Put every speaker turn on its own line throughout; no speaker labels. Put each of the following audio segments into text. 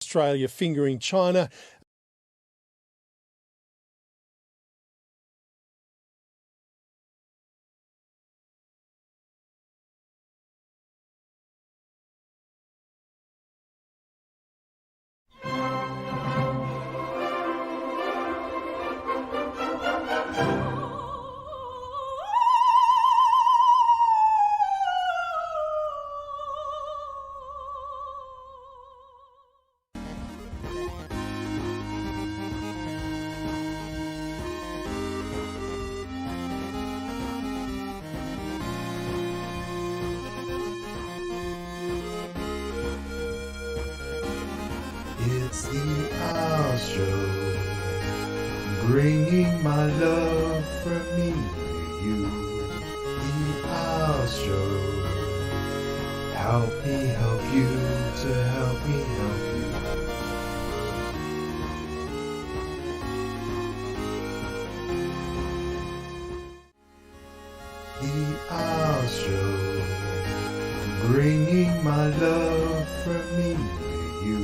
Australia fingering China.
It's the Owl Show, bringing my love from me to you. The Owl Show, help me help you to help me help you. The Owl Show, bringing my love from me to you.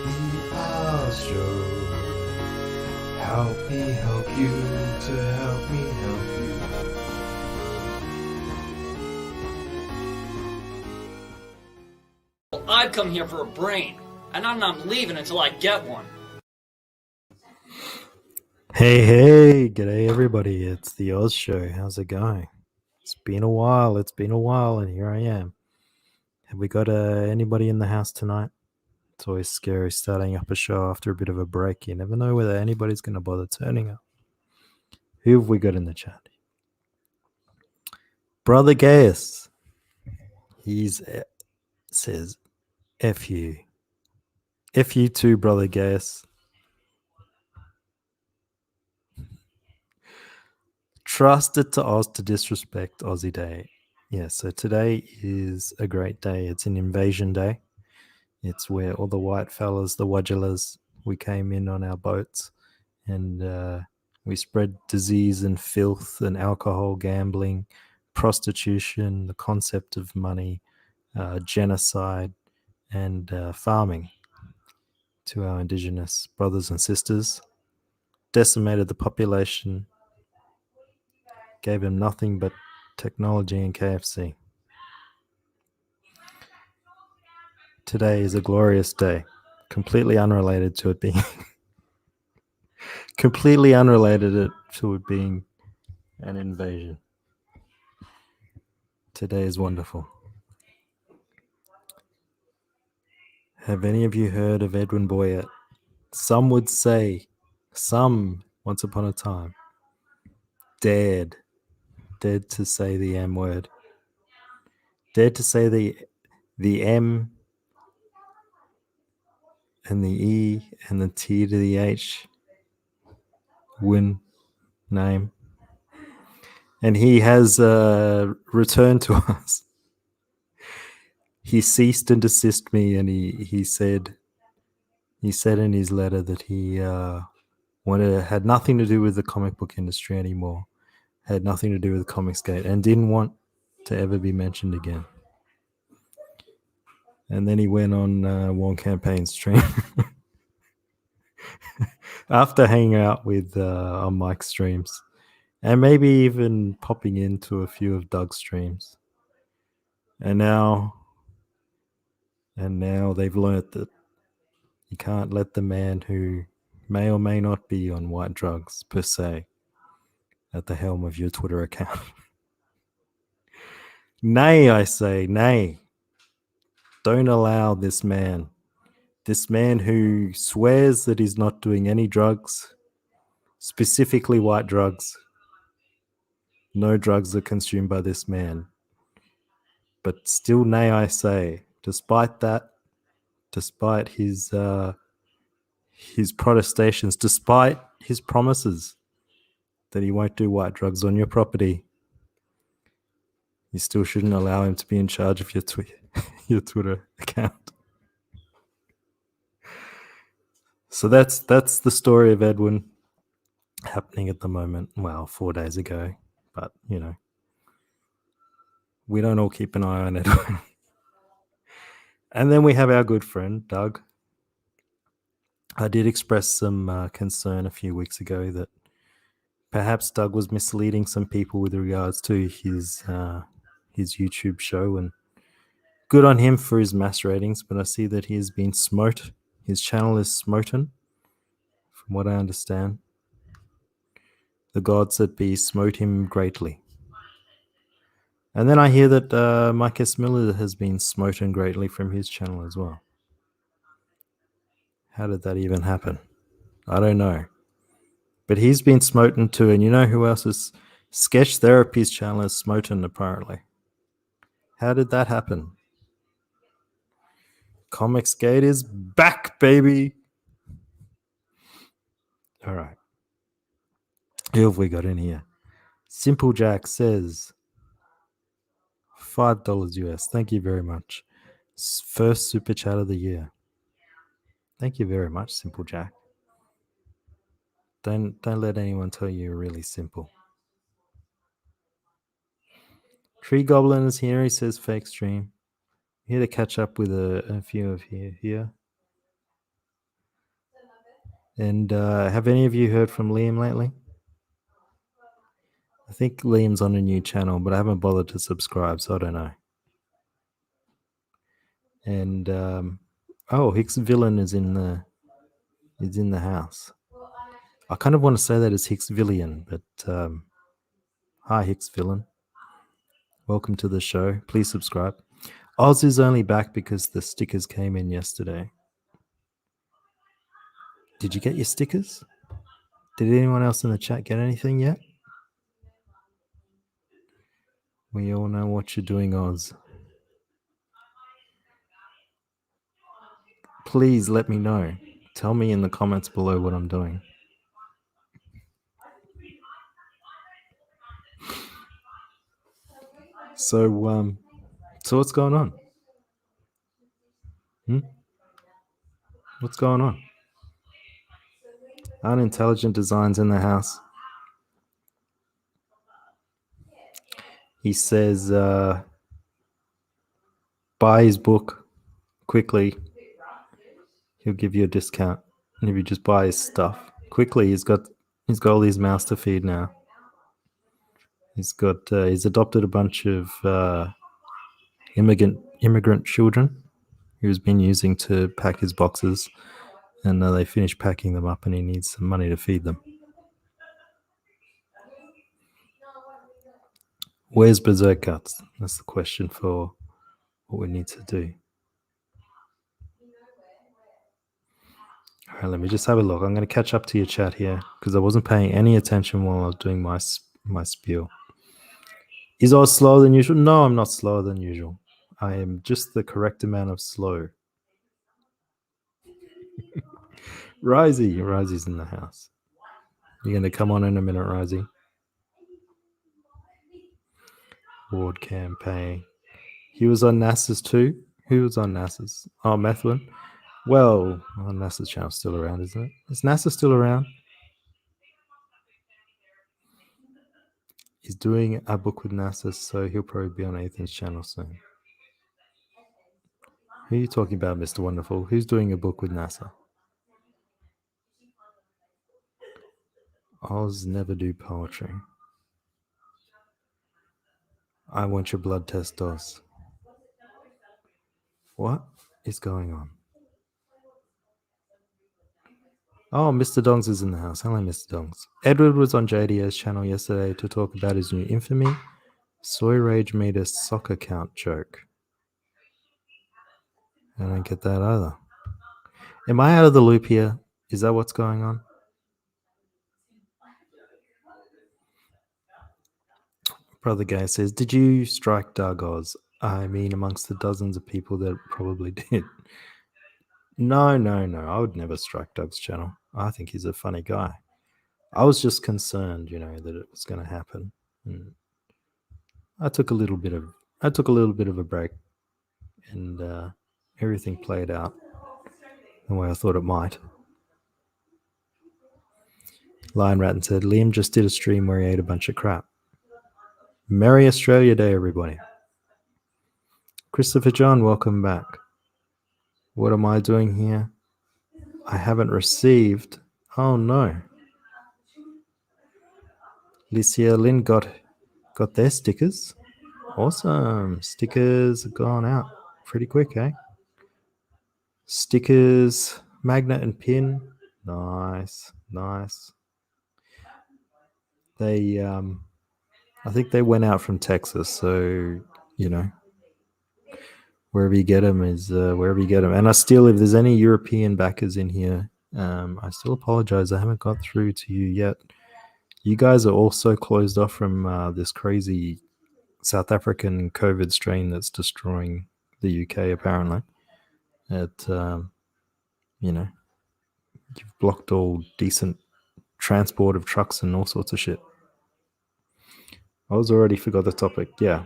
The Owl Show, help me help you to help me help you.
I've come here for a brain, and I'm not leaving until I get one.
Hey, g'day everybody. It's the Oz Show. How's it going? It's been a while, and here I am. Have we got anybody in the house tonight? It's always scary starting up a show after a bit of a break. You never know whether anybody's going to bother turning up. Who have we got in the chat? Brother Gaius. He's says, F you. F you too, Brother Gaius. Trusted to Oz to disrespect Aussie Day. Yeah, so today is a great day. It's an invasion day. It's where all the white fellas, the Wadjulas, we came in on our boats and we spread disease and filth and alcohol, gambling, prostitution, the concept of money, genocide, and farming to our indigenous brothers and sisters. Decimated the population, gave them nothing but technology and KFC. Today is a glorious day, completely unrelated to it being an invasion. Today is wonderful. Have any of you heard of Edwin Boyett? Some would say, once upon a time, dared to say the M word, dared to say the M and the E and the T to the H win name. And he has returned to us. He ceased and desist me, and he said in his letter that he had nothing to do with the comic book industry anymore, had nothing to do with Comicsgate, and didn't want to ever be mentioned again. And then he went on One Campaign stream after hanging out with on Mike's streams, and maybe even popping into a few of Doug's streams. And now they've learnt that you can't let the man who may or may not be on white drugs per se at the helm of your Twitter account. Nay, I say, nay. Don't allow this man who swears that he's not doing any drugs, specifically white drugs. No drugs are consumed by this man. But still, nay, I say, despite that, despite his protestations, despite his promises that he won't do white drugs on your property, you still shouldn't allow him to be in charge of your Twitter account. So that's the story of Edwin happening at the moment. Well, 4 days ago, but you know, we don't all keep an eye on Edwin. And then we have our good friend Doug, I did express some concern a few weeks ago that perhaps Doug was misleading some people with regards to his YouTube show, and good on him for his mass ratings. But I see that he has been smote. His channel is smoten, from what I understand. The gods that be smote him greatly. And then I hear that Mike S. Miller has been smoten greatly from his channel as well. How did that even happen? I don't know. But he's been smoten too. And you know who else is? Sketch Therapy's channel is smoten, apparently. How did that happen? Comics Gate is back, baby. All right. Who have we got in here? Simple Jack says $5 US. Thank you very much. First super chat of the year. Thank you very much, Simple Jack. Don't let anyone tell you you're really simple. Tree Goblin is here. He says fake stream. Here to catch up with a few of you here. And have any of you heard from Liam lately? I think Liam's on a new channel, but I haven't bothered to subscribe, so I don't know. And Hicks Villain is in the house. I kind of want to say that as Hicks Villian, but hi Hicks Villain. Welcome to the show. Please subscribe. Oz is only back because the stickers came in yesterday. Did you get your stickers? Did anyone else in the chat get anything yet? We all know what you're doing, Oz. Please let me know. Tell me in the comments below what I'm doing. So what's going on? What's going on? Unintelligent Designs in the house. He says, buy his book quickly. He'll give you a discount. And if you just buy his stuff quickly, he's got all these mouths to feed now. He's adopted a bunch of immigrant children who he's been using to pack his boxes, and they finished packing them up, and he needs some money to feed them. Where's Berserk Guts? That's the question for what we need to do. All right, let me just have a look. I'm going to catch up to your chat here because I wasn't paying any attention while I was doing my spiel. Is I slower than usual? No, I'm not slower than usual. I am just the correct amount of slow. Risey's in the house. You're going to come on in a minute, Risey. Ward campaign. He was on NASA's too. Who was on NASA's? Oh, Methwin. Well, NASA's channel's still around, isn't it? Is NASA still around? He's doing a book with NASA, so he'll probably be on Ethan's channel soon. Who are you talking about, Mr. Wonderful? Who's doing a book with NASA? Oz never do poetry. I want your blood test, Oz. What is going on? Oh, Mr. Dongs is in the house. Hello, Mr. Dongs. Edward was on JD's channel yesterday to talk about his new Infamy. Soy Rage made a soccer count joke. I don't get that either. Am I out of the loop here? Is that what's going on? Brother Gay says, did you strike Doug Oz? I mean, amongst the dozens of people that probably did. No. I would never strike Doug's channel. I think he's a funny guy. I was just concerned, that it was going to happen. And I took a little bit of a break, and everything played out the way I thought it might. Lion Ratton said, Liam just did a stream where he ate a bunch of crap. Merry Australia Day, everybody. Christopher John, welcome back. What am I doing here? I haven't received. Oh no. Licia Lynn got their stickers. Awesome. Stickers have gone out pretty quick, eh? Stickers, magnet and pin. Nice. They I think they went out from Texas, so you know, wherever you get them is wherever you get them. And I still, if there's any European backers in here, I still apologize. I haven't got through to you yet. You guys are also closed off from this crazy South African COVID strain that's destroying the UK, apparently. You know, you've blocked all decent transport of trucks and all sorts of shit. I was already forgot the topic. Yeah.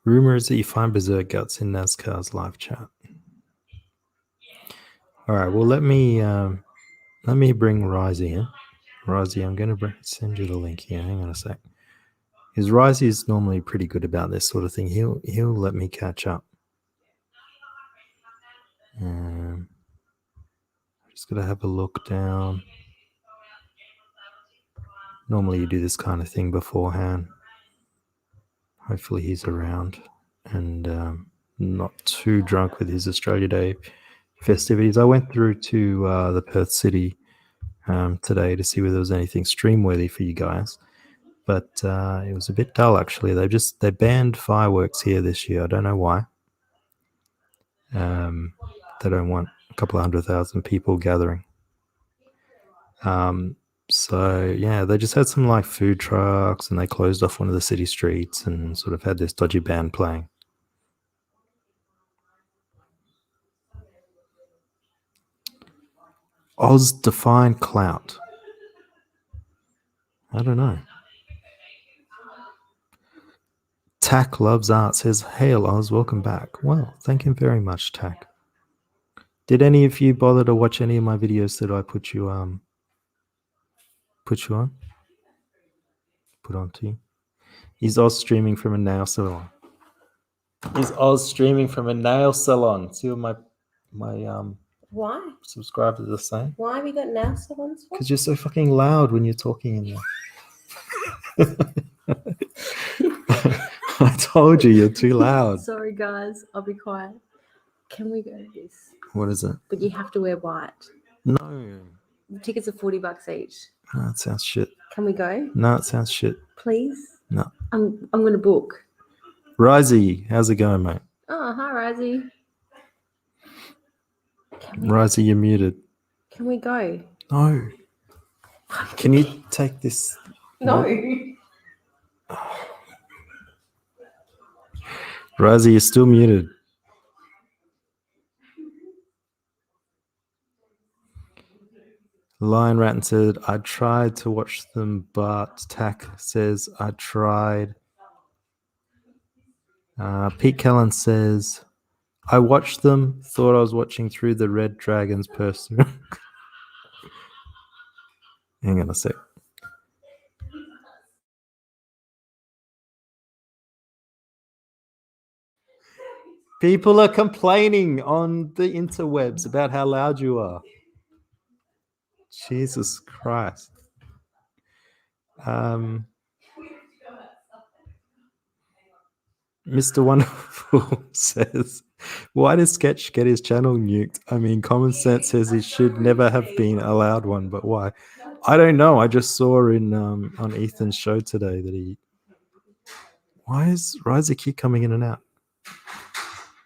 Rumors that you find berserk guts in NASCAR's live chat. All right. Well, let me bring Risey here. Risey, I'm going to send you the link here. Hang on a sec. Because Risey is normally pretty good about this sort of thing. He'll let me catch up. I'm just going to have a look down. Normally you do this kind of thing beforehand. Hopefully he's around and not too drunk with his Australia Day festivities. I went through to the Perth City today to see whether there was anything stream worthy for you guys, but it was a bit dull actually. They banned fireworks here this year. I don't know why. They don't want a couple of 100,000 people gathering. So yeah, they just had some like food trucks and they closed off one of the city streets and sort of had this dodgy band playing. Oz define clout. I don't know. Tack loves art says, "Hail Oz, welcome back." Well, thank him very much, Tack. Did any of you bother to watch any of my videos that I put you on? Put on to you? Is Oz streaming from a nail salon? Is Oz streaming from a nail salon? See what my
Why?
subscribers are saying?
Why have you got nail salons for?
Because you're so fucking loud when you're talking in there. I told you, you're too loud.
Sorry, guys. I'll be quiet. Can we go to this?
What is it?
But you have to wear white.
No.
The tickets are $40 each.
No, it sounds shit.
Can we go?
No, it sounds shit.
Please?
No.
I'm going to book.
Risey, how's it going, mate?
Oh, hi, Rosie.
Risey, you're muted.
Can we go?
No. Can you take this?
No.
Risey, you're still muted. Lion Ratton said, I tried to watch them, but Tack says, I tried. Pete Kellen says, I watched them, thought I was watching through the Red Dragons person. Hang on a sec. People are complaining on the interwebs about how loud you are. Jesus Christ. Mr. Wonderful says, why does Sketch get his channel nuked? I mean, common sense says he should never have been allowed one, but why? I don't know. I just saw in on Ethan's show today that he... Why is keep coming in and out?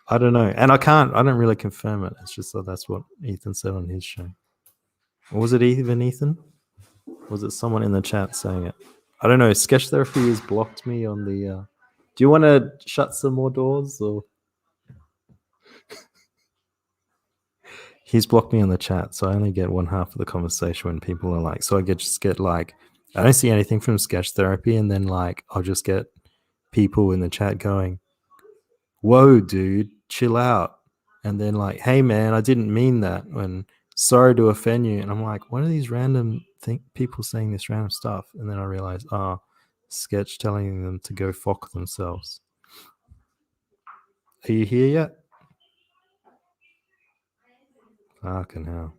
I don't know. And I don't really confirm it. It's just that that's what Ethan said on his show. Or was it even Ethan? Was it someone in the chat saying it? I don't know. Sketch Therapy has blocked me on the... Do you want to shut some more doors? Or he's blocked me on the chat, so I only get one half of the conversation when people are like... So I just get like... I don't see anything from Sketch Therapy, and then like I'll just get people in the chat going, whoa, dude, chill out. And then like, hey, man, I didn't mean that. When... Sorry to offend you. And I'm like, what are these random people saying this random stuff? And then I realize, Sketch telling them to go fuck themselves. Are you here yet? Fucking hell.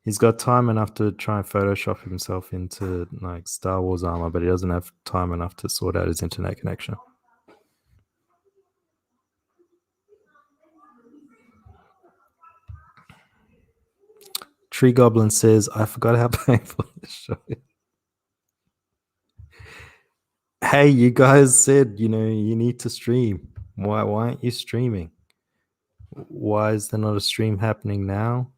He's got time enough to try and Photoshop himself into like Star Wars armor, but he doesn't have time enough to sort out his internet connection. Tree Goblin says, I forgot how painful this show is. Hey, you guys said, you need to stream. Why aren't you streaming? Why is there not a stream happening now?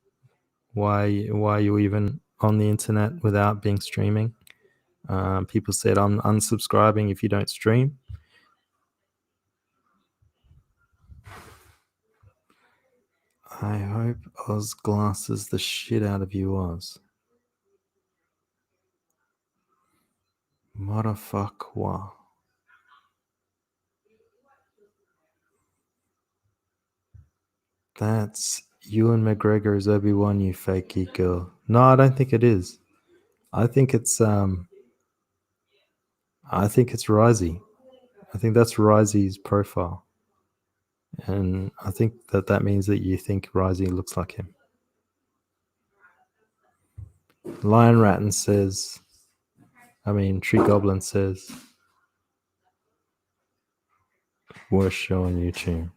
Why are you even on the internet without being streaming? People said, I'm unsubscribing if you don't stream. I hope Oz glasses the shit out of you, Oz. Motherfucker. That's Ewan McGregor's Obi-Wan, you fake geek girl. No, I don't think it is. I think it's Risey. I think that's Risey's profile. And I think that means that you think Risey looks like him. Lion Ratton says, Tree Goblin says, worst show on YouTube.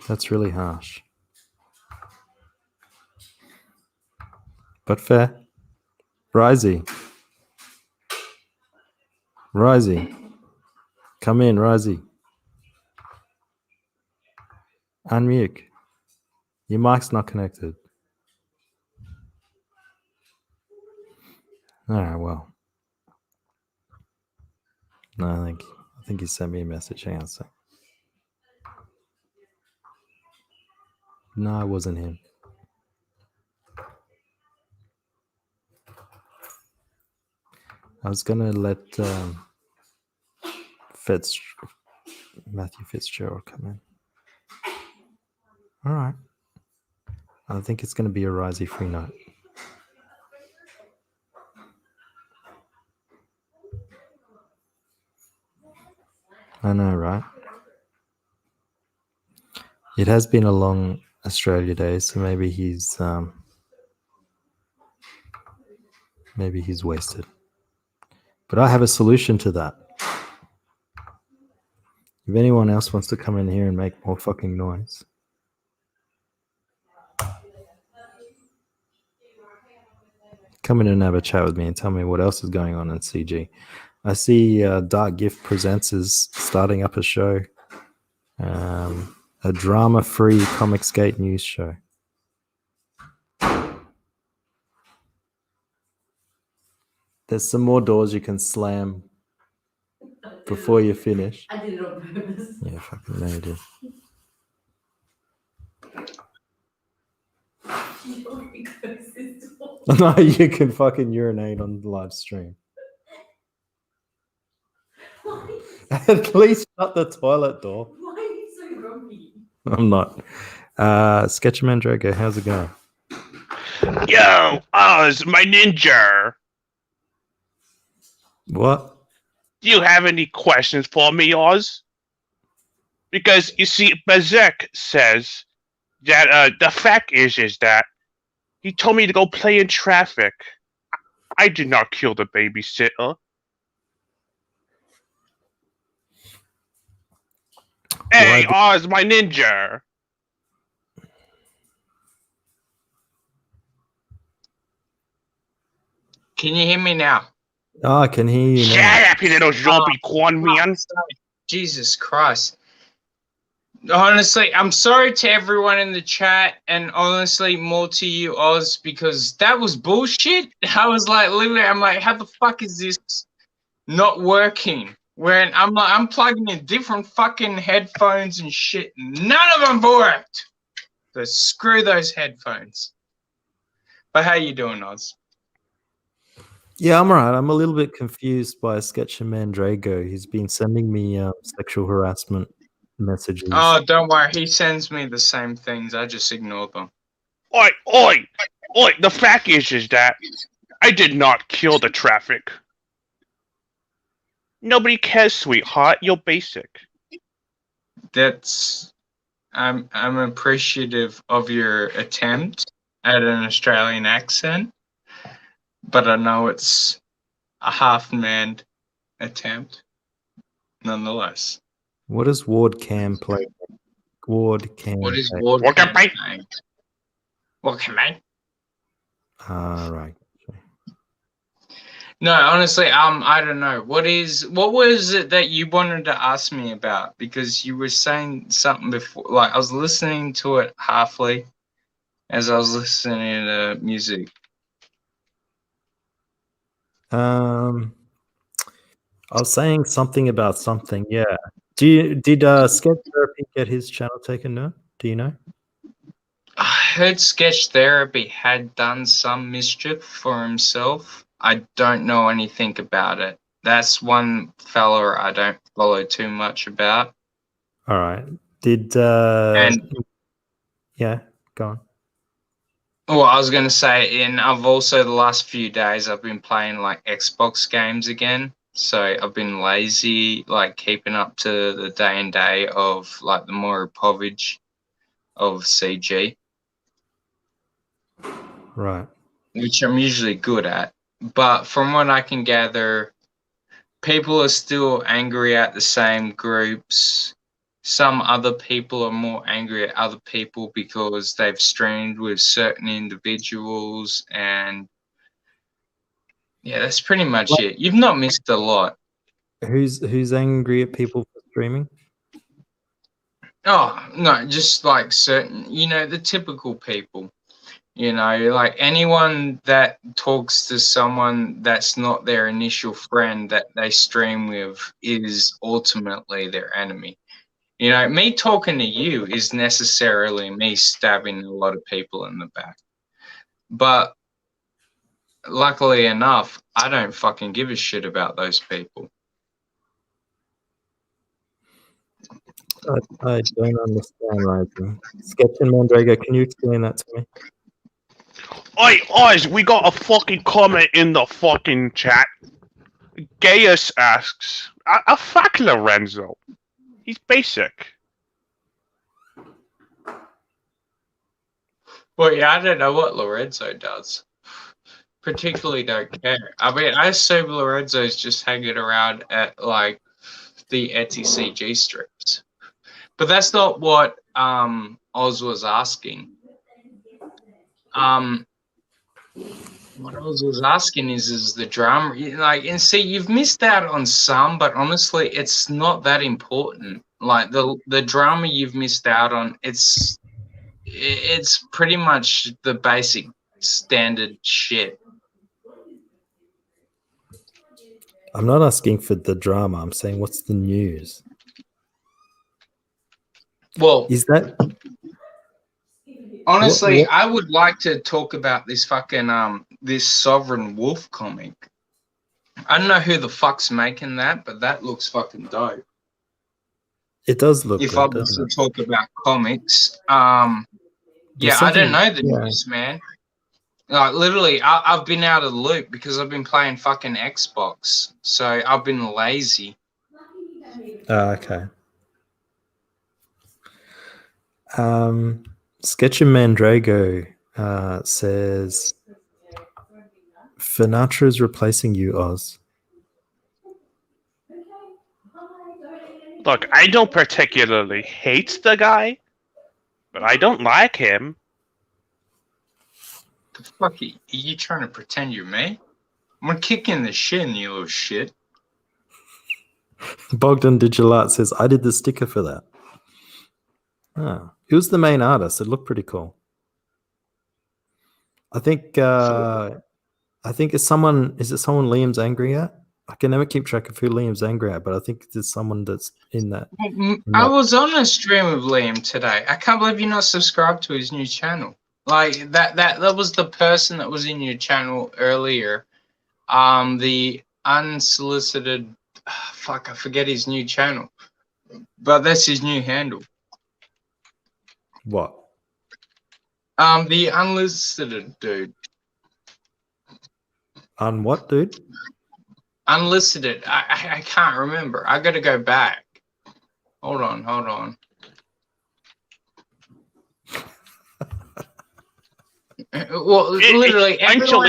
That's really harsh. But fair. Risey. Come in, Risey. Unmute. Your mic's not connected. Alright, well. No, I think he sent me a message. Hang on a sec. No, it wasn't him. I was gonna let Matthew Fitzgerald come in. All right. I think it's gonna be a Risey free night. I know, right? It has been a long Australia Day, so maybe he's wasted. But I have a solution to that. If anyone else wants to come in here and make more fucking noise, come in and have a chat with me and tell me what else is going on in CG. I see Dark Gift Presents is starting up a show, a drama-free Comicsgate news show. There's some more doors you can slam before you finish.
I did it on purpose.
Yeah, fucking no, you did. No, you can fucking urinate on the live stream. At least shut the toilet door.
Why are you so grumpy?
I'm not. Sketchman Drago, how's it going?
Yo, Oz, my ninja.
What?
Do you have any questions for me, Oz? Because, you see, Bazek says that the fact is that he told me to go play in traffic. I did not kill the babysitter. Hey, Oz, my ninja.
Can you hear me now?
Oh, I can hear you now.
Shut up, you little zombie corn man.
Jesus Christ. Honestly, I'm sorry to everyone in the chat, and honestly, more to you, Oz, because that was bullshit. I was like, literally, I'm like, how the fuck is this not working? When I'm like, I'm plugging in different fucking headphones and shit. None of them worked. So screw those headphones. But how you doing, Oz?
Yeah, I'm alright. I'm a little bit confused by Sketchman Drago. He's been sending me sexual harassment messages.
Oh, don't worry. He sends me the same things. I just ignore them.
Oi. The fact is that I did not kill the traffic. Nobody cares, sweetheart. You're basic.
That's I'm appreciative of your attempt at an Australian accent, but I know it's a half-manned attempt, nonetheless.
What does Ward Cam play? Ward Cam.
What is
play?
Ward
Walker
Cam
Bite?
saying? Walker Bite?
Right.
No, honestly, I don't know. What was it that you wanted to ask me about? Because you were saying something before, like I was listening to it halfly as I was listening to music.
I was saying something about something. Yeah. Did Sketch Therapy get his channel taken down? Do you know?
I heard Sketch Therapy had done some mischief for himself. I don't know anything about it. That's one fella I don't follow too much about.
All right. Did
And
yeah, go on.
well, I was gonna say, and I've also the last few days I've been playing like Xbox games again. So I've been lazy, like keeping up to the day and day of like the Maury Povich of CG,
Right.
which I'm usually good at. But from what I can gather, people are still angry at the same groups. Some other people are more angry at other people because they've streamed with certain individuals, and yeah, that's pretty much it. You've not missed a lot.
Who's angry at people for streaming?
Oh, no, just like certain, the typical people. Like anyone that talks to someone that's not their initial friend that they stream with is ultimately their enemy. Me talking to you is necessarily me stabbing a lot of people in the back. But luckily enough, I don't fucking give a shit about those people.
I don't understand, Rising. Sketch and Mandrago, can you explain that to me?
Oi, Oz, we got a fucking comment in the fucking chat. Gaius asks, a fuck Lorenzo. He's basic.
Well, yeah, I don't know what Lorenzo does. Particularly don't care. I mean, I assume Lorenzo's just hanging around at, like, the Etsy CG strips. But that's not what Oz was asking. What Oz was asking is the drama, and see, you've missed out on some, but honestly, it's not that important. Like the drama you've missed out on, it's pretty much the basic standard shit.
I'm not asking for the drama. I'm saying, what's the news?
Well,
Is that
honestly,
what-
I would like to talk about this fucking this Sovereign Wolf comic. I don't know who the fuck's making that, but that looks fucking dope.
it does look
If
good,
I was
doesn't
to
it?
talk about comics,
There's
I don't
something-
know the
yeah.
news, man. Like literally, I've been out of the loop because I've been playing fucking Xbox, so I've been lazy.
Okay. Sketch and Mandrago says Finatra is replacing you, Oz.
Look, I don't particularly hate the guy, but I don't like him.
The fuck are you trying to pretend you're me? I'm gonna kick in the shin, you little shit.
Bogdan Digilat says, I did the sticker for that. Oh, he was the main artist. It looked pretty cool. I think is it someone Liam's angry at? I can never keep track of who Liam's angry at, but I think there's someone that's in that.
I was on a stream with Liam today. I can't believe you're not subscribed to his new channel. Like that was the person that was in your channel earlier. The unsolicited fuck, I forget his new channel. But that's his new handle.
What?
The unsolicited dude.
On what, dude?
Unlisted. I can't remember. I got to go back. Hold on. Well, literally, everyone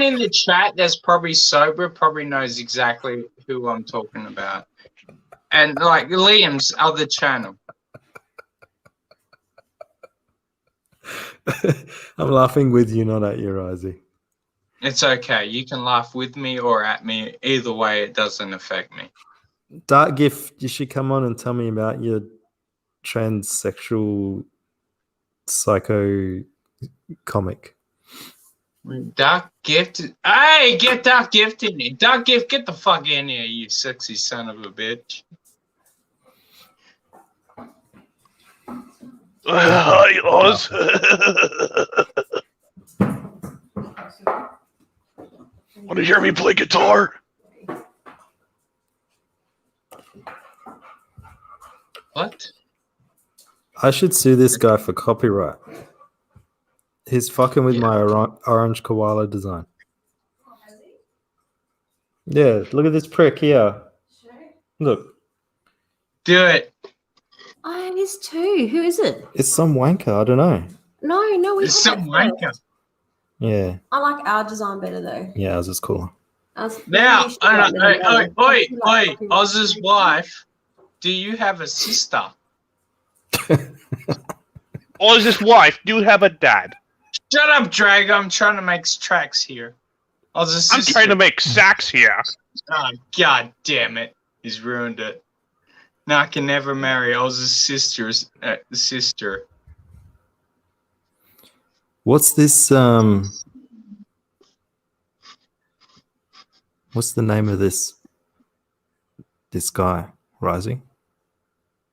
in the chat that's probably sober probably knows exactly who I'm talking about. And like Liam's other channel.
I'm laughing with you, not at you, Risey.
It's okay. You can laugh with me or at me. Either way, it doesn't affect me.
Dark Gift, you should come on and tell me about your transsexual psycho comic.
Dark Gift. Hey, get Dark Gift in here. Dark Gift, get the fuck in here, you sexy son of a bitch.
Hi, Oz. Want to hear me play guitar?
What?
I should sue this guy for copyright. He's fucking with my orange koala design. Yeah, look at this prick here. Look.
Do it.
Oh, it is too. Who is it?
It's some wanker. I don't know.
No, we
It's
had
some
that
wanker.
first.
Yeah.
I like our design better though.
Yeah, ours is cooler.
Now, oi, Oz's wife, do you have a sister?
Oz's wife do have a dad.
Shut up, Drag. I'm trying to make tracks here. Oz's
I'm
sister.
trying to make sacks here.
Oh, God damn it. He's ruined it. Now I can never marry Oz's sister's sister.
What's this? What's the name of this guy, Rising?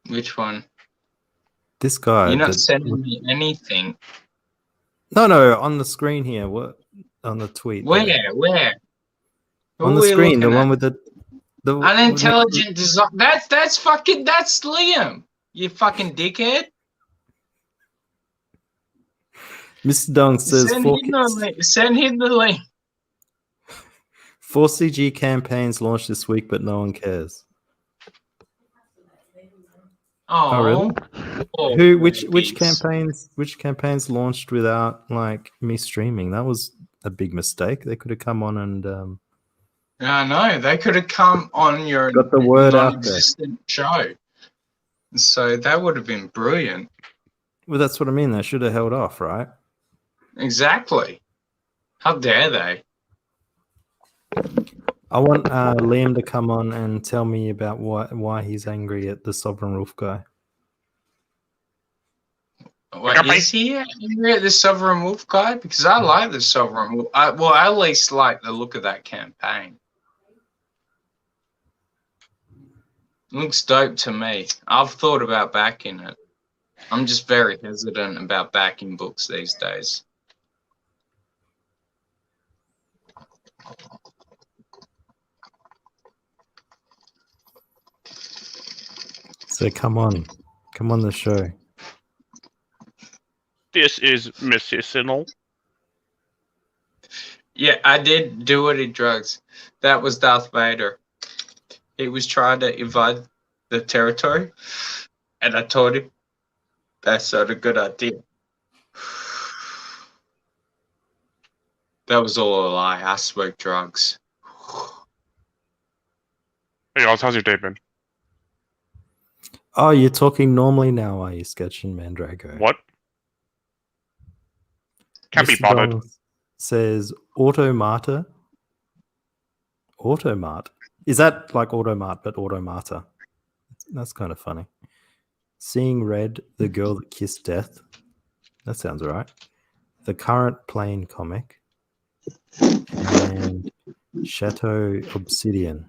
Which one?
This guy.
You're not sending me anything.
No, on the screen here. What? On the tweet.
Where? Who
On
are
the
we
screen, the
looking
one
at?
with the
Unintelligent design. That's Liam. You fucking dickhead.
Mr. Dong says
Send him the link.
4 CG campaigns launched this week, but no one cares.
Oh,
really?
Oh,
Which campaigns launched without like me streaming? That was a big mistake. They could have come on and
I know they could have come on your
got the word out there.
non-existent show, so that would have been brilliant.
Well, that's what I mean. They should have held off, right?
Exactly. How dare they?
I want Liam to come on and tell me about why he's angry at the Sovereign Wolf guy.
What, is he angry at the Sovereign Wolf guy? Because I like the Sovereign Wolf. I at least like the look of that campaign. Looks dope to me. I've thought about backing it. I'm just very hesitant about backing books these days.
So come on the show.
This is medicinal.
Yeah, I did do it in drugs. That was Darth Vader. He was trying to invade the territory, and I told him that's not a good idea. That was all a lie. I smoked drugs.
Hey, Oz, how's your day been?
Oh, you're talking normally now, are you, Sketchin Mandrago?
What? Can't be
Mr.
bothered.
Dong says Automata. Automart. Is that like Automart but Automata? That's kind of funny. Seeing Red, the girl that kissed death. That sounds right. The current plane comic. And Chateau Obsidian.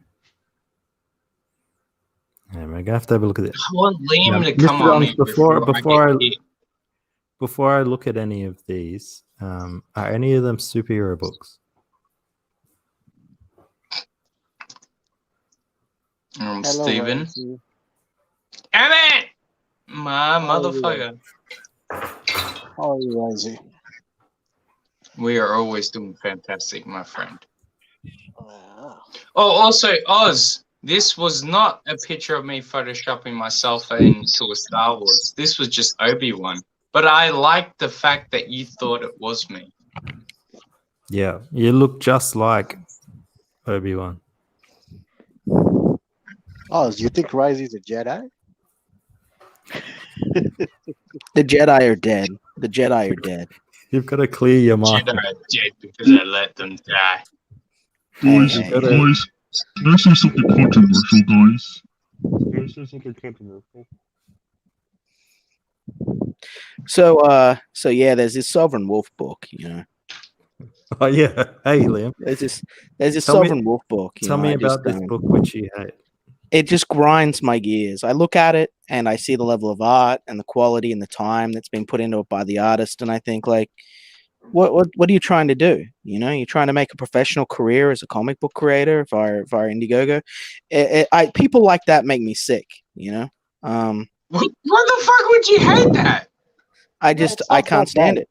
Yeah, we're gonna have to have a look at this.
I want Liam to
Mr.
come on
Dong,
me
before I look at any of these, are any of them superhero books?
Steven. Damn it! My motherfucker.
How are you, Risey?
We are always doing fantastic, my friend.
Wow.
Oh, also, Oz, this was not a picture of me photoshopping myself into a Star Wars. This was just Obi-Wan. But I liked the fact that you thought it was me.
Yeah, you look just like Obi-Wan.
Oh, do you think Rise is a Jedi?
The Jedi are dead. The Jedi are dead.
You've got to clear your mind.
Jedi are dead because I let them die.
Guys,
Okay.
guys, can I say something controversial, guys? Can I say something controversial?
So yeah, there's this Sovereign Wolf book, you know.
Oh yeah. Hey, Liam.
There's this
Tell me-
Sovereign Wolf book. You
Tell
know,
me
I just,
about this book which you hate.
It just grinds my gears. I look at it and I see the level of art and the quality and the time that's been put into it by the artist, and I think, like, what are you trying to do? You know, you're trying to make a professional career as a comic book creator via Indiegogo. People like that make me sick. You know,
What the fuck would you hate that?
I can't stand it.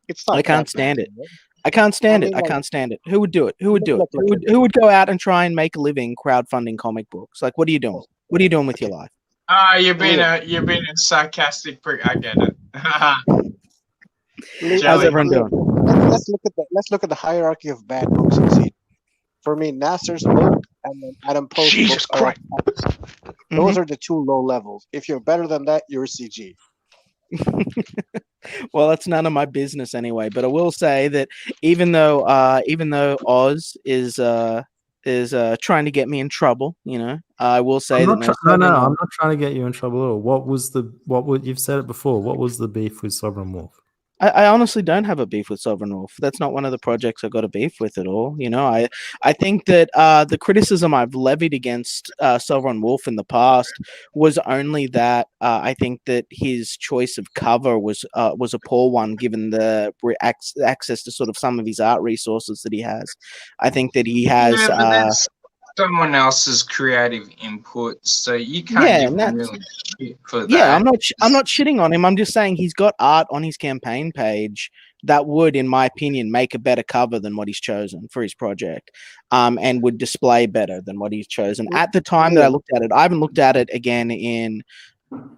It's not.
I can't
that
stand
bad,
it.
right?
I can't stand
I
it.
mean,
I
like-
can't stand it. Who would do it? Who would do it?
Look,
Who would go out and try and make a living crowdfunding comic books? Like, what are you doing? What are you doing with your life?
You're being a sarcastic prick. I get it.
How's
Jelly.
everyone doing?
Let's look at the hierarchy of bad books in CG. For me, Nasser's book and then Adam Poe's
Jesus
book are
Christ.
those are the two low levels. If you're better than that, you're a CG.
Well, that's none of my business anyway. But I will say that even though Oz is trying to get me in trouble, you know, I will say
I'm
that
not I'm not trying to get you in trouble at all. What would you've said it before? What was the beef with Sovereign Wolf?
I honestly don't have a beef with Sovereign Wolf. That's not one of the projects I got a beef with at all. You know, I think that the criticism I've levied against Sovereign Wolf in the past was only that I think that his choice of cover was a poor one, given the access to sort of some of his art resources that he has. I think that he has.
Yeah, but that's someone else's creative input, so you can't
Yeah,
even
and
really shit for that.
Yeah, I'm not shitting on him. I'm just saying he's got art on his campaign page that would, in my opinion, make a better cover than what he's chosen for his project, and would display better than what he's chosen. At the time that I looked at it, I haven't looked at it again in,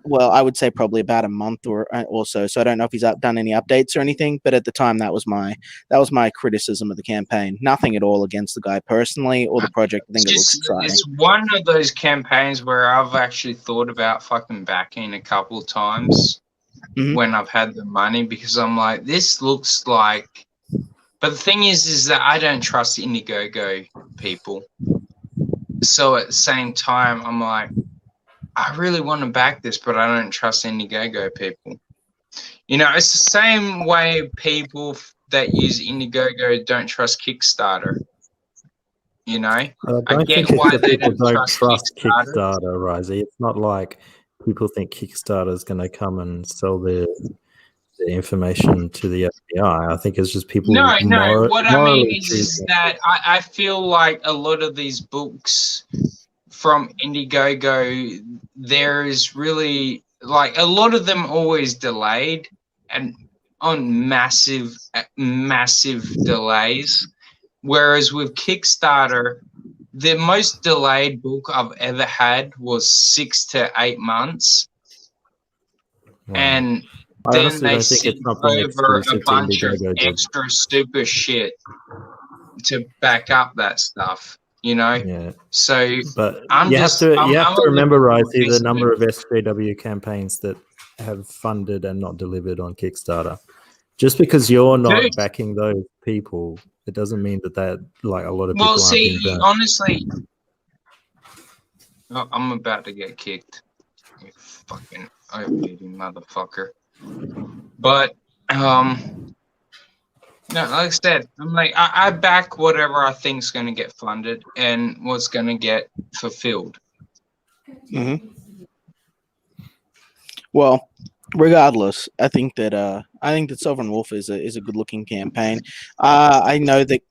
well, I would say probably about a month or so. So I don't know if he's done any updates or anything. But at the time, that was my criticism of the campaign. Nothing at all against the guy personally or the project. I think it looks exciting.
It's one of those campaigns where I've actually thought about fucking backing a couple of times when I've had the money, because I'm like, this looks like. But the thing is that I don't trust Indiegogo people. So at the same time, I'm like, I really want to back this, but I don't trust Indiegogo people. You know, it's the same way people that use Indiegogo don't trust Kickstarter. You know,
I
get
think it's
why
that
they
people
don't
don't
trust
trust
Kickstarter.
Kickstarter, Risey. It's not like people think Kickstarter is going to come and sell the information to the FBI. I think it's just people.
No. What I mean
morally
is that I feel like a lot of these books from Indiegogo, there is really, like, a lot of them always delayed and on massive delays. Whereas with Kickstarter, the most delayed book I've ever had was 6 to 8 months.
Wow.
And
I
then
honestly
they
don't think
sent
it's something
over a
exclusive to
bunch of
Indiegogo.
extra super shit to back up that stuff, you know?
Yeah,
So
but
I'm
you
just-
have to
I'm-
you
I'm
have
a
to remember,
little
Risey, the
hesitant.
number of SJW campaigns that have funded and not delivered on Kickstarter. Just because you're not
Dude.
backing those people, it doesn't mean that like a lot of people
Well,
aren't
see,
being burnt.
honestly, oh, I'm about to get kicked. You fucking overeating motherfucker. But, no, like I said, I'm like, I back whatever I think's going to get funded and what's going to get fulfilled.
Well, regardless, I think that Sovereign Wolf is a good looking campaign. I know that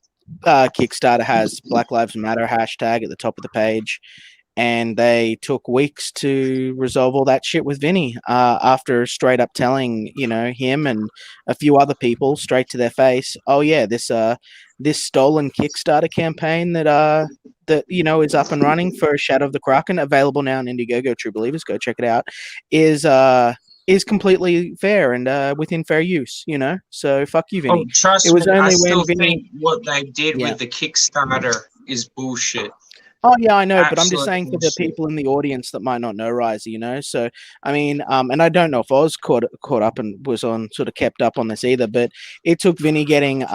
Kickstarter has Black Lives Matter hashtag at the top of the page, and they took weeks to resolve all that shit with Vinny. After straight up telling him and a few other people straight to their face, oh yeah, this stolen Kickstarter campaign that is up and running for Shadow of the Kraken, available now on Indiegogo. True Believers, go check it out. Is completely fair and within fair use. So fuck you, Vinny.
Oh, trust
It was
me, I
only
still
when Vinny.
think what they did
Yeah.
with the Kickstarter is bullshit.
Oh yeah, I know, but I'm just
Absolute
saying for the
bullshit.
people in the audience that might not know Ryzer, So I mean, and I don't know if Oz caught up and was on sort of kept up on this either, but it took Vinny getting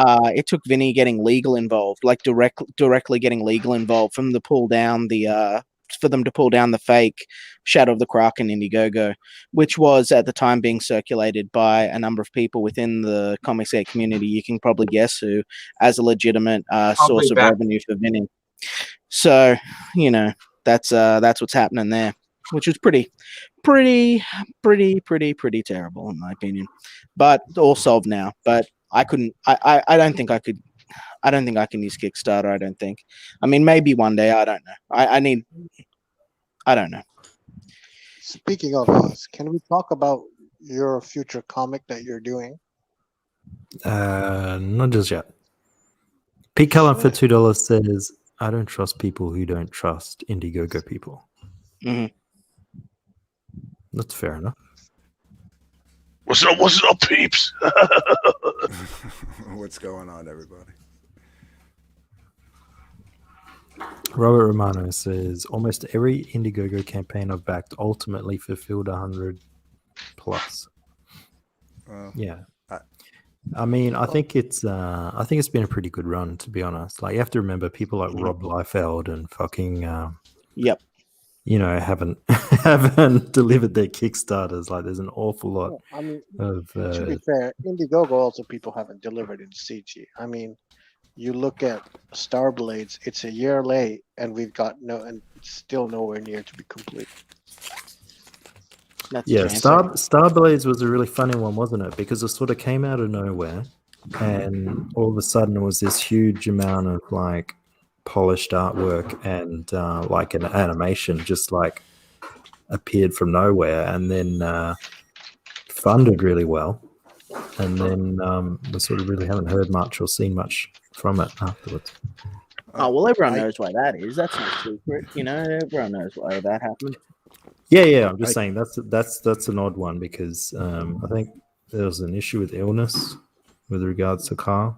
legal involved, like directly getting legal involved for them to pull down the fake Shadow of the Kraken Indiegogo, which was at the time being circulated by a number of people within the Comicsgate community. You can probably guess who, as a legitimate source
be
of
back.
revenue for Vinny. So, that's what's happening there, which is pretty terrible in my opinion. But all solved now. But I don't think I can use Kickstarter. I don't think. I mean, maybe one day. I don't know. I don't know.
Speaking of Oz, can we talk about your future comic that you're doing?
Not just yet. Pete Cullen for $2 says, "I don't trust people who don't trust Indiegogo people."
Mm-hmm.
That's fair enough.
What's up, peeps?
What's going on, everybody?
Robert Romano says, "Almost every Indiegogo campaign I've backed ultimately fulfilled 100 plus." Yeah. I mean, I think it's been a pretty good run, to be honest. Like, you have to remember people like Rob Liefeld and fucking
yep,
haven't delivered their Kickstarters. Like, there's an awful lot
I mean,
of
to be fair, Indiegogo also people haven't delivered in CG. I mean, you look at Starblades; it's a year late, and we've got and it's still nowhere near to be complete.
Yeah, Starblades was a really funny one, wasn't it? Because it sort of came out of nowhere, and all of a sudden it was this huge amount of like polished artwork and like an animation just like appeared from nowhere, and then funded really well, and then we sort of really haven't heard much or seen much from it afterwards.
Oh well, everyone knows why that is. That's no secret, Everyone knows why that happened.
Yeah. I'm just saying that's an odd one because I think there was an issue with illness with regards to Carl.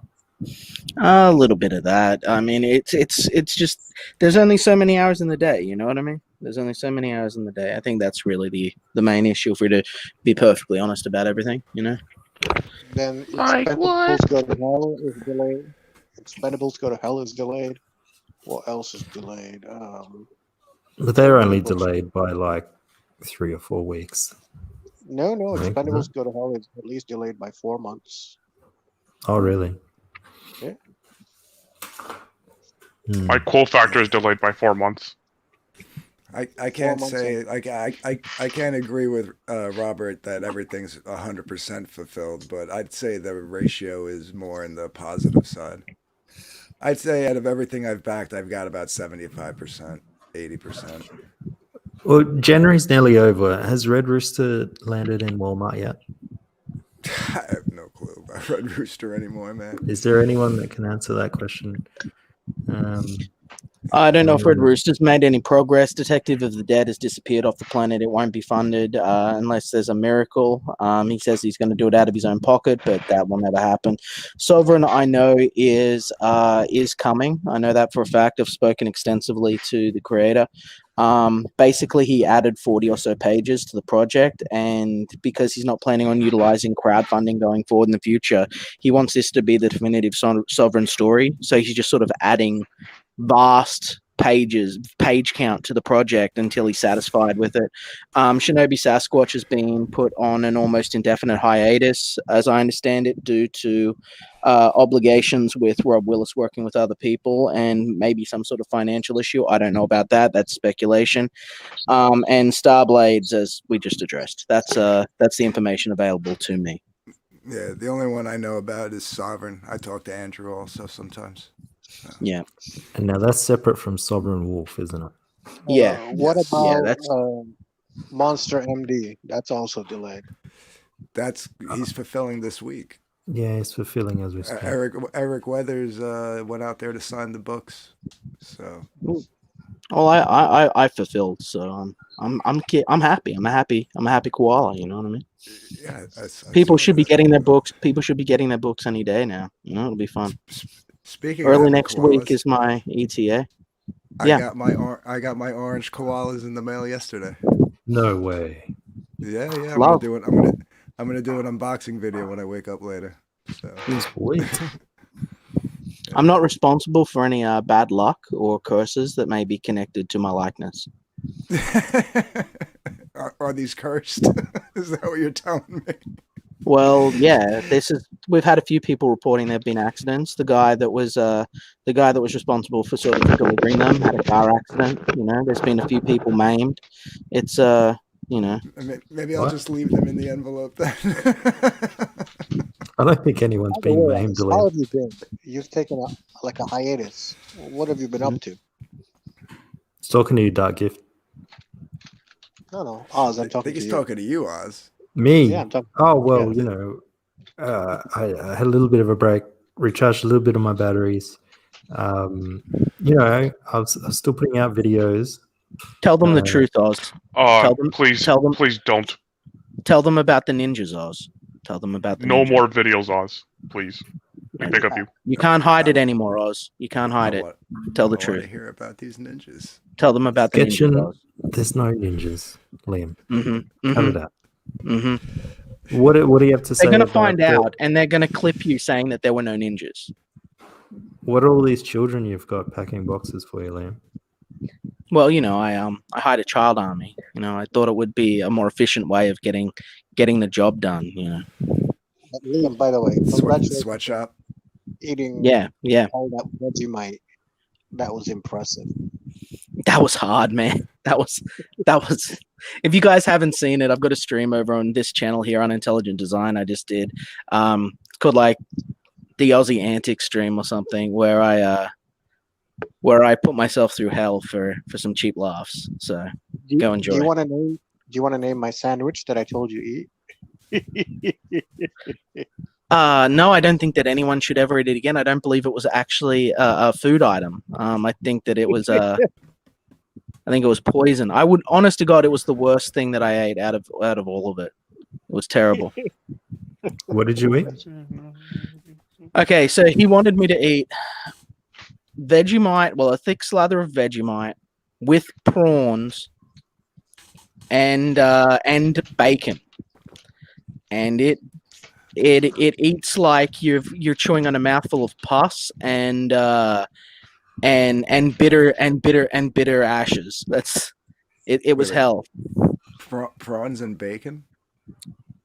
A little bit of that. I mean, it's just there's only so many hours in the day. You know what I mean? There's only so many hours in the day. I think that's really the main issue. If we're to be perfectly honest about everything,
Then
Like
Expendables Go to Hell is delayed. Expendables Go to Hell is delayed. What else is delayed?
But they're only delayed by like 3 or 4 weeks.
No,
I think,
Expendables Go to Hell is at least delayed by 4 months.
Oh, really?
Yeah.
My cool factor is delayed by 4 months.
I can't say like I can't agree with Robert that everything's 100% fulfilled, but I'd say the ratio is more in the positive side. I'd say out of everything I've backed, I've got about 75%, 80%.
Well, January's nearly over. Has Red Rooster landed in Walmart yet?
I have no clue about Red Rooster anymore, man.
Is there anyone that can answer that question?
I don't know if Red Rooster's made any progress. Detective of the Dead has disappeared off the planet. It won't be funded unless there's a miracle. He says he's going to do it out of his own pocket, but that will never happen. Sovereign, I know, is coming. I know that for a fact. I've spoken extensively to the creator. Basically, he added 40 or so pages to the project, and because he's not planning on utilizing crowdfunding going forward in the future, he wants this to be the definitive Sovereign story. So he's just sort of adding vast page count to the project until he's satisfied with it. Shinobi Sasquatch has been put on an almost indefinite hiatus, as I understand it, due to obligations with Rob Willis working with other people and maybe some sort of financial issue. I don't know about that. That's speculation. And Starblades, as we just addressed. That's the information available to me.
Yeah, the only one I know about is Sovereign. I talk to Andrew also sometimes.
Yeah.
And now that's separate from Sovereign Wolf, isn't it?
Yeah.
What
Yes.
about
Yeah, that's
Monster MD? That's also delayed.
He's fulfilling this week.
Yeah, it's fulfilling as we speak.
Eric Weathers went out there to sign the books. So
well, I fulfilled, so I'm happy. I'm a happy koala. You know what I mean?
yeah,
People should be getting their books. People should be getting their books any day now. You know, it'll be fun.
Speaking
Early
of
next
koalas,
week is my ETA.
I
Yeah.
got my orange koalas in the mail yesterday.
No way.
Yeah, I'm
Love.
gonna do an unboxing video when I wake up later. So
Sweet.
I'm not responsible for any bad luck or curses that may be connected to my likeness.
are these cursed? Is that what you're telling me?
Well, yeah, we've had a few people reporting there've been accidents. The guy that was responsible for sort of delivering them had a car accident. You know, there's been a few people maimed. It's you know.
Maybe I'll just leave them in the envelope then.
I don't think anyone's been maimed.
How have you been? You've taken a hiatus. What have you been up to?
It's talking to you, Dark Gift.
No, Oz. I'm
I
talking
think
to
he's
you.
talking to you, Oz.
Me?
Yeah, I'm talking.
Oh, well,
Yeah.
you know, I had a little bit of a break, recharged a little bit of my batteries. You know, I was still putting out videos.
Tell them the truth, Oz.
Please don't.
Tell them about the ninjas, Oz. Tell them about the
No
ninjas.
more videos, Oz. Please. I beg of you.
You can't hide it anymore, Oz. You can't hide it. Tell the
I want
truth.
to hear about these ninjas.
Tell them about the ninjas,
Sketching,
Oz.
there's no ninjas, Liam.
Mm-hmm.
Cut it out.
Mm-hmm.
What do you have to say?
They're gonna
about
find
the-
out, and they're gonna clip you saying that there were no ninjas.
What are all these children you've got packing boxes for you, Liam?
Well, you know, I hired a child army. You know, I thought it would be a more efficient way of getting the job done. You know.
Liam, by the way, congratulations
Sweatshop.
eating.
Yeah.
All that Vegemite. That was impressive.
That was hard, man. That was. If you guys haven't seen it, I've got a stream over on this channel here on Intelligent Design. I just did. It's called like the Aussie Antics stream or something, where I put myself through hell for some cheap laughs. So go enjoy.
Do you want to name my sandwich that I told you eat?
No, I don't think that anyone should ever eat it again. I don't believe it was actually a food item. I think that it was I think it was poison. Honest to God, it was the worst thing that I ate out of all of it. It was terrible.
What did you eat?
Okay, so he wanted me to eat Vegemite, well, a thick slather of Vegemite with prawns and bacon, and it eats like you're chewing on a mouthful of pus and bitter ashes. It was hell.
Prawns and bacon.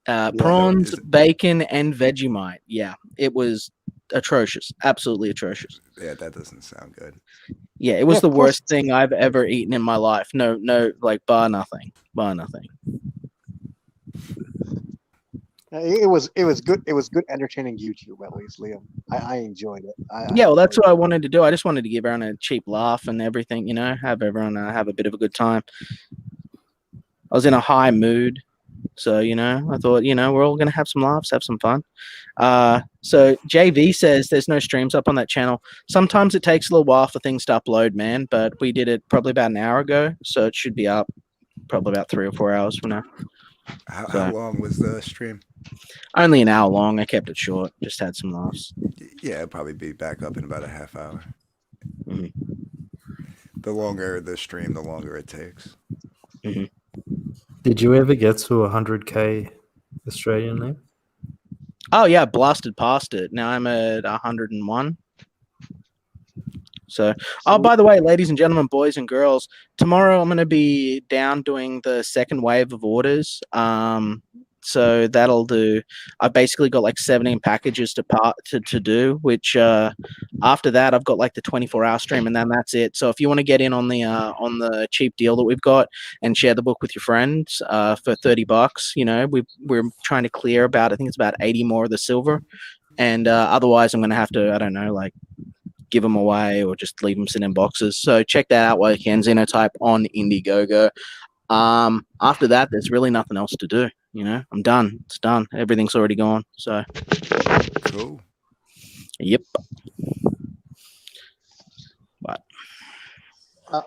Prawns, bacon, and Vegemite. Yeah, it was atrocious. Absolutely atrocious.
Yeah, that doesn't sound good.
Yeah, it was the worst thing I've ever eaten in my life. No, like bar nothing.
It was good. It was good, entertaining YouTube at least, Liam. I enjoyed it.
Yeah, well, that's what I wanted to do. I just wanted to give everyone a cheap laugh and everything. You know, have everyone have a bit of a good time. I was in a high mood. So, you know, I thought, you know, we're all going to have some laughs, have some fun. So JV says there's no streams up on that channel. Sometimes it takes a little while for things to upload, man, but we did it probably about an hour ago. So it should be up probably about 3 or 4 hours from now.
How long was the stream?
Only an hour long. I kept it short. Just had some laughs.
Yeah, it'll probably be back up in about a half hour.
Mm-hmm.
The longer the stream, the longer it takes.
Mm-hmm.
Did you ever get to 100K Australian Liam?
Oh, yeah, blasted past it. Now I'm at 101. So, oh, by the way, ladies and gentlemen, boys and girls, tomorrow I'm going to be down doing the second wave of orders. So that'll do. I basically got like 17 packages to do, which after that I've got like the 24-hour stream, and then that's it. So if you want to get in on the cheap deal that we've got and share the book with your friends for $30, you know, we're trying to clear about, I think it's about 80 more of the silver, and otherwise I'm going to have to, I don't know, like give them away or just leave them sitting in boxes. So check that out while you can. Xenotype on Indiegogo. After that, there's really nothing else to do. You know, I'm done. It's done. Everything's already gone. So
Cool.
Yep. But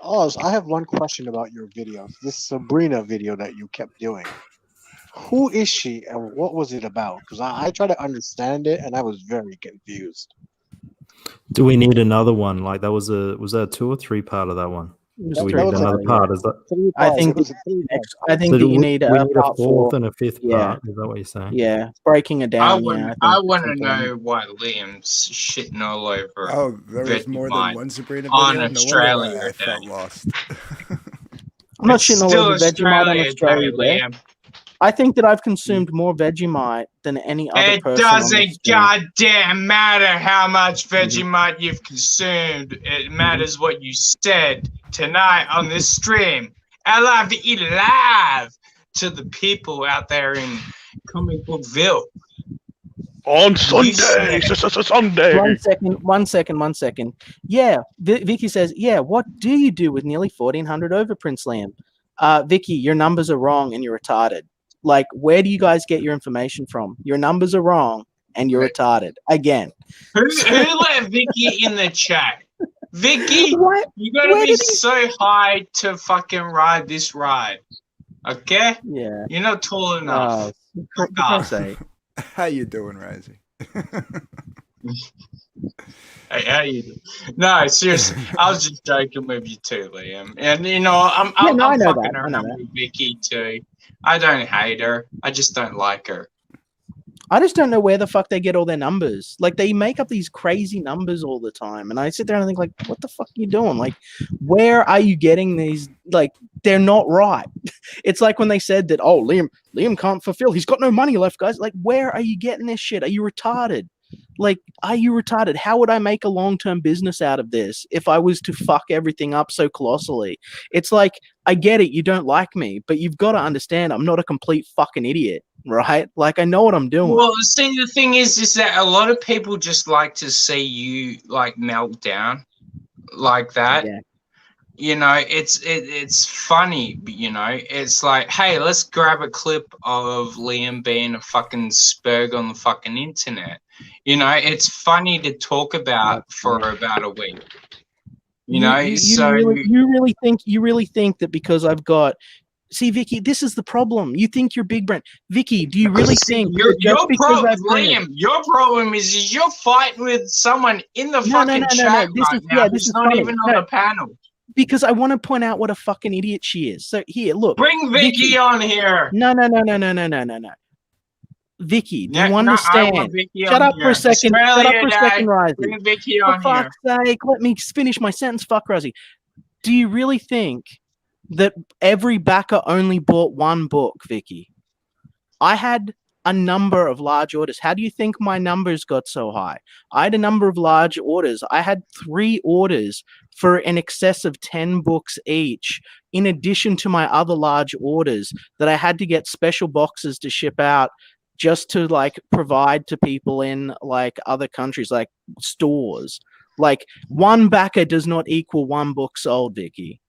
Oz, I have one question about your video. This Sabrina video that you kept doing. Who is she and what was it about? Because I tried to understand it and I was very confused.
Do we need another one? Like that was that a 2 or 3 part of that one? Do we need another part? Is that?
I think
So
that you
we
need
need a
part
4th
4.
and a 5th
Yeah.
part. Is that what you're saying?
Yeah, breaking it down.
I want to know why Liam's shitting all over.
Oh, there was more
Vegemite
than one Sabrina video.
on
No wonder
Australia
why I
Day.
felt lost.
I'm not
It's
shitting all
still
over Vegemite on
Australia
Australia
Day,
Day.
Liam.
I think that I've consumed more Vegemite than any other
It
person. on
doesn't
this stream.
goddamn matter how much
Mm-hmm.
Vegemite you've consumed. It matters what you said tonight on this stream. LIVE live to the people out there in Comic Bookville.
On
You
Sunday,
said-
Sunday.
1 second. Yeah, Vicky says, yeah, what do you do with nearly 1,400 overprints, Liam? Vicky, your numbers are wrong and you're retarded. Like, where do you guys get your information from? Your numbers are wrong and you're retarded. Again.
Who let Vicky in the chat? Vicky,
What?
you gotta
Where
be
did he-
so high to fucking ride this ride. Okay?
Yeah.
You're not tall enough.
For Christ's sake.
How you doing, Risey?
Hey, how you doing? No, seriously, I was just joking with you too, Liam. And you know, I'm
I know
fucking
that. I know
around
that.
with Vicky too. I don't hate her. I just don't like her.
I just don't know where the fuck they get all their numbers. Like, they make up these crazy numbers all the time. And I sit there and think, like, what the fuck are you doing? Like, where are you getting these? Like, they're not right. It's like when they said that, oh, Liam can't fulfill. He's got no money left, guys. Like, where are you getting this shit? Are you retarded? Like, are you retarded? How would I make a long-term business out of this if I was to fuck everything up so colossally? It's like, I get it, you don't like me, but you've got to understand I'm not a complete fucking idiot, right? Like, I know what I'm doing.
Well, see, the thing is that a lot of people just like to see you like melt down like that.
Yeah.
You know, it's funny, you know. It's like, hey, let's grab a clip of Liam being a fucking spurg on the fucking internet. You know, it's funny to talk about for about a week. You know, so
you really think that because I've got. See, Vicky, this is the problem. You think you're big brain. Vicky, do you really
See,
think
your
that just because
problem,
I've
Liam, your problem is you're fighting with someone in the
No,
fucking
no.
chat
This
right
is-
now
yeah,
who's
this is
not
funny.
even on
No.
the panel.
because I want to point out what a fucking idiot she is. So here, look.
Bring Vicky on here.
No. Vicky, do
Yeah,
you
no, I
understand?
want Vicky
Shut
on
up for
here.
a second. Shut up
Australia
for a
Day.
second, Risey.
Bring Vicky
For
on here.
fuck's sake, let me finish my sentence. Fuck, Risey. Do you really think that every backer only bought one book, Vicky? I had a number of large orders. How do you think my numbers got so high? I had a number of large orders. I had 3 orders for in excess of 10 books each, in addition to my other large orders that I had to get special boxes to ship out just to like provide to people in like other countries, like stores. Like one backer does not equal one book sold, Vicky.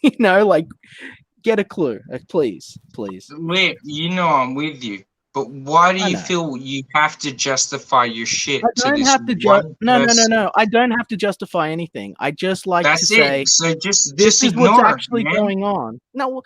You know, like get a clue, please.
Liam, you know I'm with you. But why do
I
you
know.
feel you have to justify your shit
I
to
don't
this
have to
one person?
No. I don't have to justify anything. I just like
That's
to say
it. So just
this is
ignore
what's
it,
actually
man.
going on. No,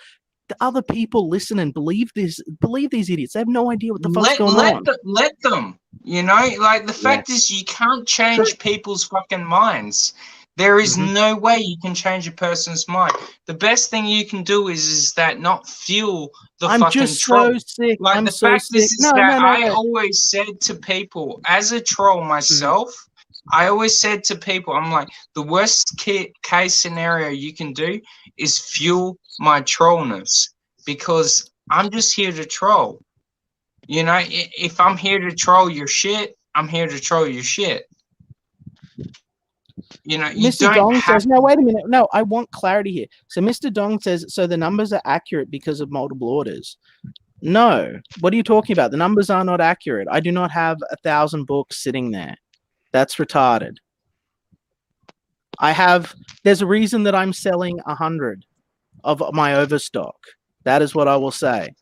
the other people listen and believe these idiots. They have no idea what the fuck's going on.
Let them. You know, like the fact is you can't change people's fucking minds. There is
Mm-hmm.
no way you can change a person's mind. The best thing you can do is that not fuel the
I'm
fucking
just
troll.
so sick.
Like
I'm
the
so
fact
sick.
is
No.
I always said to people, as a troll myself, I always said to people, I'm like, the worst case scenario you can do is fuel my trollness, because I'm just here to troll. You know, if I'm here to troll your shit, I'm here to troll your shit. You know, you
Mr.
don't
Dong
have
says, no, wait a minute. No, I want clarity here. So Mr. Dong says, so the numbers are accurate because of multiple orders. No. What are you talking about? The numbers are not accurate. I do not have 1,000 books sitting there. That's retarded. There's a reason that I'm selling 100 of my overstock. That is what I will say.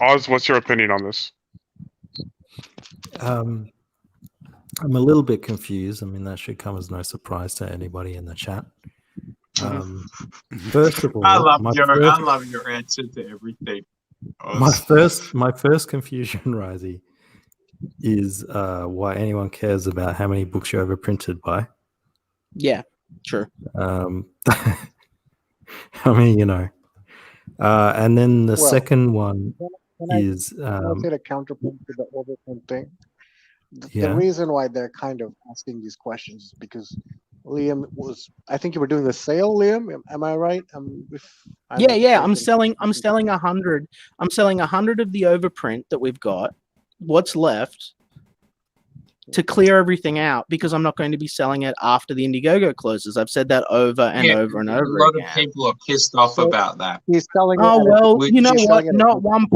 Oz, what's your opinion on this?
I'm a little bit confused. I mean, that should come as no surprise to anybody in the chat. First of all,
I love your answer to everything.
my first confusion, Risey, is why anyone cares about how many books you're overprinted by.
Yeah, sure.
I mean, you know. And then the second one is
Can I say the counterpoint to the overprint thing? The
yeah.
reason why they're kind of asking these questions is because Liam was. I think you were doing the sale, Liam. Am I right?
Yeah. I'm selling 100. I'm selling 100 of the overprint that we've got. What's left to clear everything out, because I'm not going to be selling it after the Indiegogo closes. I've said that over and over and over.
A lot of people are pissed off about that.
He's selling.
Oh well, you know what? Not one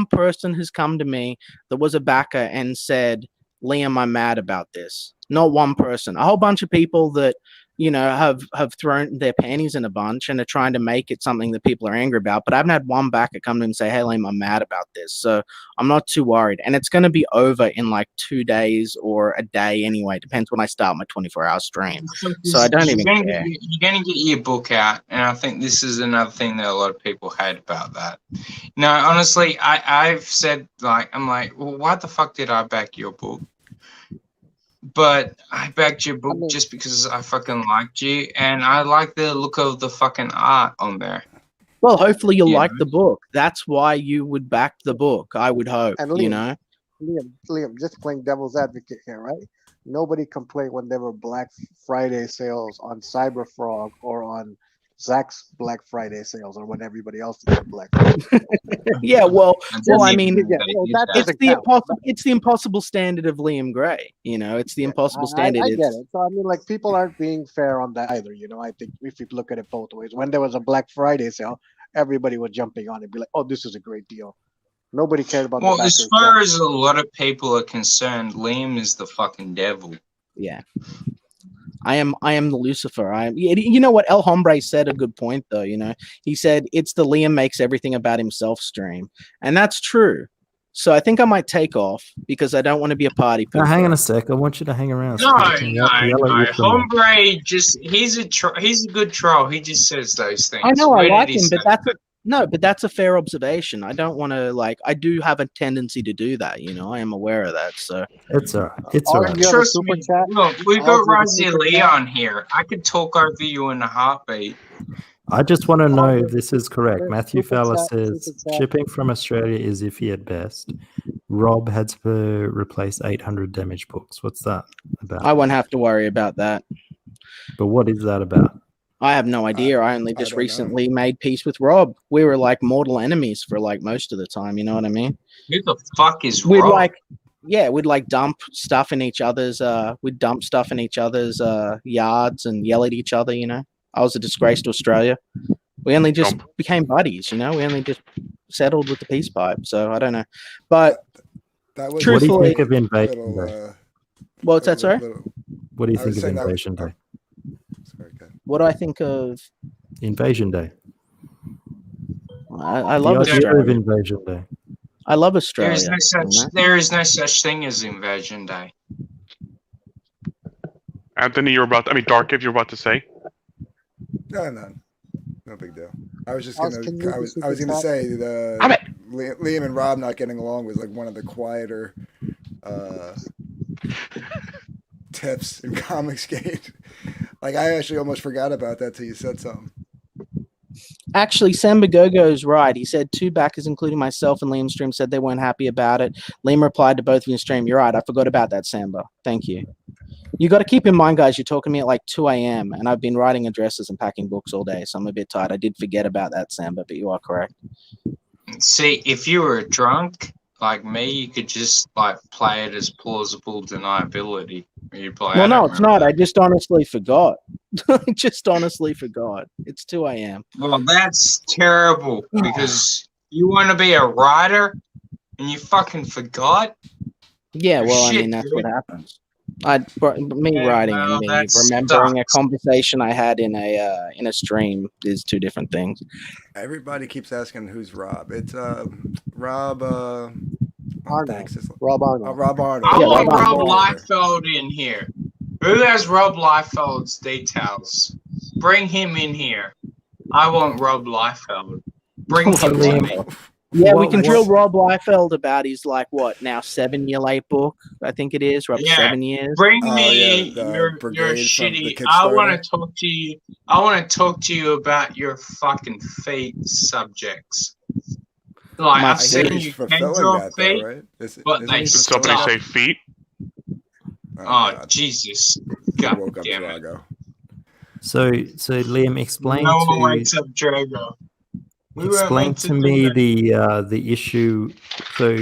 person has come to me that was a backer and said, "Liam, I'm mad about this." Not one person. A whole bunch of people that, you know, have thrown their panties in a bunch and are trying to make it something that people are angry about. But I haven't had one backer come to me and say, "Hey, Liam, I'm mad about this." So I'm not too worried. And it's going to be over in like 2 days or a day anyway. Depends when I start my 24-hour stream. So I don't even care.
You're going to get your book out. And I think this is another thing that a lot of people hate about that. No, honestly, I've said, I'm like, well, why the fuck did I back your book? But I backed your book just because I fucking liked you, and I like the look of the fucking art on there.
Well, hopefully you'll like the book. That's why you would back the book, I would hope,
And
you know?
Liam, just playing devil's advocate here, right? Nobody complained when there were Black Friday sales on Cyberfrog or on Zach's Black Friday sales, or when everybody else did Black Friday.
Yeah, well, I mean,
that
it's the impossible standard of Liam Gray. You know, it's the impossible standard.
I get it. So I mean, like, people aren't being fair on that either. You know, I think if you look at it both ways, when there was a Black Friday sale, everybody was jumping on it, be like, "Oh, this is a great deal." Nobody cared about.
Well, as far as a lot of people are concerned, Liam is the fucking devil.
Yeah. I am the Lucifer. You know what? El Hombre said a good point, though. You know, he said it's the Liam makes everything about himself stream, and that's true. So I think I might take off because I don't want to be a party pooper.
Now, hang on a sec. I want you to hang around.
No. Hombre he's a good troll. He just says those things.
I know I like him, but that's a fair observation. I don't want to I do have a tendency to do that. You know, I am aware of that. So
it's all right. It's all right.
Trust me. Look, we got Rosie Leon here. I could talk over you in a heartbeat.
I just want to know if this is correct. Matthew Fowler says shipping from Australia is iffy at best. Rob had to replace 800 damaged books. What's that about?
I won't have to worry about that.
But what is that about?
I have no idea. I only just recently made peace with Rob. We were like mortal enemies for like most of the time. You know what I mean?
Who the fuck is Rob?
We'd dump stuff in each other's yards and yell at each other. You know, I was a disgrace to Australia. We only just became buddies. You know, we only just settled with the peace pipe. So I don't know, but
that was
truthfully,
what do you think of Invasion Day?
What's that, sorry?
What do you think of Invasion Day?
What do I think of
Invasion Day?
I love
Australia. Invasion Day.
I love Australia.
There is no such thing as Invasion Day.
Anthony, Dark, if you're about to say.
No big deal. I was just gonna. I was gonna say Liam and Rob not getting along was like one of the quieter tips in Comicsgate. Like, I actually almost forgot about that till you said something.
Actually, Sam Bagogo's right. He said 2 backers, including myself and Liam Stream, said they weren't happy about it. Liam replied to both of you in stream. You're right. I forgot about that, Samba. Thank you. You got to keep in mind, guys, you're talking to me at like 2 a.m. and I've been writing addresses and packing books all day, so I'm a bit tired. I did forget about that, Samba, but you are correct.
See, if you were drunk like me, you could just play it as plausible deniability.
Well, no, it's not. I just honestly forgot. It's 2 a.m.
Well, that's terrible because you want to be a writer and you fucking forgot.
Yeah, well, I mean, that's what happens. Me
Yeah,
writing
well,
and me
that
remembering a
sucks.
conversation I had in a stream is two different things.
Everybody keeps asking who's Rob. It's Rob.
Arnold.
Thanks.
Rob Arnold.
Rob Arnold.
I
Yeah,
want
Rob
Rob
Arnold.
Liefeld in here. Who has Rob Liefeld's details? Bring him in here. I want Rob Liefeld. Bring him to me.
Yeah, we
What-
can
what-
drill Rob Liefeld about his now 7 year late book. I think it is. Rob,
Yeah.
7 years.
Bring
Oh,
me
yeah, the
your
brigade from the
shitty.
Kickstarter.
I want to talk to you. I want to talk to you about your fucking feet subjects. Like
My
I've
I hear
seen
he's
you can
fulfilling
draw
that
feet.
though, right?
but
isn't
they
he
Did somebody
fulfilling
say feet?
that?
Oh
God.
Jesus!
I
God
woke up
damn it!
Drago.
So Liam, explain
No one
to
wakes up Drago. We weren't
explain
meant
to
do
me
that.
the issue. So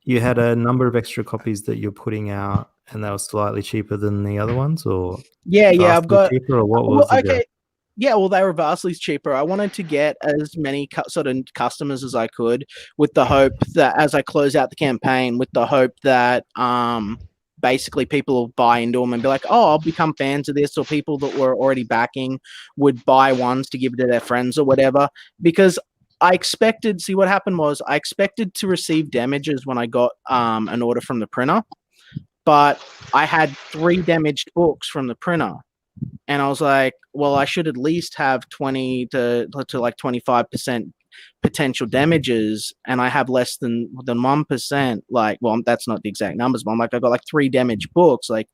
you had a number of extra copies that you're putting out, and they were slightly cheaper than the other ones, or
Yeah, I've
vastly
got.
cheaper, or what
Well,
was the deal?
okay. Yeah, well, they were vastly cheaper. I wanted to get as many sort of customers as I could, with the hope that as I close out the campaign, with the hope that basically people will buy into them and be like, oh, I'll become fans of this, or people that were already backing would buy ones to give to their friends or whatever. Because I expected, see, what happened was I expected to receive damages when I got an order from the printer, but I had 3 damaged books from the printer. And I was like, well, I should at least have 20 to like 25% potential damages, and I have less than 1%. Like, well, that's not the exact numbers, but I'm like, I got like 3 damaged books. Like,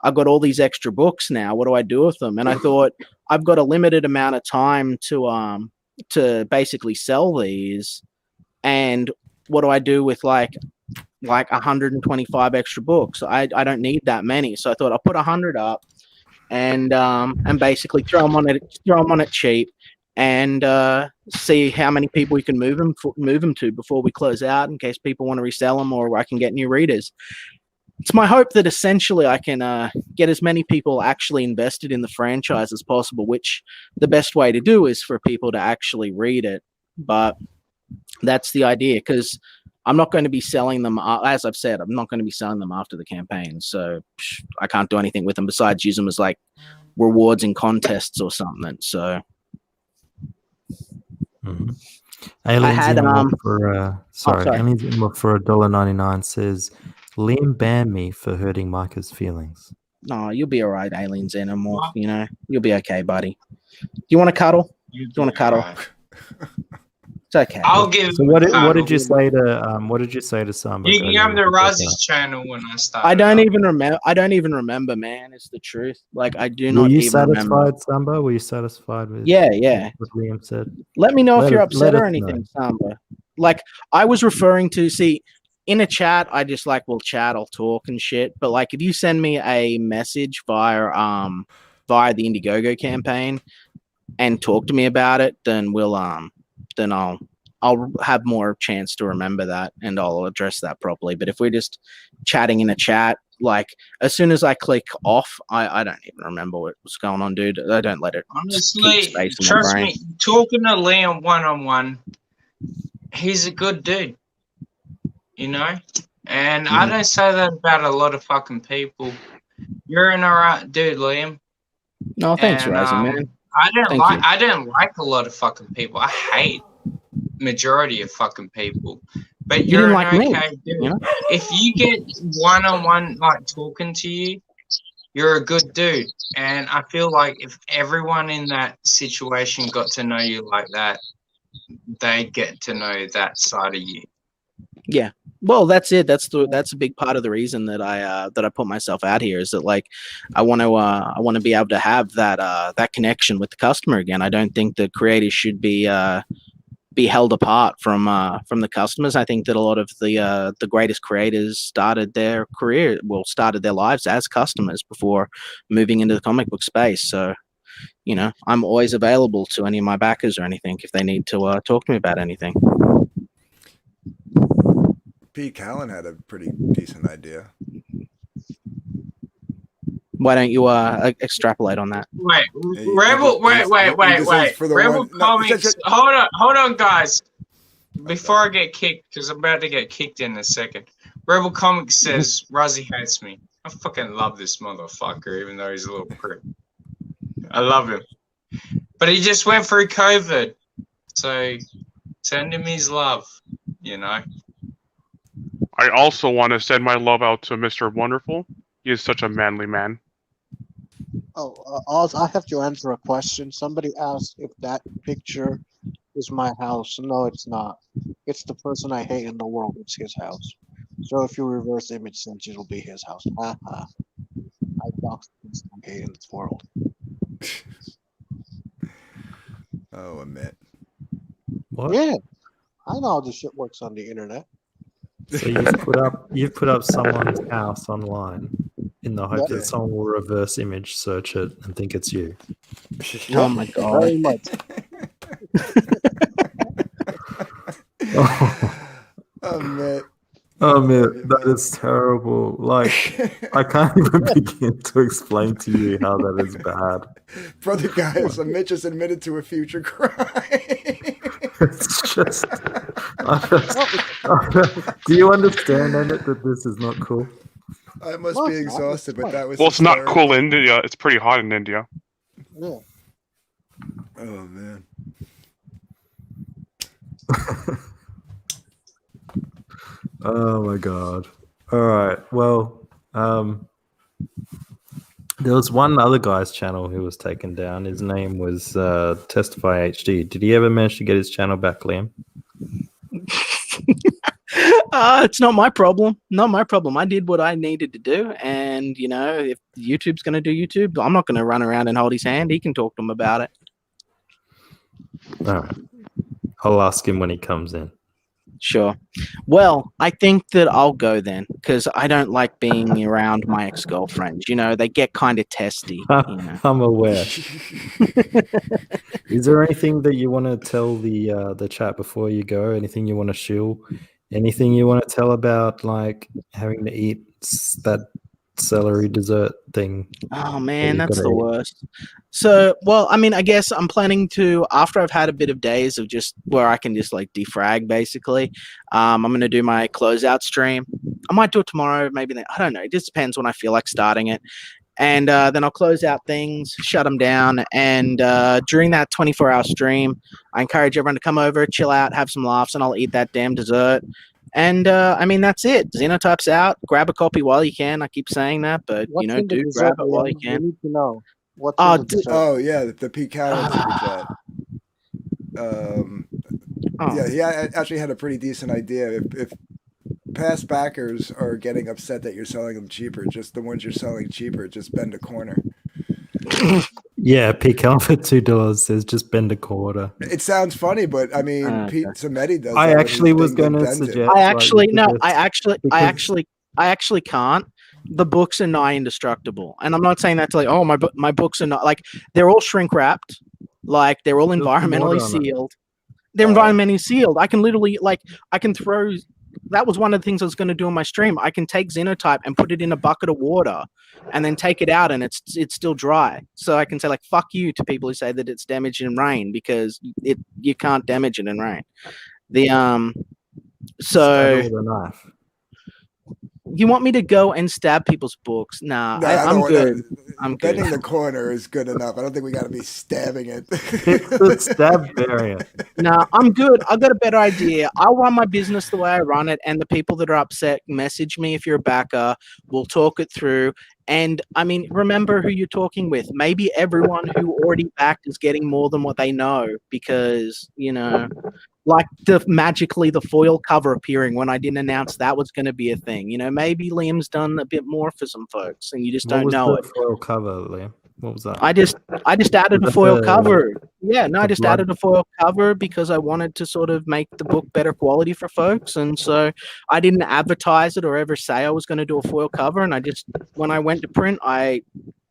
I've got all these extra books now. What do I do with them? And I thought I've got a limited amount of time to basically sell these. And what do I do with like 125 extra books? I don't need that many. So I thought I'll put 100 up and basically throw them on it cheap, and see how many people we can move them to before we close out, in case people want to resell them, or I can get new readers. It's my hope that essentially I can get as many people actually invested in the franchise as possible, which the best way to do is for people to actually read it. But that's the idea, because I'm not going to be selling them, as I've said, I'm not going to be selling them after the campaign. So I can't do anything with them besides use them as like rewards in contests or something. So
Aliens
had,
in Mock for
sorry.
Aliens in Mock for $1.99 says Liam banned me for hurting Micah's feelings.
no, you'll be all right, Aliens Animorph. You know, you'll be okay, buddy. Do you want to cuddle? Do you want to cuddle? It's okay.
I'll give.
So what did you say to Samba?
You can have the Razzies channel when I start.
I don't even remember, man. It's the truth. Like, I do
Were
not
you
even remember.
satisfied, Samba? Were you satisfied with
Yeah.
what Liam said?
Let me know if you're
Let
upset or
us
anything,
know.
Samba. Like, I was referring to, see, in a chat, I just like, we'll chat, I'll talk and shit. But like, if you send me a message via the Indiegogo campaign and talk to me about it, then then I'll have more chance to remember that, and I'll address that properly. But if we're just chatting in a chat, like, as soon as I click off, I don't even remember what's going on, dude. I don't let it
Honestly,
keep space in my
trust
brain.
me, talking to Liam one-on-one, he's a good dude, you know? And I don't say that about a lot of fucking people. You're an alright dude, Liam.
No, thanks,
And,
Razzie, man.
I
Thank you.
didn't like a lot of fucking people. I hate majority of fucking people. But
You
you're
didn't
an
like me,
okay dude.
you know?
If you get one-on-one, like, talking to you, you're a good dude. And I feel like if everyone in that situation got to know you like that, they get to know that side of you.
Yeah. Well, that's it. That's a big part of the reason that I put myself out here, is that, like, I want to be able to have that connection with the customer again. I don't think the creators should be held apart from the customers. I think that a lot of the greatest creators started their lives as customers before moving into the comic book space. So, you know, I'm always available to any of my backers or anything if they need to talk to me about anything.
Pete Callan had a pretty decent idea.
Why don't you extrapolate on that?
Wait,
He
Rebel,
just-
wait.
for the
Rebel
one- no,
Comics. Hold on, guys. Before I get kicked, because I'm about to get kicked in a second. Rebel Comics says Razzie hates me. I fucking love this motherfucker, even though he's a little prick. I love him. But he just went through COVID. So send him his love, you know.
I also want to send my love out to Mr. Wonderful. He is such a manly man.
Oh, Oz, I have to answer a question. Somebody asked if that picture is my house. No, it's not. It's the person I hate in the world. It's his house. So if you reverse image search, it'll be his house. Haha. I doxed the person I hate in this world.
Oh, admit.
What?
Yeah, I know how this shit works on the internet.
So you've put up someone's house online in the hope
Yeah.
that someone will reverse image search it and think it's you.
Oh my god.
Very much.
Admit.
Oh man, that is terrible. Like, I can't even begin to explain to you how that is bad.
Brother guys, Mitch just admitted to a future crime.
It's just. Do you understand, Emmett, that this is not cool?
I must
No,
be
it's not.
exhausted, but that was.
Well, it's not
hysterical.
cool in India. It's pretty hot in India.
Yeah.
Oh man.
Oh my god. All right. Well, there was one other guy's channel who was taken down. His name was Testify HD. Did he ever manage to get his channel back, Liam?
It's not my problem. Not my problem. I did what I needed to do, and you know, if YouTube's going to do YouTube, I'm not going to run around and hold his hand. He can talk to him about it.
All right. I'll ask him when he comes in.
Sure. Well, I think that I'll go then because I don't like being around my ex-girlfriends. You know, they get kind of testy. You know.
I'm aware. Is there anything that you want to tell the chat before you go? Anything you want to shill? Anything you want to tell about like having to eat that celery dessert thing?
Oh man,
you've
that's
gotta
the
eat?
worst. So, well, I mean, I guess I'm planning to, after I've had a bit of days of just where I can just like defrag basically, I'm going to do my closeout stream. I might do it tomorrow, maybe then, I don't know. It just depends when I feel like starting it. And then I'll close out things, shut them down. And during that 24-hour stream, I encourage everyone to come over, chill out, have some laughs, and I'll eat that damn dessert. And I mean, that's it. Xenotype's out. Grab a copy while you can. I keep saying that, but
What's
you know,
in the
do
dessert,
grab it while you
Liam?
can.
We need to know. What's
Oh,
in the dessert?
Oh yeah, the pecan super jet.
Oh.
Yeah, he actually had a pretty decent idea. If past backers are getting upset that you're selling them cheaper, just the ones you're selling cheaper, just bend a corner.
Yeah, pecan for $2 says just bend a quarter.
It sounds funny, but I mean,
Okay.
Pete Zametti does.
I
that when
actually
he's
was
being
going to
dented.
suggest.
I
like,
actually
you
no,
could just-
I actually can't. The books are nigh indestructible, and I'm not saying that to like, oh, my books are not like they're all shrink wrapped, like they're all
There's some
environmentally
water on it.
sealed. They're environmentally sealed. I can literally I can throw. That was one of the things I was going to do on my stream. I can take Xenotype and put it in a bucket of water, and then take it out, and it's still dry. So I can say like "fuck you" to people who say that it's damaged in rain because you can't damage it in rain. The
Stab
so.
it with a knife.
You want me to go and stab people's books? Nah,
No, I
I'm
don't-
good. I'm good.
Bending the corner is good enough. I don't think we got to be stabbing it.
It's the stab variant.
Nah, I'm good. I got a better idea. I'll run my business the way I run it, and the people that are upset, message me if you're a backer. We'll talk it through. And I mean, remember who you're talking with. Maybe everyone who already backed is getting more than what they know because, you know, like magically the foil cover appearing when I didn't announce that was going to be a thing. You know, maybe Liam's done a bit more for some folks and you just
What
don't
was
know
the
it.
foil cover, Liam? What was that?
I just added a
Was
foil
that
cover. Yeah, no, I
the
just
blood?
added a foil cover because I wanted to sort of make the book better quality for folks. And so I didn't advertise it or ever say I was going to do a foil cover. And I just, when I went to print, I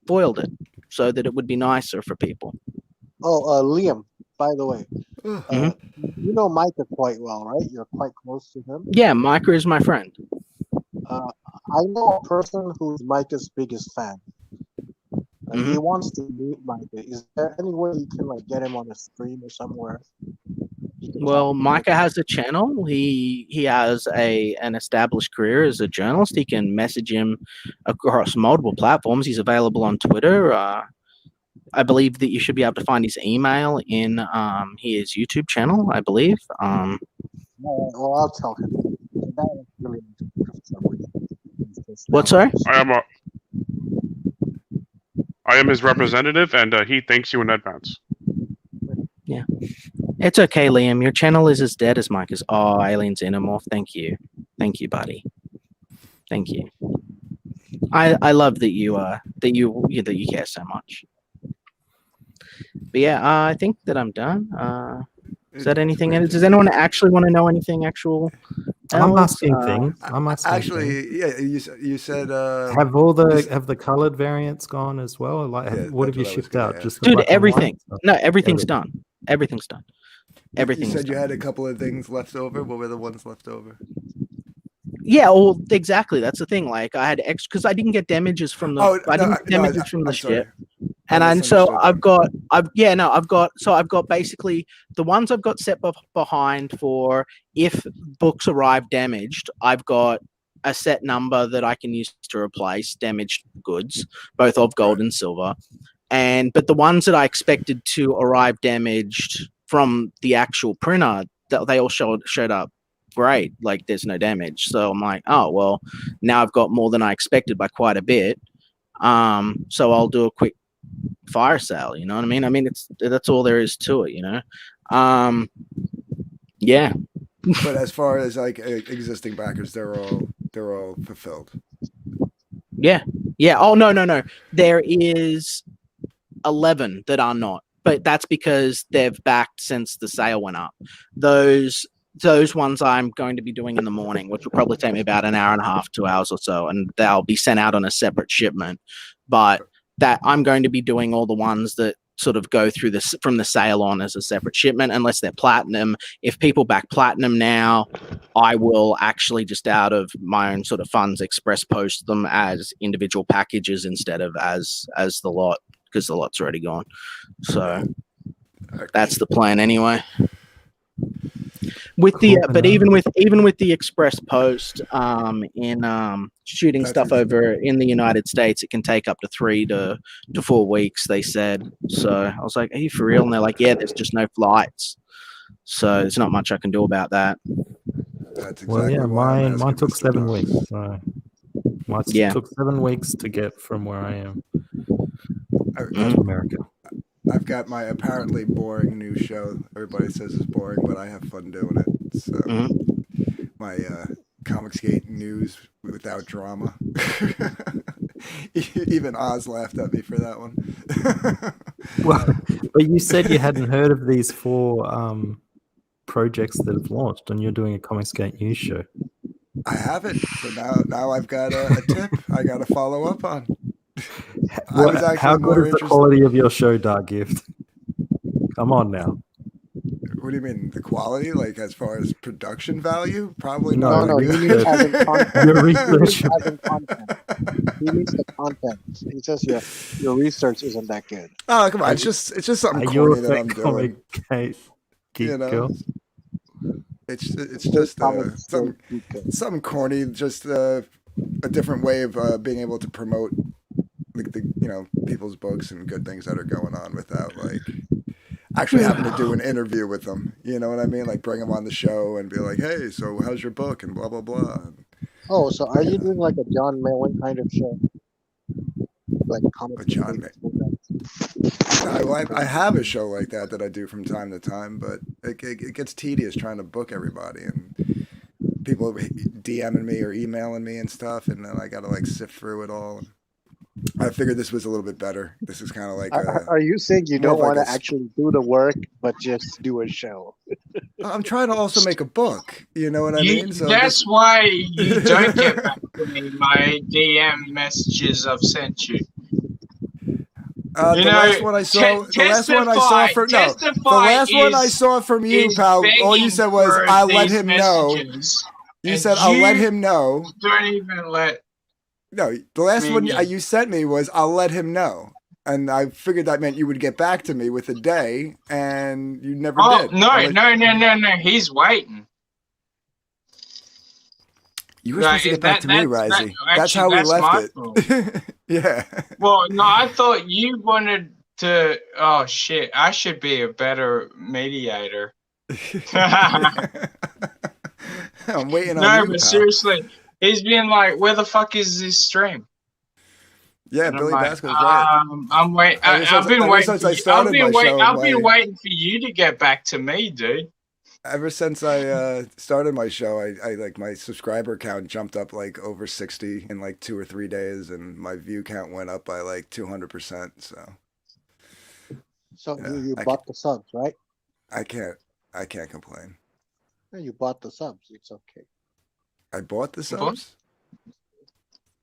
foiled it so that it would be nicer for people.
Oh, Liam, by the way,
Mhm.
you know Micah quite well, right? You're quite close to him.
Yeah, Micah is my friend.
I know a person who's Micah's biggest fan. And he wants to meet Micah. Is there any way you can like get him on a stream or somewhere?
Well, Micah has a channel. He has an established career as a journalist. He can message him across multiple platforms. He's available on Twitter. I believe that you should be able to find his email in his YouTube channel, I believe.
Well, I'll tell him. That is really
What, sorry?
I am his representative, and he thanks you in advance.
Yeah. It's okay, Liam. Your channel is as dead as Micah's. Oh, Aliens Xenomorph. Thank you. Thank you, buddy. Thank you. I love that you care so much. But yeah, I think that I'm done. Is that anything? Does anyone actually want to know anything actual?
I'm asking things. I'm asking
Actually,
things.
yeah, you said
have the colored variants gone as well? Like, what have you shipped out? Just the
Dude,
black and
everything.
white?
No, everything's done. Everything's done. Everything's
You said
done.
you had a couple of things left over. What were the ones left over?
Yeah, well, exactly. That's the thing. Like, I had extra because I didn't get damages from the. I didn't get damages from the ship, and so I've got basically the ones I've got set behind for if books arrive damaged. I've got a set number that I can use to replace damaged goods, both of gold and silver, but the ones that I expected to arrive damaged from the actual printer, they all showed up great, like there's no damage. So I'm like, oh well, now I've got more than I expected by quite a bit. So I'll do a quick fire sale, you know what I mean? I mean, that's all there is to it, you know. Yeah.
But as far as like existing backers, they're all fulfilled.
Yeah. Oh no. There is 11 that are not, but that's because they've backed since the sale went up. Those ones I'm going to be doing in the morning, which will probably take me about an hour and a half, 2 hours or so, and they'll be sent out on a separate shipment. But that I'm going to be doing all the ones that sort of go through this from the sale on as a separate shipment, unless they're platinum. If people back platinum now, I will actually just out of my own sort of funds express post them as individual packages instead of as the lot, because the lot's already gone. So that's the plan anyway. With the but even with the express post in shooting stuff over in the United States, it can take up to 3 to 4 weeks, they said. So I was like, are you for real? And they're like, yeah, there's just no flights, so there's not much I can do about that.
That's exactly
Well, yeah,
why
mine took 7 weeks. So mine
Yeah.
took 7 weeks to get from where I am
I-
to America.
I've got my apparently boring new show. Everybody says it's boring, but I have fun doing it. So my Comicsgate news without drama. Even Oz laughed at me for that one.
Well, but you said you hadn't heard of these 4 projects that have launched, and you're doing a Comicsgate news show.
I haven't. So now I've got a tip I got to follow up on.
How good is the quality of your show, Dark Gift? Come on now.
What do you mean, the quality? Like as far as production value? Probably
No,
not.
he means as in content.
Your research.
As in content. He means the content. He says your research isn't that good.
Oh, come on! It's just something
Are you
corny
a
that I'm
fake
doing.
comic geek
You know?
girl?
It's just something corny. Just a different way of being able to promote the people's books and good things that are going on without like actually having to do an interview with them. You know what I mean? Like bring them on the show and be like, hey, so how's your book and blah blah blah.
Oh, so are you doing like a John Malin kind of show? Like comic
John I have a show like that I do from time to time, but it gets tedious trying to book everybody and people DMing me or emailing me and stuff, and then I got to like sift through it all. I figured this was a little bit better. This is kind of like.
Are you saying you don't
more of
want
like
to
a
actually do the work, but just do a show?
I'm trying to also make a book. You know what I mean? So
That's why you don't get back to me my DM messages I've sent you.
The last one I saw, from you, pal. All you said was, "I'll let him know." You said, "I'll let him know."
Don't even let.
No, the last one you sent me was, "I'll let him know." And I figured that meant you would get back to me with a day, and you never
Oh
did.
no,
I was-
no! He's waiting.
You were supposed to get back to me, Risey. That's how we left it. Yeah.
Well, no, I thought you wanted to. Oh shit! I should be a better mediator.
I'm waiting on
No,
you,
but
pal.
seriously, he's been like, "Where the fuck is this stream?"
Yeah,
And
Billy
I'm like,
Basco's right.
I'm waiting. I've been
ever
waiting.
since
For
I
you.
started my show,
I've been
my-
waiting for you to get back to me, dude.
Ever since I started my show, I like my subscriber count jumped up like over 60 in like 2 or 3 days, and my view count went up by like 200%. So
So you
I
bought the subs, right?
I can't complain.
Yeah, you bought the subs. It's okay.
I bought the
You bought?
subs.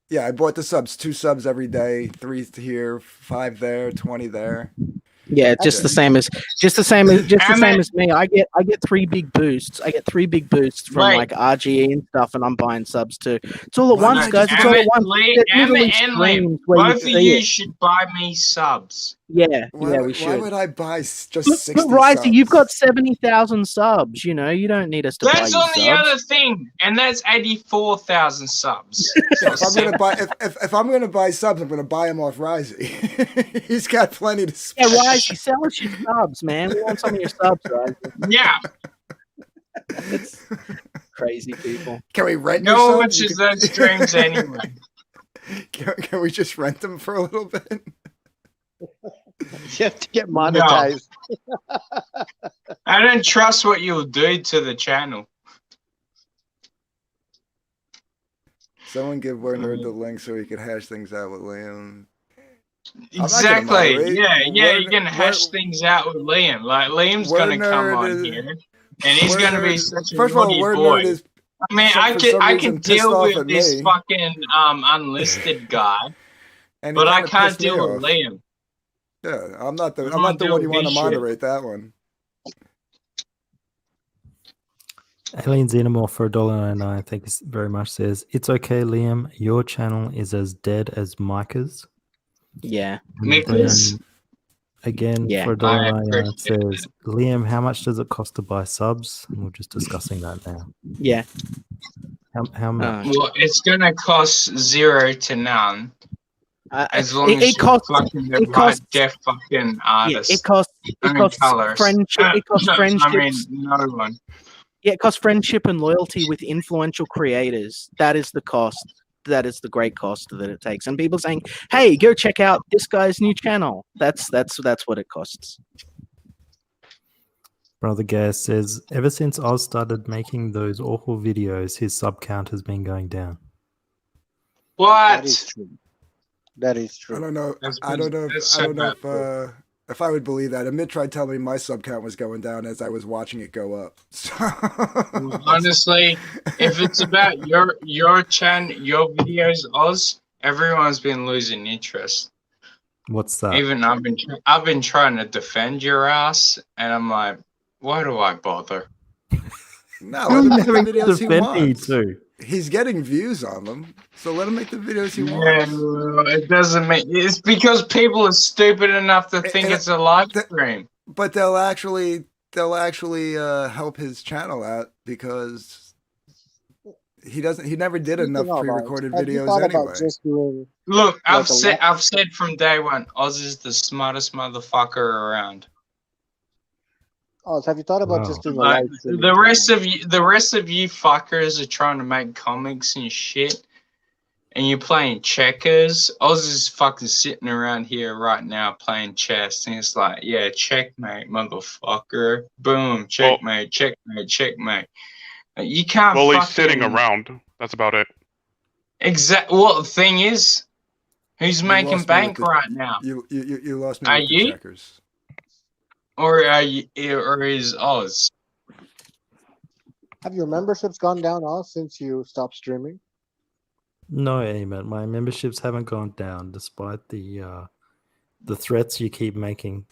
Yeah, I bought the subs. 2 subs every day, 3 here, 5 there, 20 there.
Yeah, just the same as me. I get 3 big boosts. I get 3 big boosts from
Right.
like RGE and stuff, and I'm buying subs too. It's all at
Why
once,
not
guys.
just
It's all at
Emmett,
once.
Lee,
There's literally
Emmett and Lee,
streams where
both of
see
you
it.
should buy me subs.
Yeah,
Why,
yeah, we
why
should.
would I buy just
But
60
Risey,
subs?
you've got 70,000 subs. You know, you don't need us to buy
That's
you
on
subs.
the other thing, and that's 84,000 subs.
Yeah, if I'm gonna buy if I'm gonna buy subs, I'm gonna buy them off Risey. He's got plenty to
Yeah,
spend.
Risey, sell us your subs, man. We want some of your subs, Risey.
Yeah,
Crazy people.
Can we rent your
no one
subs? You
watches those streams anyway.
can we just rent them for a little bit?
You have to get monetized.
I don't trust what you'll do to the channel.
Someone give Werner the link so he could hash things out with Liam. not gonna
Exactly.
moderate.
Yeah, you're
Werner-
gonna hash things out with Liam. Like Liam's gonna come
Werner
on
is-
here, and he's gonna be
Werner-
such a
First of all,
naughty
Werner
boy.
is
I mean,
for
I
some
can
reason pissed
deal
off
with
at
this
me.
fucking unlisted guy,
and he
but I
kinda
can't
pissed me
deal with
off.
Liam.
Yeah, I'm not the
I
one
deal
you
with
want to
his shit.
moderate that one.
Alien Xenomorph for $1.99, thank you very much, says, "It's okay, Liam. Your channel is as dead as Micah's."
Yeah.
And
Nicholas?
then again,
Yeah,
for
I
$1.99, it
appreciate
says, "Liam, how much does it cost to buy subs?" And we're just discussing that now.
Yeah.
How much?
Well, it's gonna cost 0 to none. As long as
it
you're
costs.
fucking the
It
right
costs.
deaf fucking
Yeah,
artist.
it costs.
I
It
mean,
costs
colours.
friendship. It costs
I mean,
friendships.
no one.
Yeah, it costs friendship and loyalty with influential creators. That is the cost. That is the great cost that it takes. And people saying, "Hey, go check out this guy's new channel." That's what it costs.
Brother Gas says, "Ever since Oz started making those awful videos, his sub count has been going down."
That is
What?
true. That is
I
true.
don't know.
That's
I don't know.
that's
I
so
don't know
bad.
if I would believe that. Amit tried telling me my sub count was going down as I was watching it go up. So
Honestly, if it's about your videos, Oz, everyone's been losing interest.
What's that?
Even I've been trying to defend your ass, and I'm like, why do I bother?
no, let him make the videos he
Defend me
wants.
too.
He's getting views on them, so let him make the videos he
Yeah,
wants.
well, it doesn't make. It's because people are stupid enough to think
And
it's a live stream.
But they'll actually help his channel out because he never did enough
Speaking of,
pre-recorded
have you
videos
thought
anyway.
about just doing
Look,
like
I've said from day one, Oz is the smartest motherfucker around.
have you thought about
Wow.
just doing a
Like,
live stream?
the rest of you fuckers are trying to make comics and shit, and you're playing checkers. Oz is fucking sitting around here right now playing chess, and it's like, yeah, checkmate, motherfucker. Boom, checkmate, checkmate, checkmate. You can't.
Well, he's
fucking...
sitting around. That's about it.
Well, the thing is, who's
You
making
lost me
bank
with the-
right now?
You lost me
Are
with the
you?
checkers.
Or is Oz?
Have your memberships gone down all since you stopped streaming?
No, Eamon, my memberships haven't gone down despite the threats you keep making.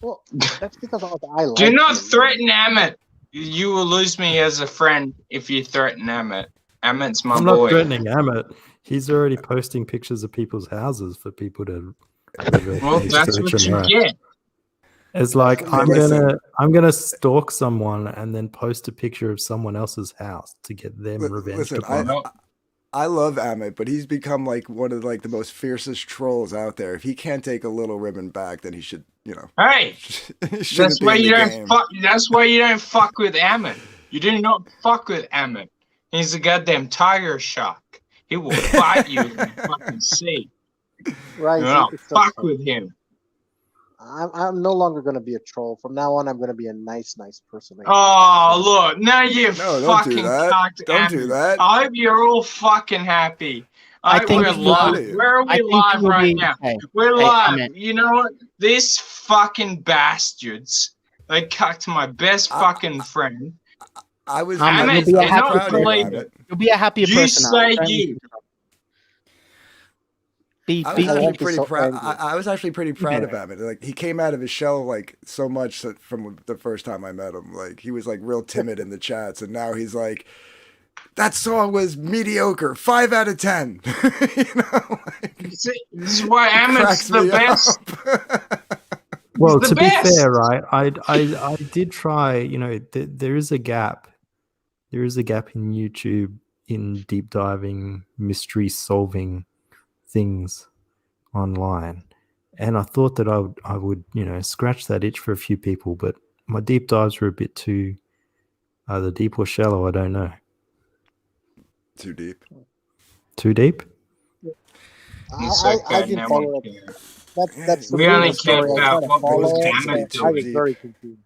Well, that's because I like
Do not
you.
threaten Emmett. You will lose me as a friend if you threaten Emmett. Amit's my
I'm
boy.
not threatening Amit. He's already posting pictures of people's houses for people to.
Well, that's what you get.
It's like
Listen.
I'm gonna stalk someone and then post a picture of someone else's house to get them revenge.
Listen,
upon.
I love Amit, but he's become like one of like the most fiercest trolls out there. If he can't take a little ribbon back, then he should,
Hey,
he shouldn't
that's
be
why
in
you
the
don't
game.
fuck. That's why you don't fuck with Amit. You do not fuck with Amit. He's a goddamn tiger shark. He will bite you if you fucking see.
Right.
You don't fuck with him.
I'm no longer going to be a troll. From now on, I'm going to be a nice person.
Oh, look. Now you
No, don't do
fucking
that.
cocked
Don't
Amit.
do that.
I hope you're all fucking happy.
I think
we're
you will
live.
be.
Where are
I
we
think
live
you will
right
be-
now?
hey,
We're
hey,
live.
Amit.
You know what? These fucking bastards. They cucked my best fucking friend.
I was
Amit,
you'll be a
and
happy
not
proud of you,
believe
Amit.
it.
You'll be a happier
You
person.
say
Don't
you.
listen to them. Be
I was actually
won't be
pretty
so
proud.
angry.
I was actually pretty proud of
better.
Amit. Like he came out of his shell like so much from the first time I met him. Like he was like real timid in the chats, and now he's like, that song was mediocre, 5 out of 10.
This is why Amit's
cracks
the
me
best.
up.
Well,
the
to
best.
be fair, right? I did try. There is a gap. There is a gap in YouTube in deep diving, mystery solving things online, and I thought that I would scratch that itch for a few people, but my deep dives were a bit too either deep or shallow. I don't know.
Too deep.
Too deep.
I didn't follow it. That's the
We only
weirdest
care
story. I
about
tried to
what
follow
was
it,
damaged.
but I was very confused.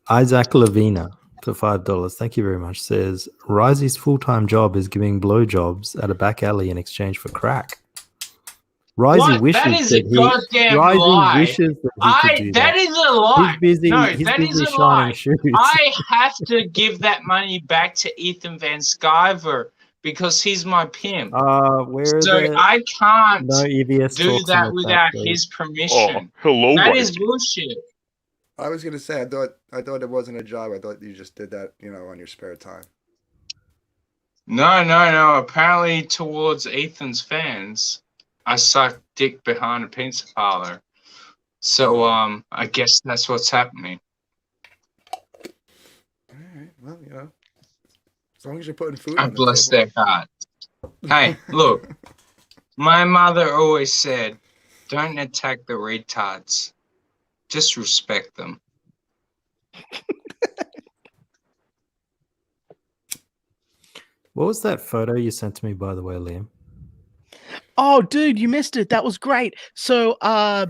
Isaac Lavina for $5. Thank you very much. Says Risey's full-time job is giving blowjobs at a back alley in exchange for crack. Risey
What?
wishes
That is a
that he.
goddamn
Risey
lie.
wishes that he could do
That is a lie.
He's busy.
No,
he's
that
busy
is a
shining
lie.
shoes.
I have to give that money back to Ethan Van Sciver because he's my pimp.
Where
So
the
I can't
no EVS
do
talks in
that
the
without
chat, please.
his permission.
hello,
That
guys.
is bullshit.
I was gonna say I thought it wasn't a job. I thought you just did that, on your spare time.
No. Apparently, towards Ethan's fans, I suck dick behind a pizza parlor. So, I guess that's what's happening.
All right. Well, as long as you're putting food
I
on the
bless
table.
their heart. Hey, look, my mother always said, "Don't attack the retards. Just respect them."
What was that photo you sent to me, by the way, Liam?
Oh, dude, you missed it. That was great. So,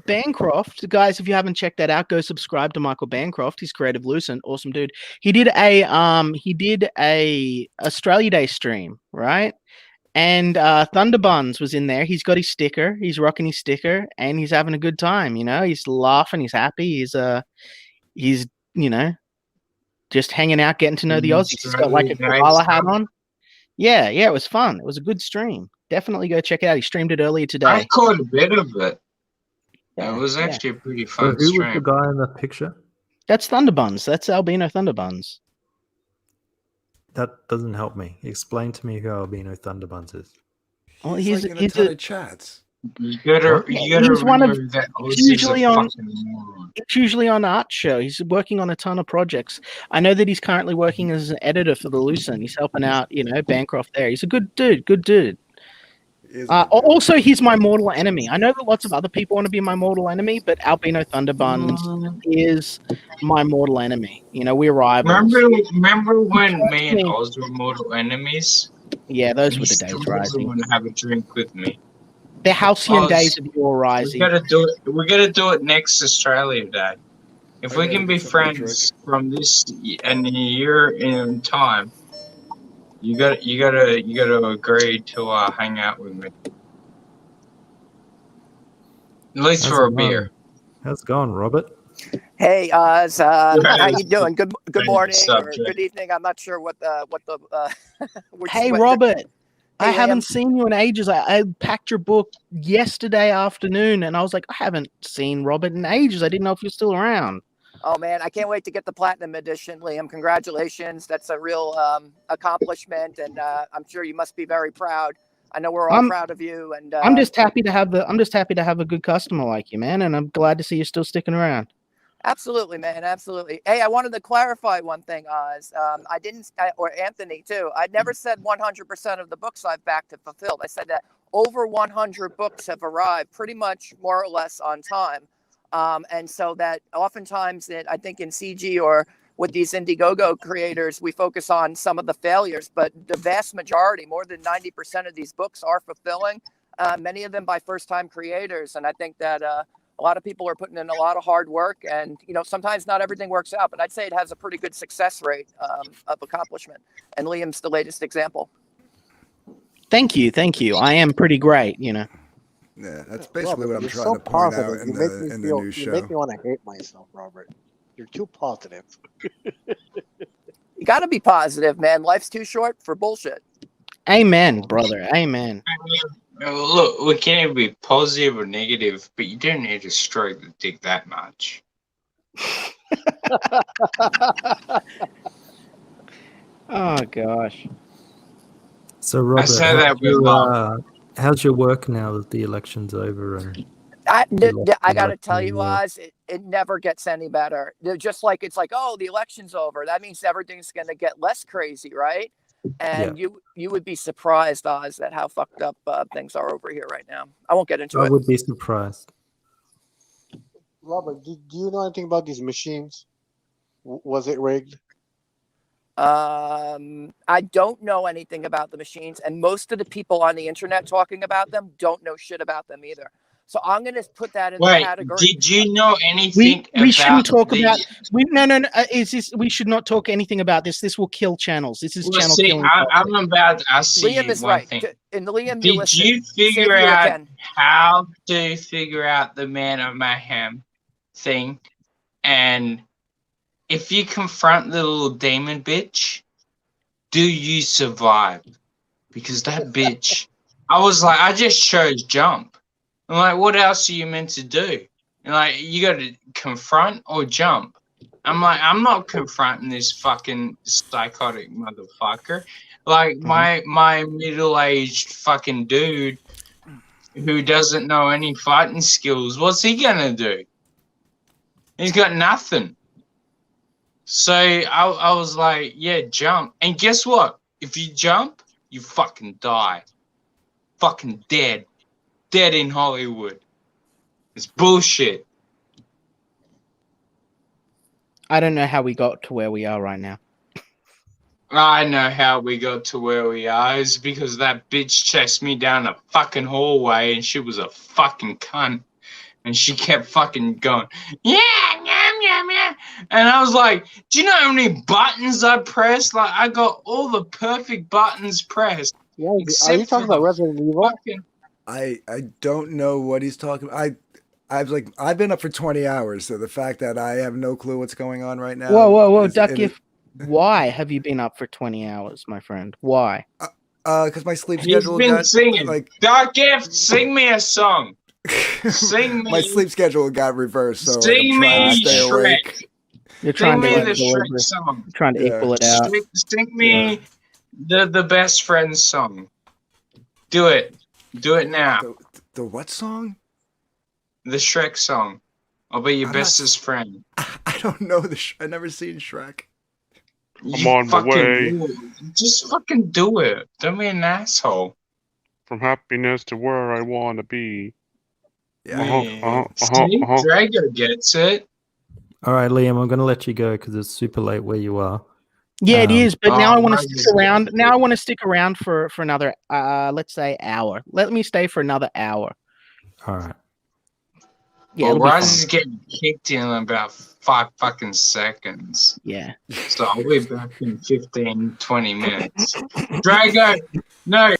Bancroft, guys, if you haven't checked that out, go subscribe to Michael Bancroft. He's Creative Lucent, awesome dude. He did a Australia Day stream, right? And Thunderbuns was in there. He's got his sticker. He's rocking his sticker, and he's having a good time. He's laughing. He's happy. He's just hanging out, getting to know the Aussies. He's got like a koala hat on. Yeah, it was fun. It was a good stream. Definitely go check it out. He streamed it earlier today.
I caught a bit of it.
Yeah,
It was
yeah.
actually a pretty
So
fun
who was the
stream.
guy in the picture?
That's Thunderbuns. That's Albino Thunderbuns.
That doesn't help me. Explain to me who Albino Thunderbuns is.
Well,
He's like in a
he's
ton
a-
of chats.
You gotta
He's one of-
remember that
he's
Aussies
usually
are
on-
fucking moron.
It's usually on Art Show. He's working on a ton of projects. I know that he's currently working as an editor for the Lucent. He's helping out, Bancroft there. He's a good dude. Good dude.
He is a good dude.
Also, he's my mortal enemy. I know that lots of other people want to be my mortal enemy, but Albino Thunderbuns is my mortal enemy. We're rivals.
Remember when me and Oz were mortal enemies?
Yeah, those
He
were the
still
days,
doesn't
Rising.
want to have a drink with me.
The halcyon
Oz,
days of your
We
Rising.
gotta do it. We gotta do it next Australia Day. If we
Okay,
can be
get something to
friends from this and a year in time, you gotta agree to hang out with me. At least
How's
for a
it going?
beer.
How's it going, Robert?
Hey, Oz, how you doing? Good
Good
morning or
subject.
good evening. I'm not sure what the
Hey,
what the-
Robert. I
Hey,
haven't seen you in ages. I packed your book yesterday afternoon, and I was like, I haven't seen Robert in ages. I didn't know if you're still around.
Oh man, I can't wait to get the platinum edition, Liam. Congratulations. That's a real accomplishment, and I'm sure you must be very proud. I know we're all proud of you, and
I'm just happy to have a good customer like you, man, and I'm glad to see you still sticking around.
Absolutely, man. Absolutely. Hey, I wanted to clarify one thing, Oz. I didn't, or Anthony too. I never said 100% of the books I've backed have fulfilled. I said that over 100 books have arrived pretty much more or less on time. And so that oftentimes I think in CG or with these Indiegogo creators, we focus on some of the failures, but the vast majority, more than 90% of these books are fulfilling, many of them by first-time creators. And I think that a lot of people are putting in a lot of hard work, and sometimes not everything works out, but I'd say it has a pretty good success rate of accomplishment. And Liam's the latest example.
Thank you. I am pretty great,
Yeah, that's basically what I'm trying to point out in the new show.
You make me want to hate myself, Robert. You're too positive.
You got to be positive, man. Life's too short for bullshit.
Amen, brother. Amen.
Look, we can either be positive or negative, but you don't need to stroke the dick that much.
Oh gosh.
So Robert,
I say that with love.
How's your work now that the election's over? And
I got to tell you, Oz, it never gets any better. They're just like, it's like, oh, the election's over. That means everything's going to get less crazy, right? And you would be surprised, Oz, at how fucked up things are over here right now. I won't get into it.
I would be surprised.
Robert, do you know anything about these machines? Was it rigged?
I don't know anything about the machines, and most of the people on the internet talking about them don't know shit about them either. So I'm going to put that in the category.
Did you know anything
we shouldn't talk
the...
about no we should not talk anything about this. This will kill channels. This is channel killing.
I'm about to ask
Liam
you
is
one
right.
thing.
In the Liam,
Did you figure out how to figure out the Man of Mayhem thing? And if you confront the little demon bitch, do you survive? Because that bitch, I was like, I just chose jump. I'm like, what else are you meant to do? And like, you got to confront or jump. I'm like, I'm not confronting this fucking psychotic motherfucker. Like my middle-aged fucking dude who doesn't know any fighting skills, what's he gonna do? He's got nothing. So I was like, yeah, jump. And guess what? If you jump, you fucking die. Fucking dead. Dead in Hollywood. It's bullshit.
I don't know how we got to where we are right now.
I know how we got to where we are. It's because that bitch chased me down a fucking hallway and she was a fucking cunt. And she kept fucking going, yeah. And I was like, do you know how many buttons I pressed? Like, I got all the perfect buttons pressed.
Yeah, are you talking about Resident Evil?
I don't know what he's talking about. I've been up for 20 hours, so the fact that I have no clue what's going on right now.
Whoa, Duckgift. Why have you been up for 20 hours, my friend? Why?
Because my sleep schedule got
singing.
like
Duckgift, sing me a song. Sing me.
My sleep schedule got reversed, so
sing
I'm trying to stay
Shrek.
awake.
You're trying
sing
to
me the Shrek song.
You're trying to equal it out.
Sing me the best friend song. Do it. Do it now.
The what song?
The Shrek song. I'll be your bestest friend.
I don't know I never seen Shrek.
I'm on my way.
Just fucking do it. Don't be an asshole.
From happiness to where I want to be.
Yeah.
See, Drago gets it.
All right, Liam, I'm going to let you go because it's super late where you are.
Yeah, it is. But now I want to stick around. Now I want to stick around for another, let's say, hour. Let me stay for another hour.
All right.
Yeah,
well, Rise is getting kicked in about 5 fucking seconds.
Yeah.
So I'll be back in 15, 20 minutes. Drago, no.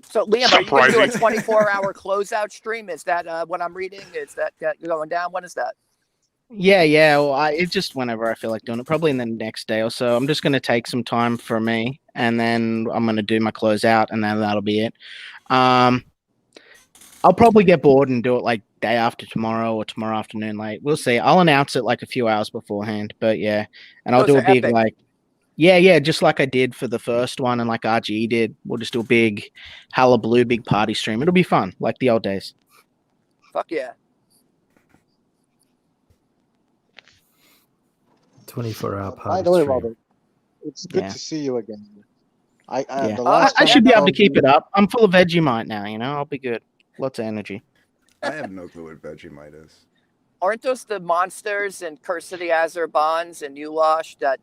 So, Liam, are you going to do a 24-hour closeout stream? Is that what I'm reading? Is that going down? When is that?
Yeah. Well, it's just whenever I feel like doing it. Probably in the next day or so. I'm just going to take some time for me, and then I'm going to do my closeout, and then that'll be it. I'll probably get bored and do it like day after tomorrow or tomorrow afternoon. Like we'll see. I'll announce it like a few hours beforehand. But yeah, and I'll
Those
do a
are
big
epic.
like, yeah, just like I did for the first one and like RGE did. We'll just do a big hullabaloo, big party stream. It'll be fun, like the old days.
Fuck yeah.
24-hour
By
party
the way,
stream.
Robert, it's good
Yeah.
to see you again.
Yeah.
The last
I
time
should be able to
called
keep
you-
it up. I'm full of Vegemite now. You know, I'll be good. Lots of energy.
I have no clue what Vegemite is.
Aren't those the monsters in Curse of the Azarbans and Ulash that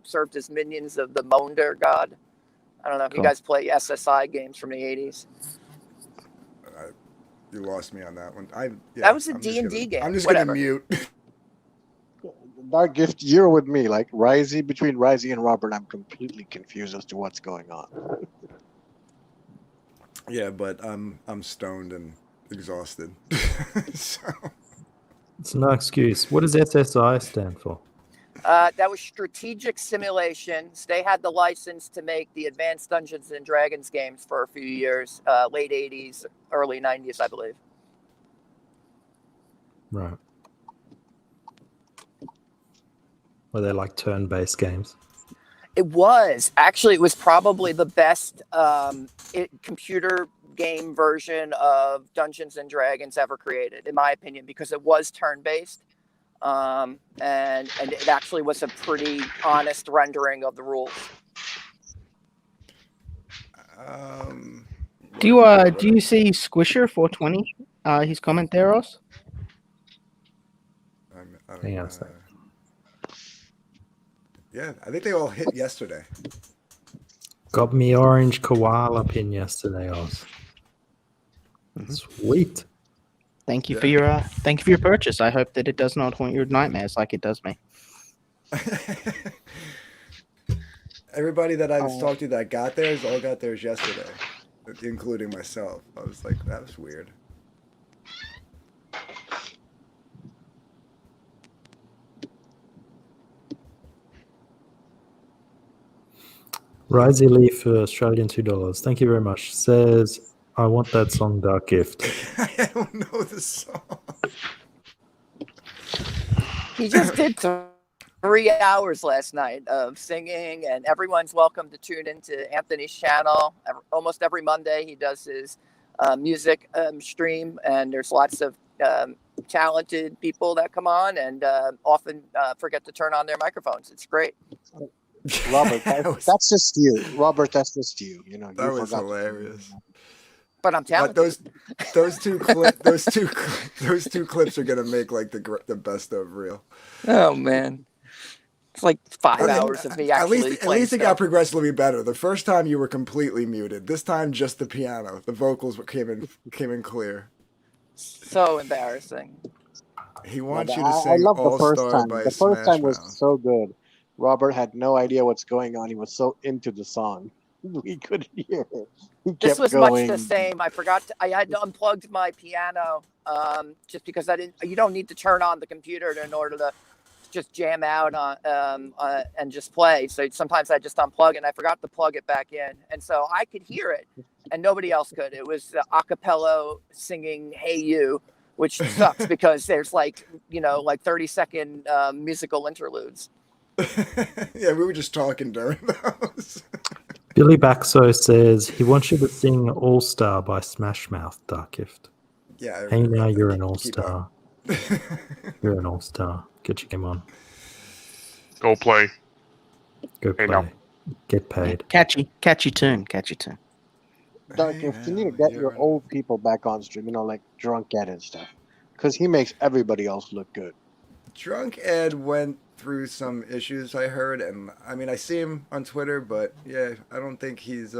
served as minions of the Monder god? I don't know if you
Cool.
guys play SSI games from the 80s.
You lost me on that one.
That was a
I'm just
D&D
gonna-
game.
I'm just
Whatever.
gonna mute.
Dark Gift, you're with me. Like Risey, between Risey and Robert, I'm completely confused as to what's going on.
Yeah, but I'm stoned and exhausted. So
It's no excuse. What does SSI stand for?
That was Strategic Simulations. They had the license to make the Advanced Dungeons and Dragons games for a few years, late 80s, early 90s, I believe.
Right. Were they like turn-based games?
It was probably the best computer game version of Dungeons and Dragons ever created, in my opinion, because it was turn-based, and it actually was a pretty honest rendering of the rules.
Do you see Squisher 420? His comment there, Ross?
Hang on a sec.
yeah, I think they all hit yesterday.
Got me orange koala pin yesterday, Oz. Sweet.
Thank you for your purchase. I hope that it does not haunt your nightmares like it does me.
Everybody that I've talked to that got theirs all got theirs yesterday, including myself. I was like, that was weird.
Risey Lee for Australian $2. Thank you very much. Says, I want that song Dark Gift.
I don't know the song.
He just did 3 hours last night of singing, and everyone's welcome to tune into Anthony's channel. Almost every Monday, he does his music stream, and there's lots of talented people that come on and often forget to turn on their microphones. It's great.
Robert, that's just you. Robert, that's just you. You know,
That
you
was
forgot to-
hilarious.
But I'm
But
talented.
those two clips are gonna make like the best of reel.
Oh man, it's like 5
I mean,
hours of me
At
actually
least
playing
it got
stuff.
progressively better. The first time you were completely muted. This time just the piano. The vocals came in clear.
So embarrassing.
He wants
But
you to
I
sing
love the
All
first
Star
time.
by
The first
Smash
time was
Mouth.
so good. Robert had no idea what's going on. He was so into the song. We couldn't hear it. He
This
kept
was
going.
much the same. I had to unplug my piano just because you don't need to turn on the computer in order to just jam out on and just play. So sometimes I just unplug and I forgot to plug it back in. And so I could hear it and nobody else could. It was a cappella singing Hey You, which sucks because there's like 30-second musical interludes.
Yeah, we were just talking during those.
Billy Baxo says he wants you to sing All Star by Smash Mouth, Dark Gift.
Yeah.
Hey, now you're an All Star. You're an All Star. Get your game on.
Go play.
Go play.
now.
Get paid.
Catchy tune.
Dark Gift, you need to get your old people back on stream, like Drunk Ed and stuff. Because he makes everybody else look good.
Drunk Ed went through some issues, I heard, and I mean, I see him on Twitter, but yeah, I don't think he's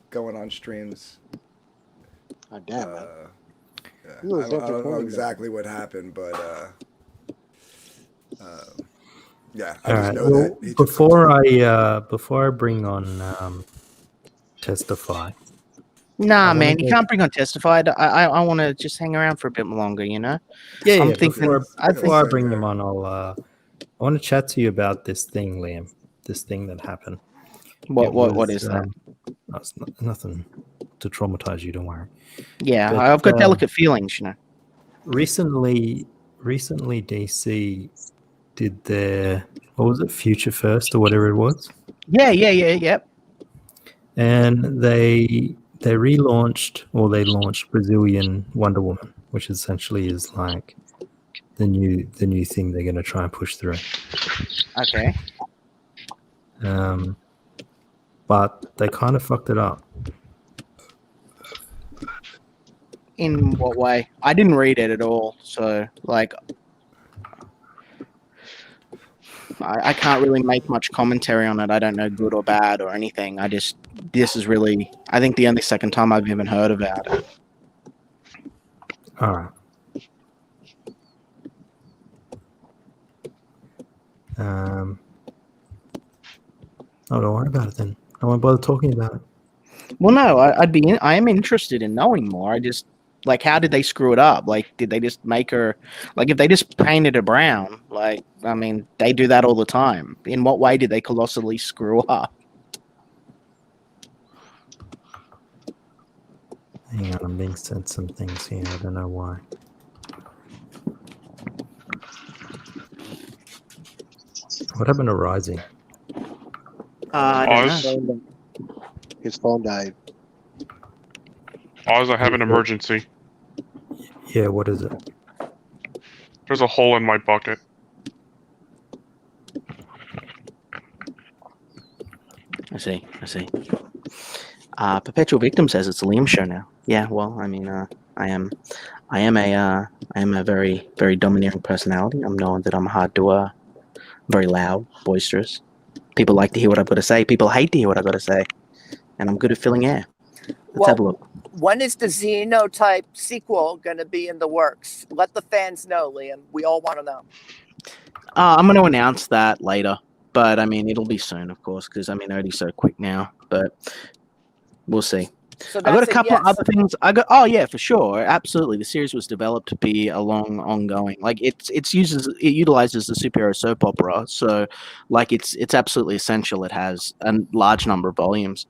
going on streams.
Oh, damn, man.
Yeah,
He was
I don't know
entertaining
exactly what happened, but yeah, I
All
just
right.
know
Well,
that he took
before I bring on Testify.
Nah,
wanna
man, you
go-
can't bring on Testified. I want to just hang around for a bit longer,
Yeah,
I'm
yeah.
thinking.
Before I bring him on, I want to chat to you about this thing, Liam. This thing that happened.
What
It
what
was,
is that?
That's nothing to traumatize you. Don't worry.
Yeah,
But,
I've got delicate feelings, you know.
Recently, DC did their, what was it, Future First or whatever it was,
Yep.
and they launched Brazilian Wonder Woman, which essentially is like the new thing they're going to try and push through.
Okay.
But they kind of fucked it up.
In what way? I didn't read it at all, so like I can't really make much commentary on it. I don't know good or bad or anything. This is really, I think, the only second time I've even heard about it.
All right. Oh, don't worry about it then. I won't bother talking about it.
Well, no, I am interested in knowing more. I just, like, how did they screw it up? Like, did they just make her, like, if they just painted her brown, like, I mean, they do that all the time. In what way did they colossally screw up?
Hang on, I'm being sent some things here. I don't know why. What happened to Rising?
I don't know.
His phone died.
Oz, I have an emergency.
Yeah, what is it?
There's a hole in my bucket.
I see. Perpetual Victim says it's a Liam show now. Yeah, well, I mean, I am a very, very domineering personality. I'm known that I'm hard to, very loud, boisterous. People like to hear what I've got to say. People hate to hear what I've got to say. And I'm good at filling air. Let's have a look.
When is the Xenotype sequel going to be in the works? Let the fans know, Liam. We all want to know.
I'm going to announce that later. But, I mean, it'll be soon, of course, because, I mean, Odie's so quick now. But we'll see.
So
I got a couple of other things. Oh yeah, for sure, absolutely. The series was developed to be a long, ongoing. Like it utilizes the superhero soap opera, so like it's absolutely essential. It has a large number of volumes.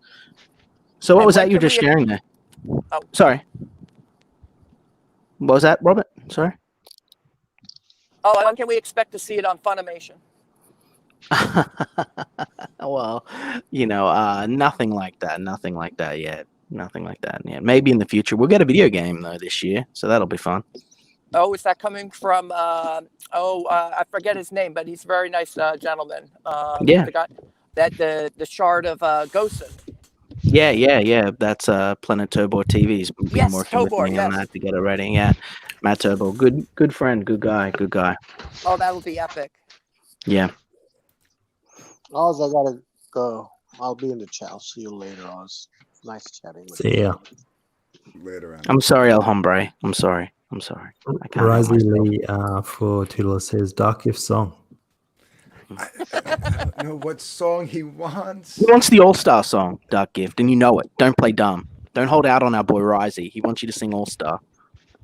So what was that you were just sharing there?
Oh.
Sorry. What was that, Robert? Sorry.
Oh, when can we expect to see it on Funimation?
Well, you know, nothing like that yet. Maybe in the future. We'll get a video game though this year, so that'll be fun.
Oh, is that coming from? I forget his name, but he's a very nice gentleman.
Yeah.
The guy the shard of Gosen.
Yeah. That's Planet Turbo TV's been
Yes,
working with
Tobor,
me on
yes.
that to get it ready. Yeah, Matt Turbo, good friend, good guy.
Oh, that'll be epic.
Yeah.
Oz, I gotta go. I'll be in the chat. I'll see you later, Oz. Nice chatting with
See ya.
Later on.
I'm sorry, El Hombre. I'm sorry. I can't help
Rising
myself.
Lee for Tudor says Dark Gift song.
I don't know what song he wants.
He wants the All-Star song, Dark Gift, and you know it. Don't play dumb. Don't hold out on our boy Risey. He wants you to sing All-Star.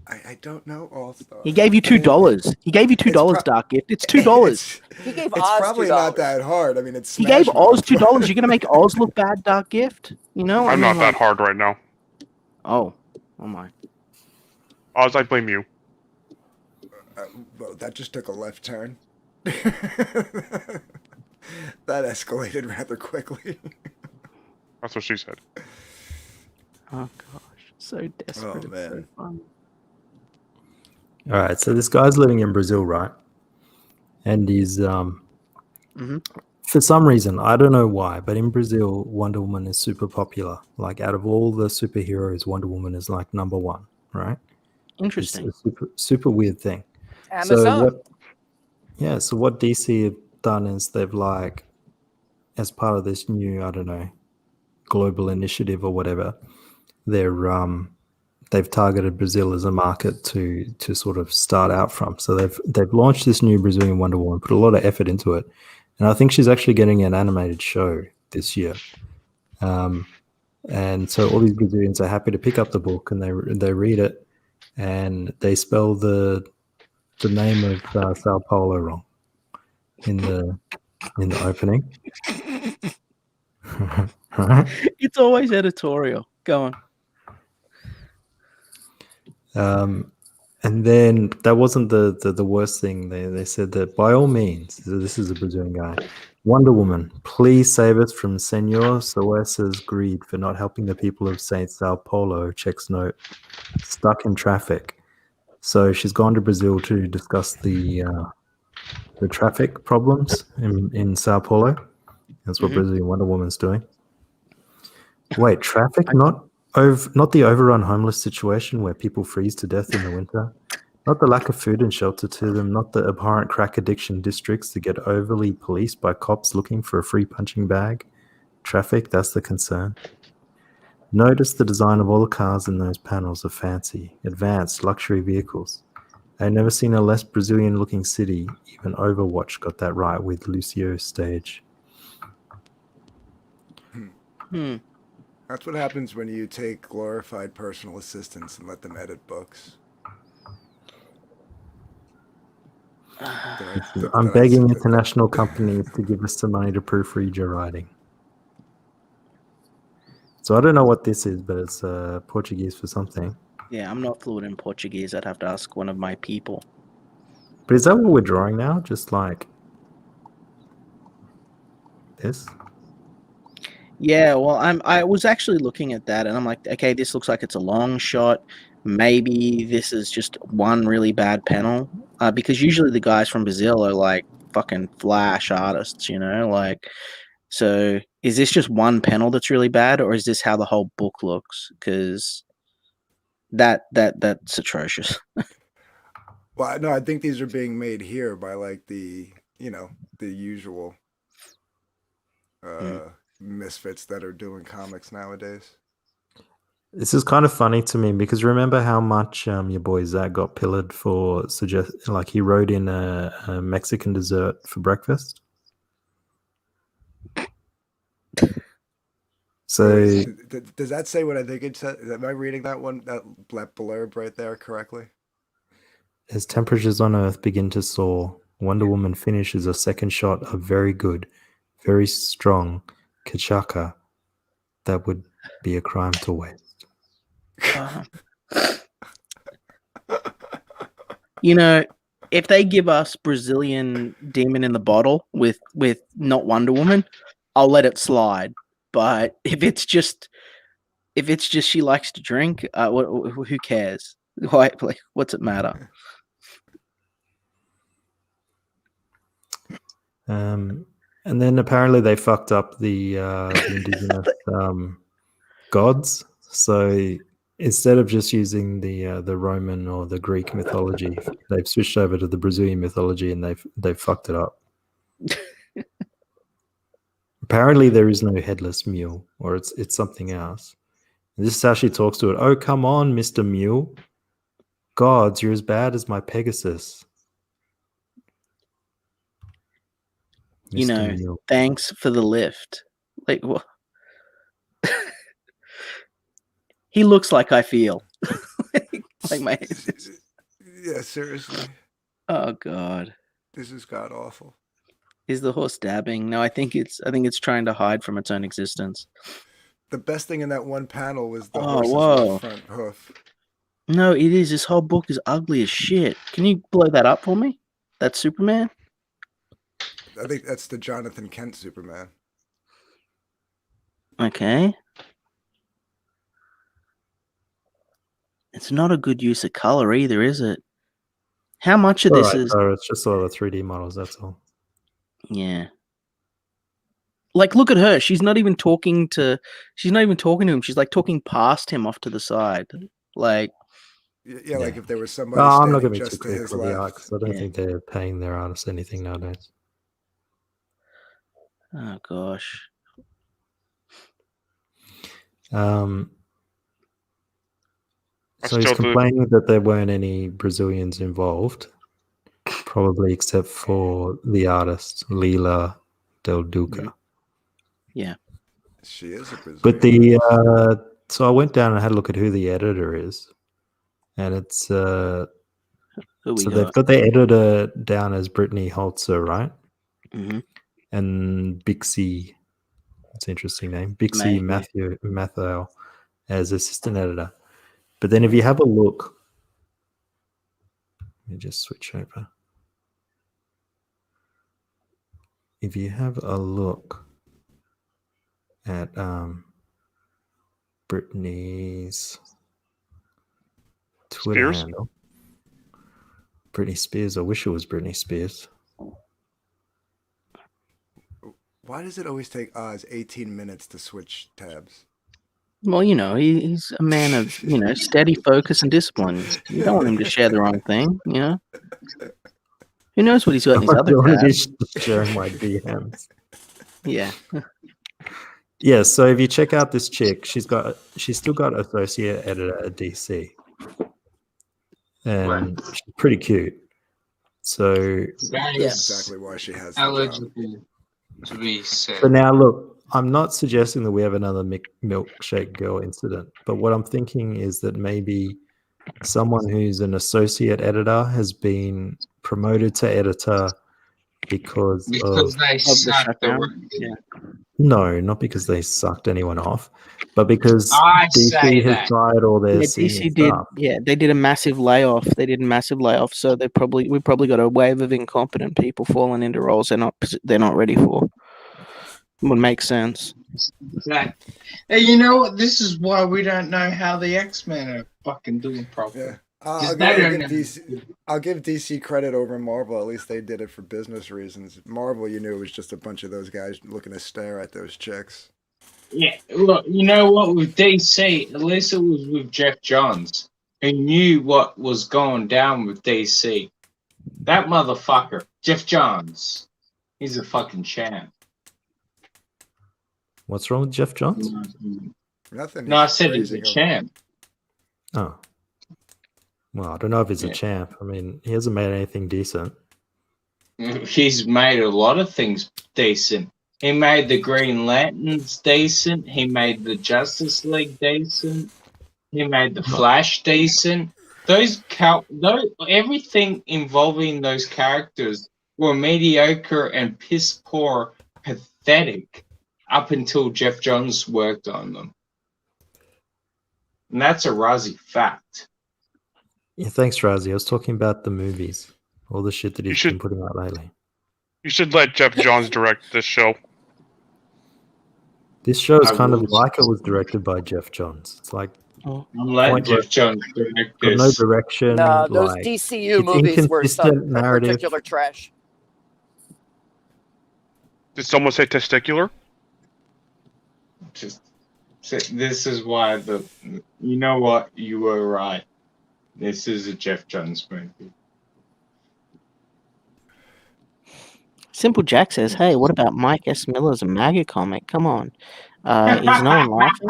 I don't know All Star.
He gave you $2. He gave you $2, Dark Gift. It's $2.
He gave
It's
Oz
probably
$2.
not that hard. I mean, it's.
He gave
Smash
Oz
Mouth.
$2. You're gonna make Oz look bad, Dark Gift? You know?
I'm not that hard right now.
Oh my.
Oz, I blame you.
Well, that just took a left turn. That escalated rather quickly.
That's what she said.
Oh gosh, so desperate.
Oh, man.
It's so fun.
All right, so this guy's living in Brazil, right? And he's for some reason, I don't know why, but in Brazil, Wonder Woman is super popular. Like out of all the superheroes, Wonder Woman is like number one, right?
Interesting.
It's a super weird thing.
Amazon.
So what DC have done is they've like, as part of this new, I don't know, global initiative or whatever, they've targeted Brazil as a market to sort of start out from. So they've launched this new Brazilian Wonder Woman, put a lot of effort into it, and I think she's actually getting an animated show this year. And so all these Brazilians are happy to pick up the book and they read it, and they spell the name of Sao Paulo wrong in the opening.
It's always editorial. Go on.
And then that wasn't the worst thing. They said that by all means, this is a Brazilian guy, Wonder Woman, please save us from Senor Soares' greed for not helping the people of Saint Sao Paulo, checks note, stuck in traffic. So she's gone to Brazil to discuss the traffic problems in Sao Paulo. That's what Brazilian Wonder Woman's doing. Wait, traffic? Not the overrun homeless situation where people freeze to death in the winter. Not the lack of food and shelter to them. Not the abhorrent crack addiction districts that get overly policed by cops looking for a free punching bag. Traffic, that's the concern. Notice the design of all the cars in those panels are fancy, advanced luxury vehicles. I've never seen a less Brazilian-looking city. Even Overwatch got that right with Lucio's stage.
That's what happens when you take glorified personal assistants and let them edit books.
I'm begging international companies to give us some money to proofread your writing. So I don't know what this is, but it's Portuguese for something.
Yeah, I'm not fluent in Portuguese. I'd have to ask one of my people.
But is that what we're drawing now? Just like this?
Yeah, well, I was actually looking at that, and I'm like, okay, this looks like it's a long shot. Maybe this is just one really bad panel, because usually the guys from Brazil are like fucking flash artists, you know, like. So is this just one panel that's really bad, or is this how the whole book looks? Because that's atrocious.
Well, no, I think these are being made here by like the usual misfits that are doing comics nowadays.
This is kind of funny to me because remember how much your boy Zach got pillared for like he wrote in a Mexican dessert for breakfast. So
does that say what I think it says? Am I reading that blurb right there correctly?
As temperatures on Earth begin to soar, Wonder Woman finishes a second shot of very good, very strong cachaca that would be a crime to waste.
You know, if they give us Brazilian Demon in the Bottle with not Wonder Woman, I'll let it slide. But if it's just she likes to drink, who cares? What's it matter?
And then apparently they fucked up the indigenous gods. So instead of just using the Roman or the Greek mythology, they've switched over to the Brazilian mythology, and they've fucked it up. Apparently there is no headless mule, or it's something else. And this is how she talks to it. Oh, come on, Mr. Mule. Gods, you're as bad as my Pegasus.
You know,
Mule.
Thanks for the lift. Like, what? He looks like I feel. like my.
Yeah, seriously.
Oh God.
This is god awful.
Is the horse dabbing? No, I think it's trying to hide from its own existence.
The best thing in that one panel was the
horse's
horse's front hoof.
No, it is. This whole book is ugly as shit. Can you blow that up for me? That's Superman?
I think that's the Jonathan Kent Superman.
Okay. It's not a good use of color either, is it? How much of this is...
So it's just all the 3D models, that's all.
Yeah. Like, look at her. She's not even talking to him. She's like talking past him off to the side. Like,
yeah. Like if there was somebody
I'm not
standing
going to be too
just to
critical
his
of the art
left.
because I don't think they're paying their artists anything nowadays.
Oh gosh.
So he's complaining that there weren't any Brazilians involved, probably except for the artist Lila Del Duca.
Yeah,
she is a Brazilian.
But so I went down and had a look at who the editor is, and it's so they've got their editor down as Brittany Holzer, right?
Mm-hmm.
And Bixie It's an interesting name. Bixie
Maybe.
Mathau as assistant editor. But then if you have a look, let me just switch over. If you have a look at Britney's Twitter
Spears?
handle, Britney Spears, I wish it was Britney Spears.
Why does it always take Oz 18 minutes to switch tabs?
Well, you know, he's a man of, you know, steady focus and discipline. You don't want him to share the wrong thing, you know? Who knows what he's got in his other tabs?
Sharing my DMs.
Yeah.
Yeah, so if you check out this chick, she's still got associate editor at DC. And she's pretty cute. So
That
That's
is
exactly why she has the job.
eligible to be said.
So now, look, I'm not suggesting that we have another milkshake girl incident, but what I'm thinking is that maybe someone who's an associate editor has been promoted to editor because
they suck the work.
Yeah.
No, not because they sucked anyone off, but because
I say
DC has
that.
fired all their
Yeah,
senior
DC did.
staff.
Yeah, they did a massive layoff. So we probably got a wave of incompetent people falling into roles they're not ready for. Would make sense.
Exactly. Hey, you know what? This is why we don't know how the X-Men are fucking doing properly.
Yeah.
'Cause
I'll
they
give
don't know.
I'll give DC credit over Marvel. At least they did it for business reasons. Marvel, you knew it was just a bunch of those guys looking to stare at those chicks.
Yeah, look, you know what? With DC, at least it was with Jeff Johns, who knew what was going down with DC. That motherfucker, Jeff Johns, he's a fucking champ.
What's wrong with Jeff Johns?
Nothing.
No, I said he's a champ.
Oh. Well, I don't know if he's a champ. I mean, he hasn't made anything decent.
He's made a lot of things decent. He made the Green Lanterns decent. He made the Justice League decent. He made the Flash decent. Everything involving those characters were mediocre and piss poor, pathetic up until Jeff Johns worked on them. And that's a Razzie fact.
Yeah, thanks, Razi. I was talking about the movies, all the shit that he's been putting out lately.
You should let Jeff Johns direct this show.
This show is kind of like it was directed by Jeff Johns. It's like
I'm letting Jeff Johns direct
got no
this.
direction.
No, those
like,
DCU
it's
movies were
inconsistent
some
narrative.
particular trash.
Did someone say testicular?
This is why you know what? You were right. This is a Jeff Johns movie.
Simple Jack says, "Hey, what about Mike S. Miller's a MAGA comic? Come on, is no one laughing?"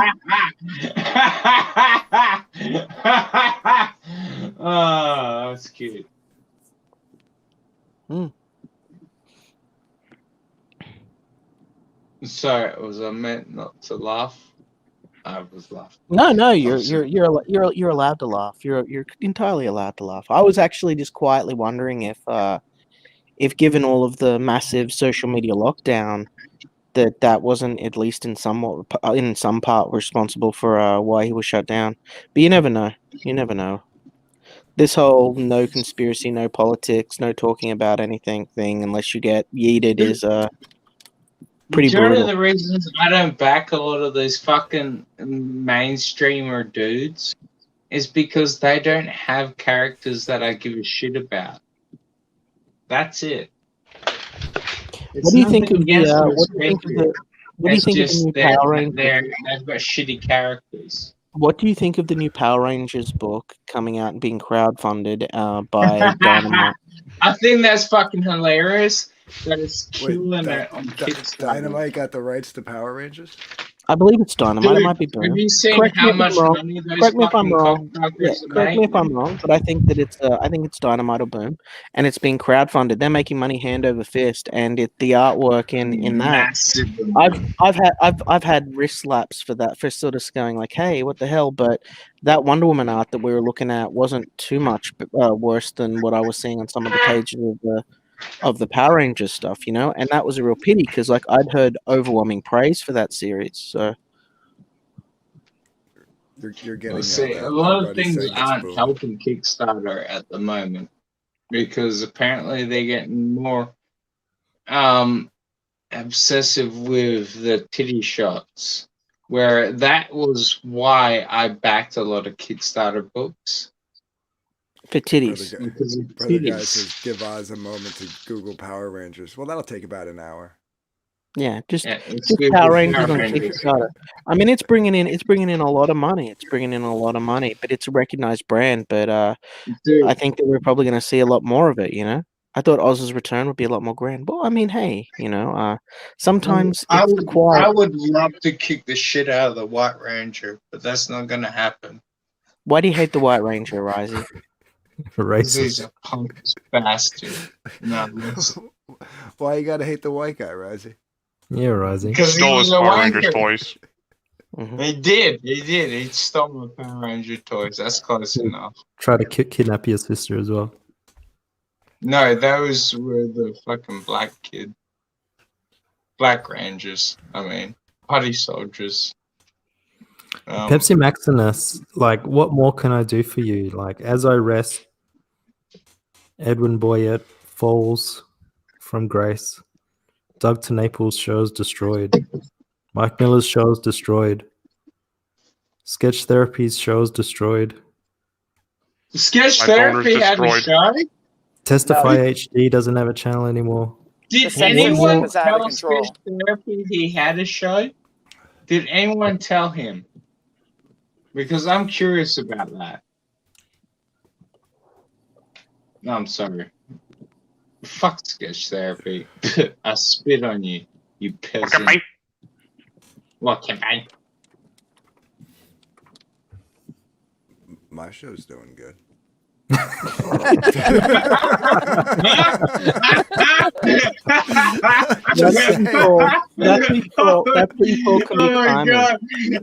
Oh, that's cute. Sorry, was I meant not to laugh? I was laughing.
No, you're allowed to laugh. You're entirely allowed to laugh. I was actually just quietly wondering if given all of the massive social media lockdown, that wasn't at least in some part responsible for why he was shut down. But you never know. You never know. This whole no conspiracy, no politics, no talking about anything thing unless you get yeeted is pretty
Majority
brutal.
of the reasons I don't back a lot of these fucking mainstreamer dudes is because they don't have characters that I give a shit about. That's it.
What do you think of the? What do you think of the? What do you think of the new Power Rangers?
They've got shitty characters.
What do you think of the new Power Rangers book coming out and being crowdfunded by Dynamite?
I think that's fucking hilarious. That is killing it on Kickstarter.
Dynamite got the rights to Power Rangers?
I believe it's Dynamite.
Dude,
it might be Boom.
have you seen
Correct me
how
if I'm
much
wrong.
money those
Correct me if I'm
fucking
wrong.
cocksuckers
Yeah, correct me if I'm wrong, but I think that it's Dynamite or Boom, and it's being crowdfunded. They're making money hand over fist, and the artwork in that. I've had wrist slaps for that, for sort of going like, hey, what the hell? But that Wonder Woman art that we were looking at wasn't too much worse than what I was seeing on some of the pages of of the Power Rangers stuff, you know, and that was a real pity because like I'd heard overwhelming praise for that series. So
You're getting
Well, see, a lot of things aren't helping Kickstarter at the moment because apparently they're getting more obsessive with the titty shots. Where that was why I backed a lot of Kickstarter books.
For titties.
Brother guy says, give Oz a moment to Google Power Rangers. Well, that'll take about an hour.
Yeah, just
good
Power
with
Rangers
Power
on
Rangers.
Kickstarter. I mean, it's bringing in a lot of money. It's bringing in a lot of money, but it's a recognized brand. But
Dude.
I think that we're probably going to see a lot more of it. You know, I thought Oz's return would be a lot more grand. Well, I mean, hey, you know, sometimes
I
it's
would,
quiet.
I would love to kick the shit out of the White Ranger, but that's not going to happen.
Why do you hate the White Ranger, Risey?
Because he's a punk bastard. No,
Why you gotta hate the white guy, Razzie?
Yeah, Risey.
because he
Stole
was
his
a
Power
wanker.
Rangers toys.
He did. He stole my Power Ranger toys. That's close enough.
Try to kidnap your sister as well.
No, those were the fucking black kid. Black Rangers. I mean, Putty Soldiers.
Pepsi Maximus, like, what more can I do for you? Like, as I rest, Edwin Boyett falls from grace. Doug to Naples shows destroyed. Mike Miller's shows destroyed. Sketch Therapy's shows destroyed.
Sketch
My
Therapy
boner's
had a
destroyed.
show.
Testify HD doesn't have a channel anymore.
Did
The censorship
anyone
is out of
tell
control.
Sketch Therapy he had a show? Did anyone tell him? Because I'm curious about that. No, I'm sorry. Fuck Sketch Therapy. I spit on you, you peasant.
Okay,
What can I?
My show's doing good.
That's what you call
Oh my
timing.
god!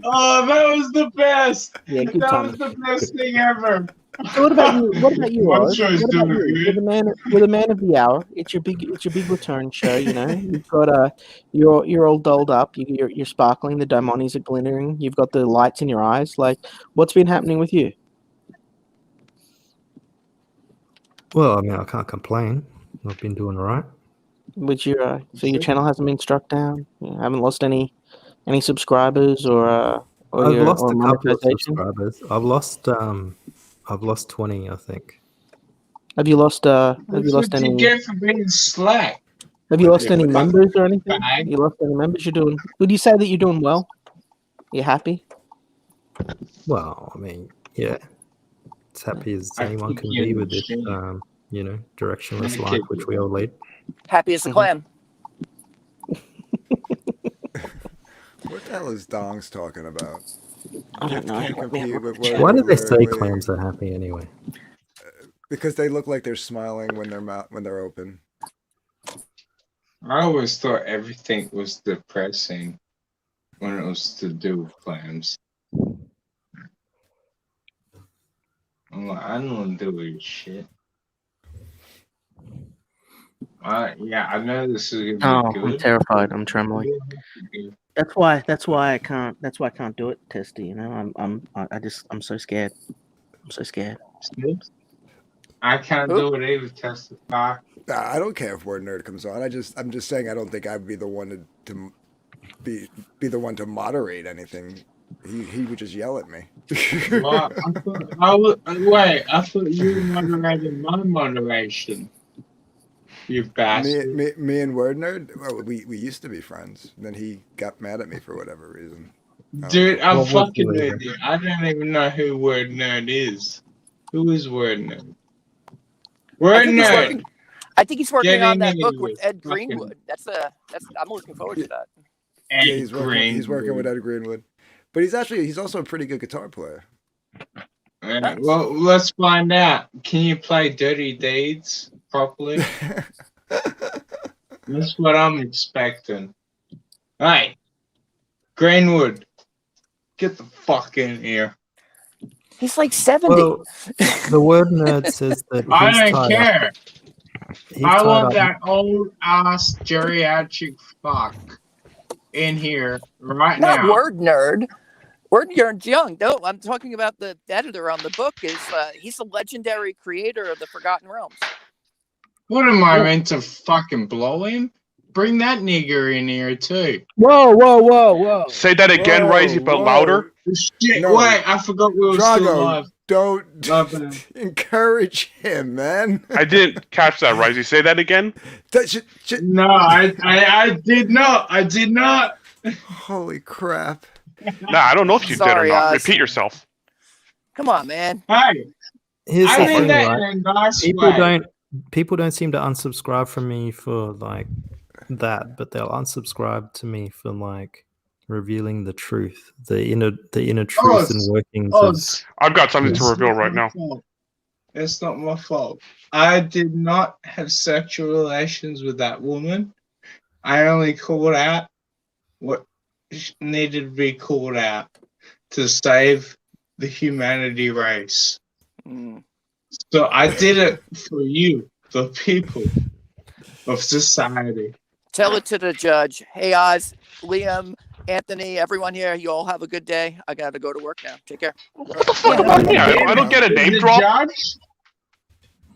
Oh, that was the best.
Yeah, good
That
timing.
was the best thing ever.
So what about you? What about you,
My
Oz?
show's
What about
doing
you?
good.
You're the man of the hour. It's your big return show. You know, you've got you're all dolled up. You're sparkling. The diamonds are glittering. You've got the lights in your eyes. Like, what's been happening with you?
Well, I mean, I can't complain. I've been doing all right.
Would you? So your channel hasn't been struck down. You haven't lost any subscribers or
I've lost
or
a couple of
monetization?
subscribers. I've lost 20, I think.
Have you lost
That's
any?
what you get for being slack.
Have you lost any
Yeah.
members or anything?
Bag.
You lost any members? You're doing. Would you say that you're doing well? You happy?
Well, I mean, yeah. As happy as
I
anyone
think
can
you
be with this,
understand.
directionless
Okay.
life which we all lead.
Happy as a clam.
What the hell is Dong's talking about?
I don't know.
Can't
Let me have
compete
a
with
check.
Why do they say
we're-
clams are happy anyway?
Because they look like they're smiling when they're open.
I always thought everything was depressing when it was to do with clams. I'm like, I don't want to do with shit. Yeah, I know this is gonna
Oh,
be
I'm
good.
terrified. I'm trembling. That's why I can't do it, Testy. You know, I'm so scared. I'm so scared.
I can't do it either, testify.
Nah, I don't care if Word Nerd comes on. I'm just saying I don't think I'd be the one to be the one to moderate anything. He would just yell at me.
Well, I thought you were moderating my moderation. You bastard.
me and Word Nerd, well, we used to be friends. Then he got mad at me for whatever reason.
Dude, I'm
What was
fucking
the
with you. I don't even know who Word Nerd is. Who is Word Nerd?
I
Word
think he's
Nerd.
working- I think he's working
Get
on
in
that
here,
book with
you
Ed
fucking-
Greenwood. I'm looking forward to that.
Yeah, he's working with Ed Greenwood, but he's also a pretty good guitar player.
Yeah, well, let's find out. Can you play Dirty Deeds properly? That's what I'm expecting. Hey, Greenwood, get the fuck in here.
He's like 70.
Well, the Word Nerd says that
I
he's
don't
tied
care.
up. He's
I
tied
want
up.
that old ass geriatric fuck in here right
Not
now.
word nerd. Word nerd's young. No, I'm talking about the editor on the book. He's the legendary creator of the Forgotten Realms.
What am I meant to fucking blow him? Bring that nigger in here too.
Whoa.
Say that again, Risey, but louder.
Shit,
No.
wait, I forgot we were still
Drago,
live.
don't encourage him, man.
I didn't catch that, Risey. Say that again.
No, I did not. I did not.
Holy crap.
Nah, I don't know if you
Sorry,
did or not.
Oz.
Repeat yourself.
Come on, man.
Hey,
Here's
I
the
mean
thing,
that
right?
in a nice
People
way.
don't seem to unsubscribe from me for like that, but they'll unsubscribe to me for like revealing the truth, the inner truth and workings of.
Oz,
I've got something to
it's
reveal
not
right
my
now.
fault. It's not my fault. I did not have sexual relations with that woman. I only called out what needed to be called out to save the humanity race. So I did it for you, the people of society.
Tell it to the judge. Hey, Oz, Liam, Anthony, everyone here, you all have a good day. I got to go to work now. Take care.
What the fuck about me? I don't get a name
The
drop.
judge?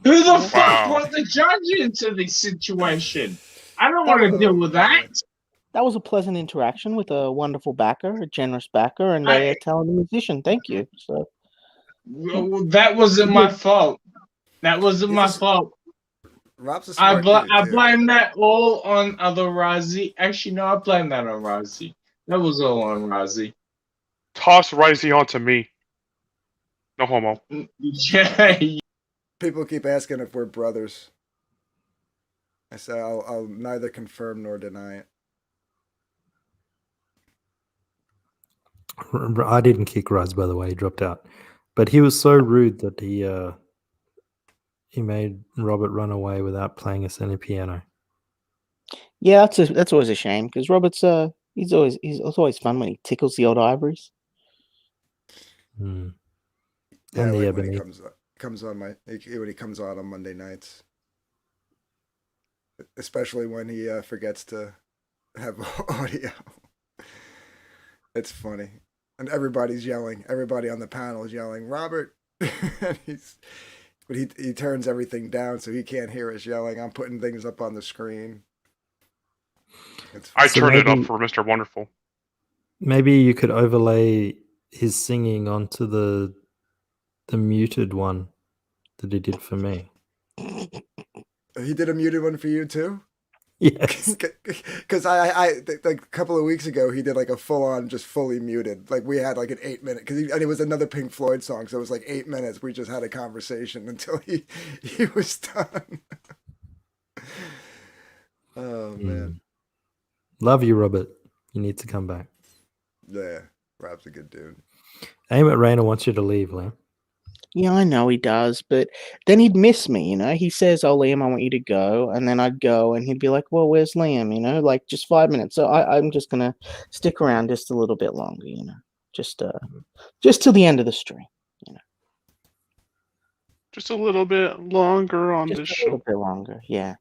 Who the fuck
Wow.
brought the judge into this situation? I don't want to deal with that.
That was a pleasant interaction with a wonderful backer, a generous backer, and a talented musician. Thank you. So
Well, that wasn't my fault. That wasn't my fault.
Rob's a
I
smart dude, too.
blame that all on other Razi. Actually, no, I blame that on Razi. That was all on Razi.
Toss Risey onto me. No homo.
Yeah.
People keep asking if we're brothers. I said I'll neither confirm nor deny it.
I didn't kick Raz, by the way. He dropped out, but he was so rude that he made Robert run away without playing us any piano.
yeah, that's always a shame because Robert's it's always fun when he tickles the old ivories.
Mm.
Yeah,
And the
like when he
ebony.
comes on when he comes on Monday nights, especially when he forgets to have audio. It's funny, and everybody's yelling. Everybody on the panel is yelling, "Robert!" And but he turns everything down so he can't hear us yelling. I'm putting things up on the screen.
I
So
turned it up
maybe-
for Mr. Wonderful.
Maybe you could overlay his singing onto the muted one that he did for me.
He did a muted one for you too.
Yes.
Because I like a couple of weeks ago he did like a full on just fully muted. Like we had like an 8 minute and it was another Pink Floyd song, so it was like 8 minutes. We just had a conversation until he was done. Oh man,
Love you, Robert. You need to come back.
yeah, Rob's a good dude.
Aim at Rainer wants you to leave, Liam.
Yeah, I know he does, but then he'd miss me, you know. He says, "Oh, Liam, I want you to go," and then I'd go, and he'd be like, "Well, where's Liam?" You know, like just 5 minutes. So I'm just gonna stick around just a little bit longer, you know, just till the end of the stream, you know,
Just a little bit longer on
just
this
a
show.
little bit longer. Yeah,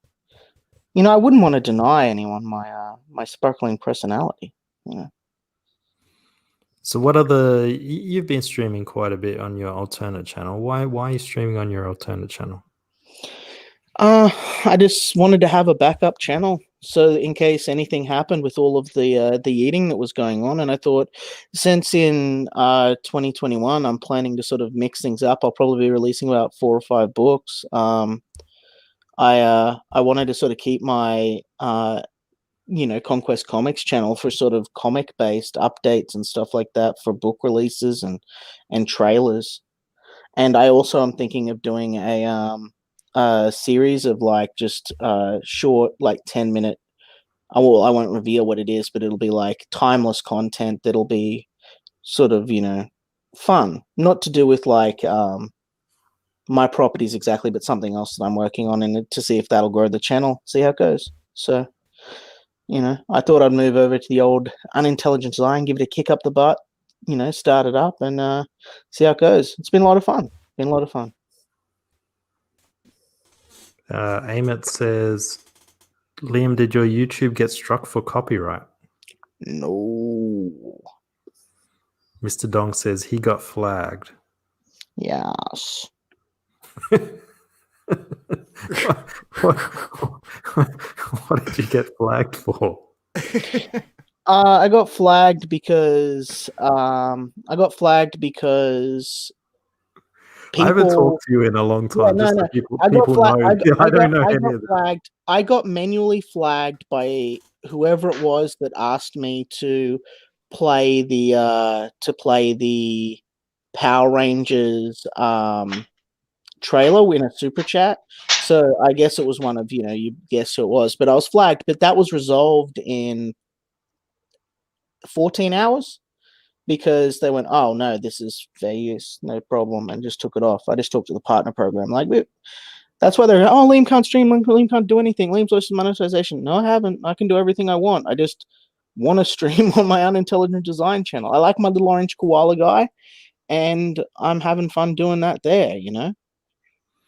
you know, I wouldn't want to deny anyone my sparkling personality, you know.
So what are you've been streaming quite a bit on your alternate channel. Why are you streaming on your alternate channel?
I just wanted to have a backup channel, so in case anything happened with all of the eating that was going on. And I thought, since in 2021 I'm planning to sort of mix things up, I'll probably be releasing about 4 or 5 books. I wanted to sort of keep my Conquest Comics channel for sort of comic based updates and stuff like that for book releases and trailers. And I also am thinking of doing a series of like just short, like 10-minute. I won't reveal what it is, but it'll be like timeless content that'll be sort of, fun. Not to do with like my properties exactly, but something else that I'm working on, and to see if that'll grow the channel, see how it goes. So, I thought I'd move over to the old unintelligent Zion, give it a kick up the butt, start it up and see how it goes. It's been a lot of fun.
Amit says, Liam, did your YouTube get struck for copyright?
No.
Mr. Dong says he got flagged.
Yes.
What did you get flagged for?
I got flagged because
I haven't talked to you in a long time.
Yeah,
just
no,
so people,
I got
people
flagged.
know. I don't know any of this.
I got manually flagged by whoever it was that asked me to play the Power Rangers trailer in a super chat. So I guess it was one of, you guess who it was, but I was flagged, but that was resolved in 14 hours because they went, oh no, this is fair use, no problem, and just took it off. I just talked to the partner program. Like, that's why they're, oh, Liam can't stream, Liam can't do anything, Liam's lost monetization. No, I haven't. I can do everything I want. I just want to stream on my unintelligent design channel. I like my little orange koala guy, and I'm having fun doing that there,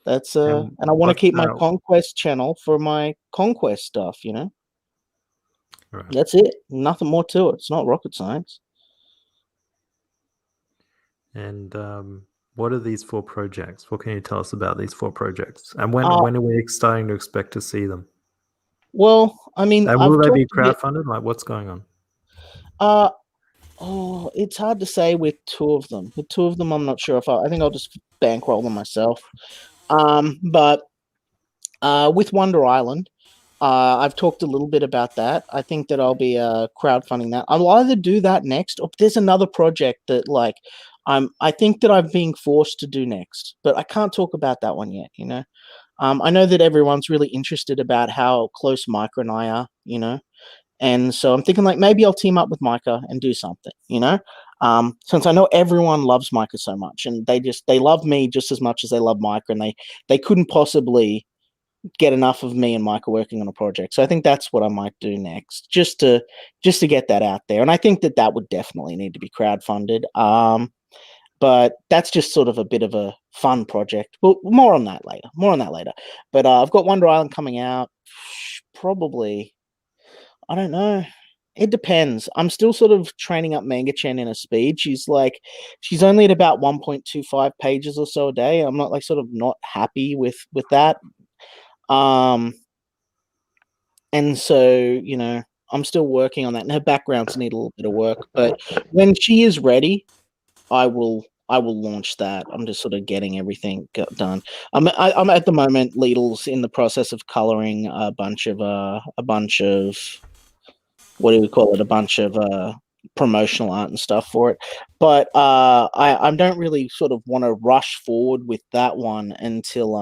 That's and I want to keep my Conquest channel for my Conquest stuff,
Right.
That's it. Nothing more to it. It's not rocket science.
And what are these 4 projects? What can you tell us about these 4 projects? And when are we starting to expect to see them?
Well, I mean,
and will they be crowdfunded? Like, what's going on?
It's hard to say with 2 of them. With 2 of them, I'm not sure if I think I'll just bankroll them myself. But with Wonder Island, I've talked a little bit about that. I think that I'll be crowdfunding that. I'll either do that next, or there's another project that I think that I'm being forced to do next, but I can't talk about that one yet. I know that everyone's really interested about how close Micah and I are. And so I'm thinking maybe I'll team up with Micah and do something. Since I know everyone loves Micah so much, and they love me just as much as they love Micah, and they couldn't possibly get enough of me and Micah working on a project. So I think that's what I might do next, just to get that out there. And I think that would definitely need to be crowdfunded. But that's just sort of a bit of a fun project. Well, more on that later. But I've got Wonder Island coming out probably, I don't know. It depends. I'm still sort of training up Manga Chen in a speed. She's only at about 1.25 pages or so a day. I'm not not happy with that. And so, I'm still working on that, and her backgrounds need a little bit of work, but when she is ready, I will launch that. I'm just sort of getting everything done. I'm at the moment, Lidl's in the process of coloring a bunch of what do we call it? A bunch of promotional art and stuff for it. But I don't really sort of want to rush forward with that one until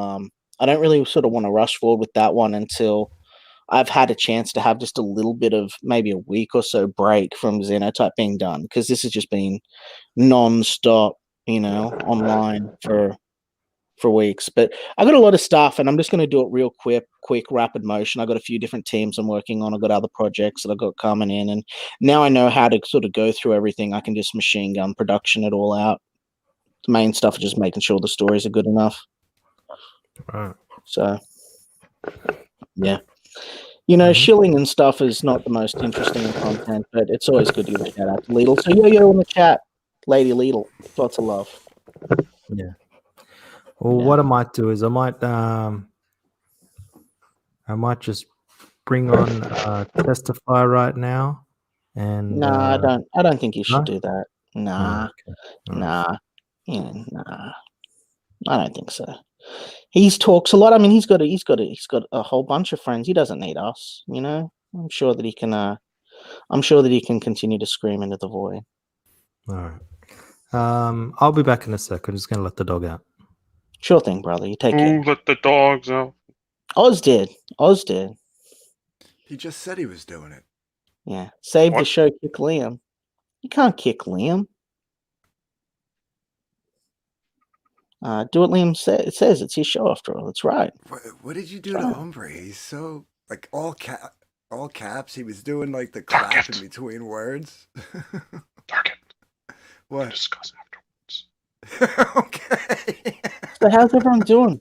I've had a chance to have just a little bit of maybe a week or so break from Xenotype being done, because this has just been non-stop, online for weeks. But I got a lot of stuff, and I'm just going to do it real quick, rapid motion. I got a few different teams I'm working on. I got other projects that I got coming in, and now I know how to sort of go through everything. I can just machine gun production it all out. The main stuff is just making sure the stories are good enough.
Right.
So, yeah. Shilling and stuff is not the most interesting content, but it's always good to give a shout out to Lidl. So yo in the chat, Lady Lidl, lots of love.
Yeah. Well, what I might do is I might just bring on Testify right now, and
no, I don't think you should do that. Nah,
okay.
Nah, I don't think so. He talks a lot. I mean, he's got a whole bunch of friends. He doesn't need us, I'm sure that he can. I'm sure that he can continue to scream into the void.
All right. I'll be back in a sec. I'm just gonna let the dog out.
Sure thing, brother. You take care.
Let the dogs out.
Oz did.
He just said he was doing it.
Yeah. Save the show, kick Liam. You can't kick Liam. Do what Liam says. It says it's his show after all. That's right.
What did you do to Ombre? He's so all caps. He was doing the clap in between words.
Target.
What?
We'll discuss afterwards.
Okay.
So how's everyone doing?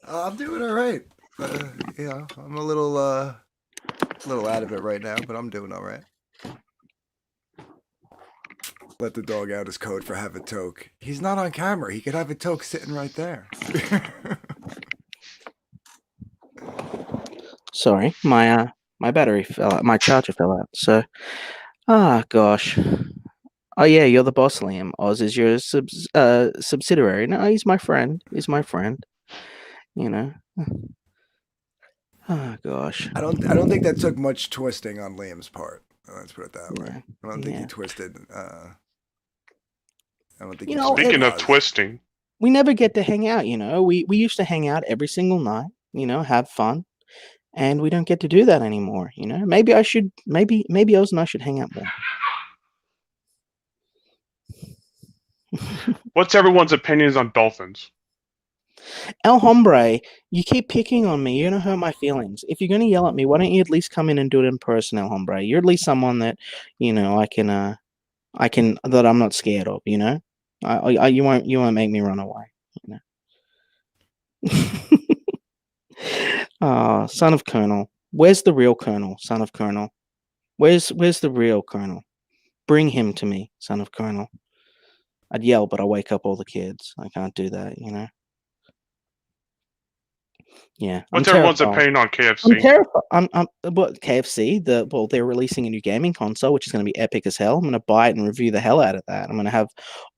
I'm doing all right. I'm a little out of it right now, but I'm doing all right. Let the dog out his coat for have a toke. He's not on camera. He could have a toke sitting right there.
Sorry, my battery fell out. My charger fell out. So, gosh. Oh yeah, you're the boss, Liam. Oz is your subsidiary. No, he's my friend. He's my friend. You know. Oh gosh.
I don't think that took much twisting on Liam's part. Let's put it that way.
Yeah.
I don't think he
Yeah.
twisted. I don't think.
You
he
know,
twisted
Speaking of
Oz.
twisting,
We never get to hang out, you know. We used to hang out every single night, you know, have fun. And we don't get to do that anymore, you know. Maybe Oz and I should hang out more.
what's everyone's opinions on dolphins?
El Hombre, you keep picking on me. You're gonna hurt my feelings. If you're gonna yell at me, why don't you at least come in and do it in person, El Hombre? You're at least someone that, you know, I can that I'm not scared of. You know, you won't make me run away. You know. Oh, son of Colonel. Where's the real Colonel? Son of Colonel. Where's the real Colonel? Bring him to me, son of Colonel. I'd yell, but I wake up all the kids. I can't do that, you know. Yeah.
What's
I'm
everyone's
terrified.
opinion on
I'm
KFC?
terrified. What KFC? They're releasing a new gaming console, which is going to be epic as hell. I'm going to buy it and review the hell out of that. I'm going to have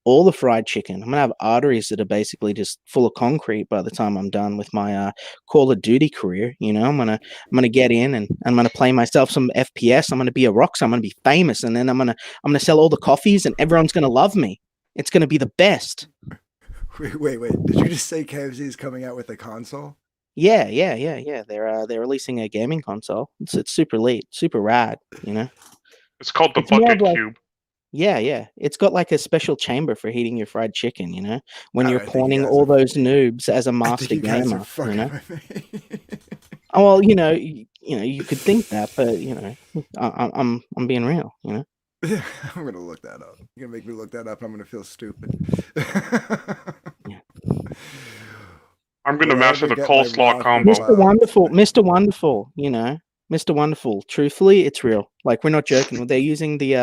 all the fried chicken. I'm going to have arteries that are basically just full of concrete by the time I'm done with my Call of Duty career. You know, I'm gonna get in and I'm going to play myself some FPS. I'm going to be a rockstar. I'm going to be famous, and then I'm going to sell all the coffees, and everyone's going to love me. It's going to be the best.
Wait. Did you just say KFC is coming out with a console?
Yeah. They're releasing a gaming console. It's super elite, super rad. You know.
It's called the
It's more
Bucket
of like-
Cube.
Yeah. It's got like a special chamber for heating your fried chicken, you know, when
Oh,
you're
I think you
pawning
guys
all
are-
those noobs as a
I
master
think you guys are
gamer, you
fucking
know.
with me.
Oh, well, you know, you could think that, but you know, I'm being real, you know.
I'm gonna look that up. You're gonna make me look that up. I'm gonna feel stupid.
I'm gonna
Will I
master
ever
the
get my
coleslaw
rock
combo.
Mr. Wonderful, you know, Mr. Wonderful. Truthfully, it's real. Like, we're not joking. They're using the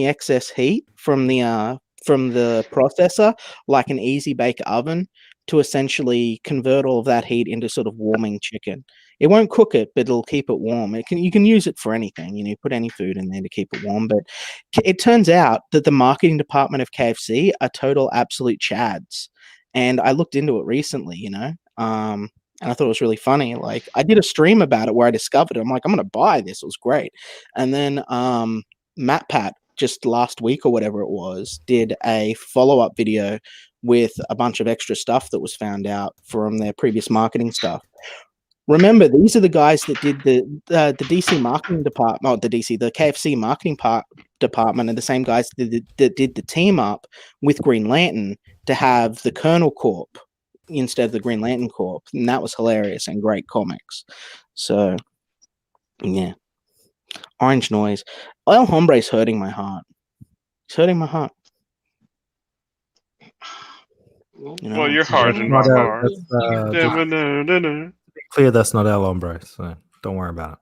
excess heat from the processor, like an easy bake oven, to essentially convert all of that heat into sort of warming chicken. It won't cook it, but it'll keep it warm. You can use it for anything. You know, put any food in there to keep it warm. But it turns out that the marketing department of KFC are total absolute chads. And I looked into it recently, you know, and I thought it was really funny. Like, I did a stream about it where I discovered it. I'm like, I'm going to buy this. It was great. And then MatPat, just last week or whatever it was, did a follow-up video with a bunch of extra stuff that was found out from their previous marketing stuff. Remember, these are the guys that did the DC marketing department, not the KFC marketing department, and the same guys that did the team up with Green Lantern to have the Colonel Corp instead of the Green Lantern Corp. And that was hilarious and great comics. So, yeah. Orange Noise. El Hombre's hurting my heart. It's hurting my heart. You know,
Well, your
it's-
heart is
Not
not
El-
hard.
that's,
Da-ba-da-da-da.
clear that's not El Hombre, so don't worry about it.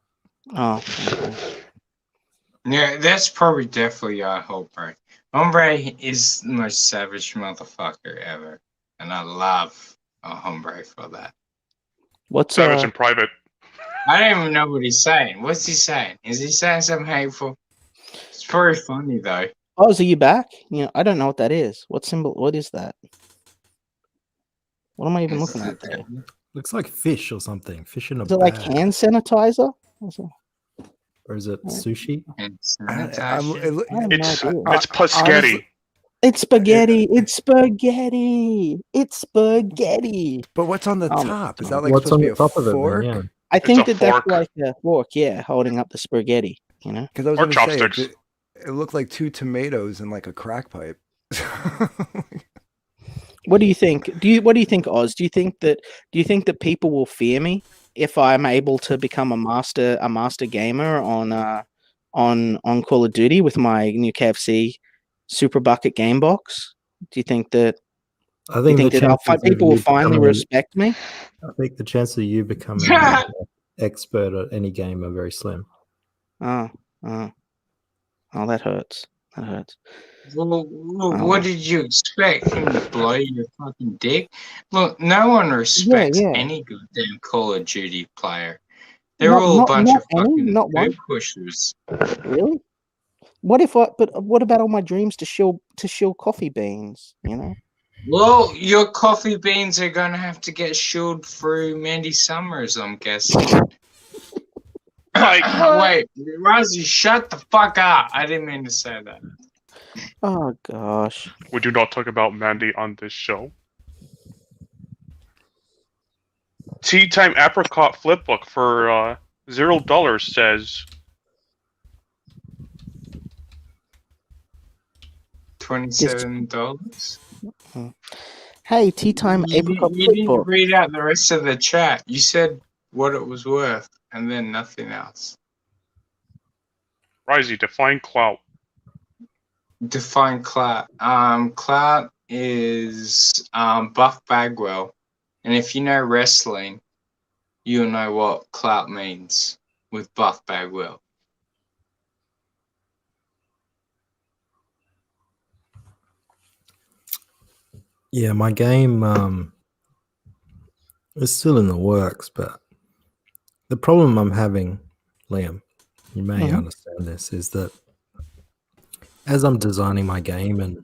Oh, okay.
Yeah, that's probably definitely Hombre. Hombre is the most savage motherfucker ever, and I love Hombre for that.
What's
Savage in private.
I don't even know what he's saying. What's he saying? Is he saying something hateful? It's very funny though.
Oh, are you back? You know, I don't know what that is. What symbol? What is that? What am I even
It's
looking at there?
Looks like fish or something. Fish in a
Is it like
bag.
hand sanitizer?
Or is it sushi?
It's
I have no
It's
idea.
it's Pusketti.
It's spaghetti. It's spaghetti. It's spaghetti.
But what's on the
Oh my
top? Is
God.
that like
What's
supposed
on
to be
the
a
top of it?
fork?
Then, yeah.
I think
a
that's
fork.
like a fork, yeah, holding up the spaghetti. You know.
Because I was
Or
gonna say
chopsticks.
it looked like 2 tomatoes and like a crack pipe.
What do you think? What do you think, Oz? Do you think that people will fear me if I'm able to become a master gamer on Call of Duty with my new KFC Super Bucket game box? Do you think that
I
You
think
think
the
that
chances
people
of
will
you
finally
becoming-
respect me?
I think the chance of you becoming an expert at any game are very slim.
Oh, that hurts. That hurts.
Well, what did you expect? Him to blow your fucking dick? Look, no one respects
yeah.
any goddamn Call of Duty player. They're
Not-
all
not-
a bunch
not
of
any,
fucking
not one.
poo pushers.
Really? What if but what about all my dreams to shill coffee beans? You know.
Well, your coffee beans are gonna have to get shilled through Mandy Summers, I'm guessing. Wait, Razzie, shut the fuck up. I didn't mean to say that.
Oh gosh.
We do not talk about Mandy on this show. Tea Time Apricot Flipbook for $0 says
$27.
Hey, tea time apricot
You didn't
flipbook.
read out the rest of the chat. You said what it was worth, and then nothing else.
Risey, define clout.
Define clout. Clout is Buff Bagwell, and if you know wrestling, you'll know what clout means with Buff Bagwell.
Yeah, my game is still in the works, but the problem I'm having, Liam, you may
Mhm.
understand this, is that as I'm designing my game and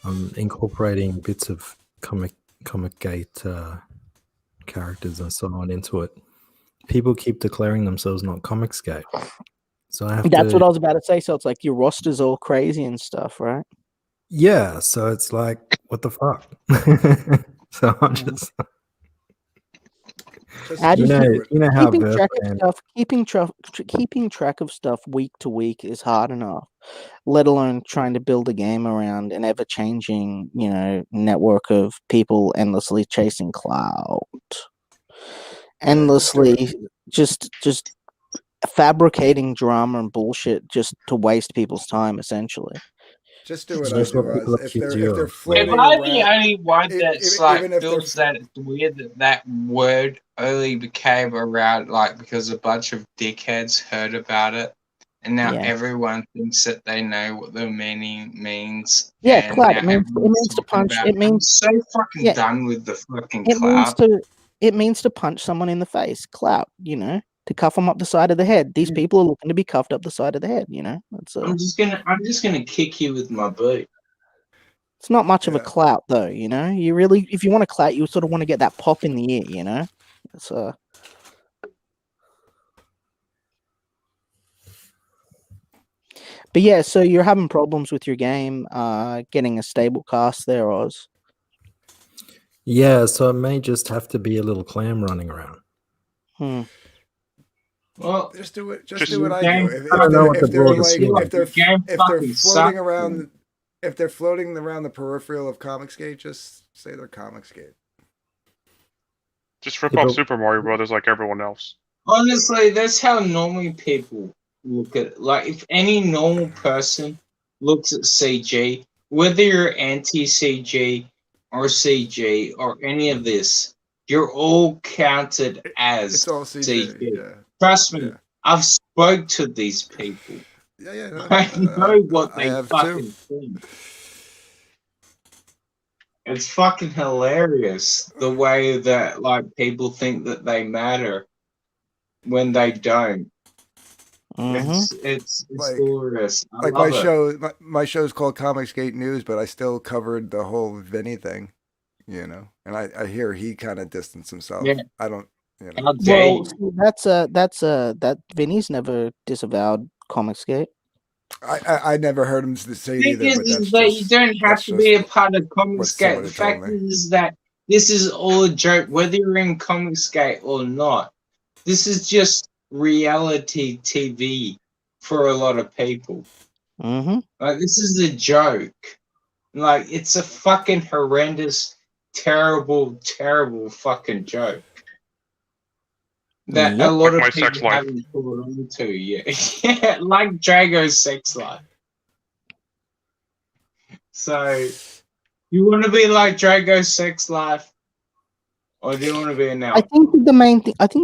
I'm incorporating bits of Comic Gate characters and so on into it, people keep declaring themselves not Comicsgate. So I have
That's
to,
what I was about to say. So it's like your roster's all crazy and stuff, right?
yeah. So it's like, what the fuck? So I'm just,
How do
you know,
keep-
you know how
keeping
Verve
track of
ran-
stuff, keeping track of stuff week to week is hard enough. Let alone trying to build a game around an ever-changing, network of people endlessly chasing clout, endlessly just fabricating drama and bullshit just to waste people's time, essentially.
Just do what
That's
I do.
what people
Oz. If
accuse
they're
you
if they're
of.
floating
Am I
around,
the only one that's like
even if they're
feels that it's weird that word only became around like because a bunch of dickheads heard about it, and now
Yeah.
everyone thinks that they know what the meaning means.
Yeah,
and
clout.
now
It means
everyone's
to
talking
punch.
about
It
I'm
means
so fucking
yeah.
done with the fucking
It means
clout.
to punch someone in the face. Clout, to cuff them up the side of the head. These people are looking to be cuffed up the side of the head. That's
I'm just gonna kick you with my boot.
it's not much of a clout though. You really, if you want to clout, you sort of want to get that pop in the ear. It's But yeah, so you're having problems with your game, getting a stable cast there, Oz.
Yeah, so it may just have to be a little clam running around.
Well,
just do it.
Just
Do what I
game
do. If
I don't know what the
they're
broad
like
scheme
if they're
Game fucking sucks,
floating around, if they're floating around the peripheral of Comicsgate, just say they're Comicsgate.
Just rip
Yeah,
off
but-
Super Mario Brothers like everyone else.
Honestly, that's how normally people look at it. Like, if any normal person looks at CG, whether you're anti-CG or CG or any of this, you're all counted as
It's all CG. Yeah.
Trust me,
Yeah.
I've spoke to these people.
Yeah. No,
I know what
I
they
have
fucking
too.
think. It's fucking hilarious the way that like people think that they matter when they don't. It's
Like-
glorious. I
Like
love
my
it.
show, my show's called Comicsgate News, but I still covered the whole Vinny thing, and I hear he kind of distanced himself.
Yeah.
I don't,
How dare
Well,
you.
see, that Vinny's never disavowed Comicsgate.
I never heard him say it
The
either.
thing
But
is
that's
that
just,
you don't have
that's
to be a
just
part of
what
Comicsgate.
somebody
The fact
told me.
is that this is all a joke, whether you're in Comicsgate or not. This is just reality TV for a lot of people.
Mm-hmm.
Like, this is a joke. Like, it's a fucking horrendous, terrible, terrible fucking joke. That a lot
Like my
of
sex
people
life.
haven't caught on to yet. Yeah, like Drago's sex life. So, You want to be like Drago Sex Life, or do you want to be an
I
elf?
think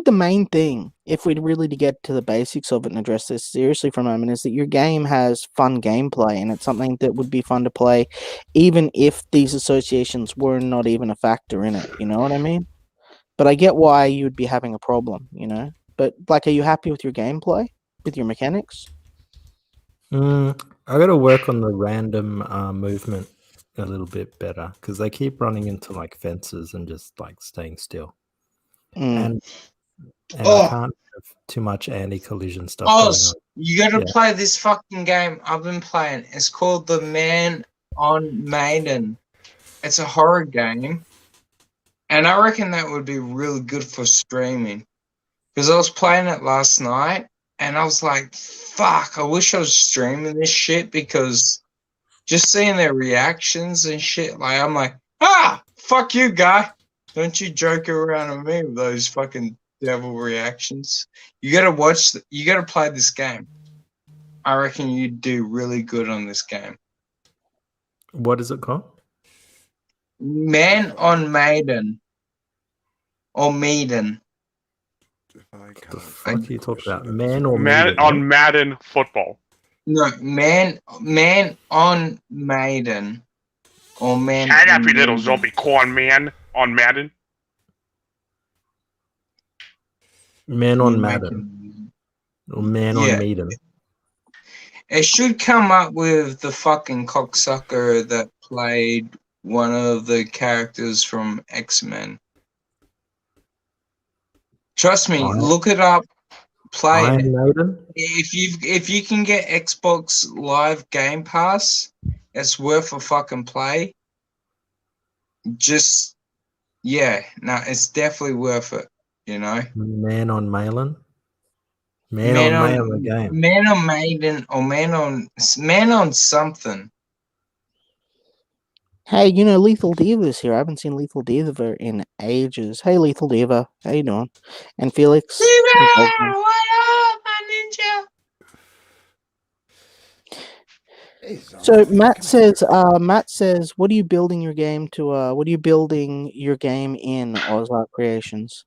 the main thing, if we'd really to get to the basics of it and address this seriously for a moment, is that your game has fun gameplay, and it's something that would be fun to play, even if these associations were not even a factor in it. You know what I mean? But I get why you'd be having a problem. You know, but like, are you happy with your gameplay, with your mechanics?
I got to work on the random movement a little bit better because they keep running into like fences and just like staying still. And I can't have too much anti-collision stuff going
Oz,
on.
you got to
Yeah.
play this fucking game I've been playing. It's called The Man on Maiden. It's a horror game, and I reckon that would be really good for streaming. Because I was playing it last night, and I was like, fuck, I wish I was streaming this shit, because just seeing their reactions and shit, like, I'm like, fuck you, guy. Don't you joke around with me with those fucking devil reactions. You gotta play this game. I reckon you'd do really good on this game.
What is it called?
Man on Maiden. Or Maiden.
What the fuck are you talking about? Man or
Madden,
Maiden?
on Madden football.
No, man on Maiden. Or man.
Shut up,
on
you little
Maiden.
zombie corn man on Madden.
Man on
You
Madden. Or Man
Yeah.
on Maiden.
It should come up with the fucking cocksucker that played one of the characters from X-Men. Trust me,
Iron-
look it up, play it.
Iron Maiden?
If you can get Xbox Live Game Pass, it's worth a fucking play. Just it's definitely worth it, you know.
Man on Maiden? Man on Maiden game.
Man on Maiden or man on something.
Hey, you know, Lethal Diva's here. I haven't seen Lethal Diva in ages. Hey, Lethal Diva, how you doing? And Felix.
What up, my ninja?
So Matt says, what are you building your game to? What are you building your game in Ozark Creations?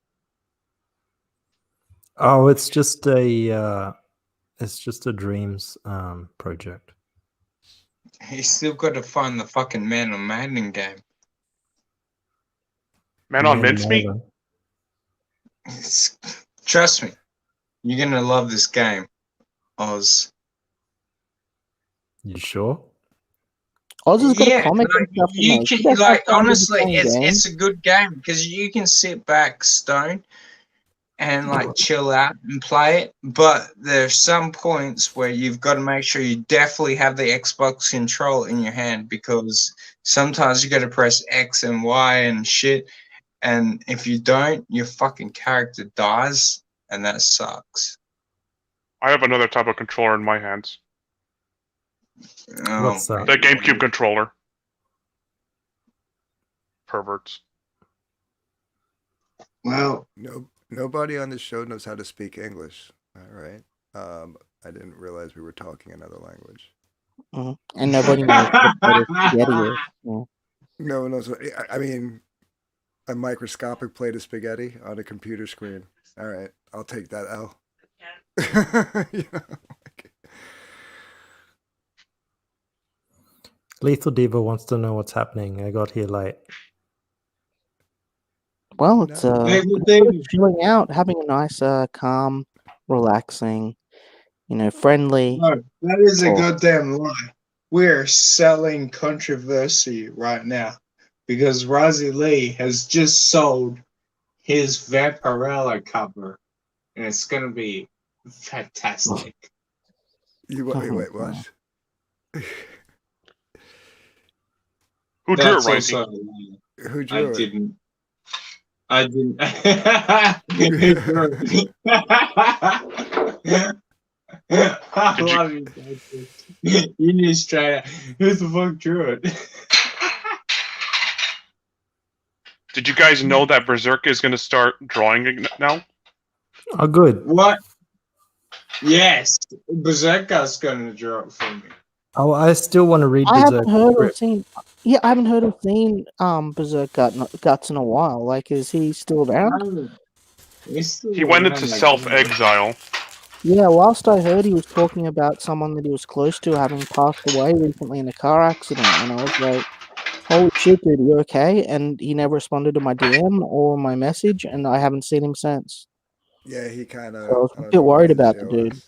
Oh, it's just a dreams project.
You still got to find the fucking Man on Maiden game.
Man on mincemeat?
Trust me, you're gonna love this game, Oz.
You sure?
Oz has got a
Yeah,
comic and stuff.
you
mate.
can,
You guys
like,
have fun with the
honestly,
same game.
it's a good game because you can sit back, stone, and like chill out and play it. But there's some points where you've got to make sure you definitely have the Xbox control in your hand, because sometimes you got to press X and Y and shit, and if you don't, your fucking character dies, and that sucks.
I have another type of controller in my hands.
Oh,
What's that?
The GameCube controller. Perverts.
Well,
Nobody on this show knows how to speak English. All right. I didn't realize we were talking another language.
And nobody knows what spaghetti is. Yeah.
No one knows. I mean, a microscopic plate of spaghetti on a computer screen. All right, I'll take that L. You know,
Lethal Diva wants to know what's happening. I got here late.
Well, it's
Everything.
chilling out, having a nice, calm, relaxing, friendly.
No, that is a
talk.
goddamn lie. We're selling controversy right now because Razi Lee has just sold his Vaporella cover, and it's gonna be fantastic.
wait, what?
Who drew it,
That's
Rising?
also a lie.
Who drew it?
I didn't. I love you, Patrick. You knew straight out. Who the fuck drew it?
Did you guys know that Berserk is going to start drawing it now?
Oh, good.
What? Yes, Berserker's gonna draw it for me.
Oh, I still want to read
I
Berserk
haven't heard or
script.
seen. Yeah, I haven't heard or seen Berserk Guts in a while. Like, is he still around?
He went into self-exile.
Yeah, last I heard, he was talking about someone that he was close to having passed away recently in a car accident, and I was like, "Holy shit, dude, you okay?" And he never responded to my DM or my message, and I haven't seen him since.
Yeah, he kind
So I
of.
was
I
a
don't
bit
know what
worried
his
about the
deal
dude.
is.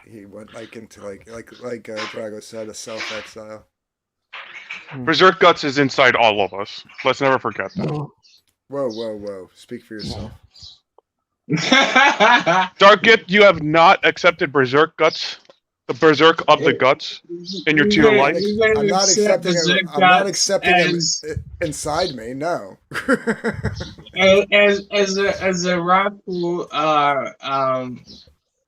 He went like into like Drago said, a self-exile.
Berserk Guts is inside all of us. Let's never forget that.
Whoa, whoa, whoa! Speak for yourself.
Dark Gift, you have not accepted Berserk Guts, the Berserk of the Guts, in your tier life.
I'm not accepting it. I'm not accepting him inside me. No.
as a rifle,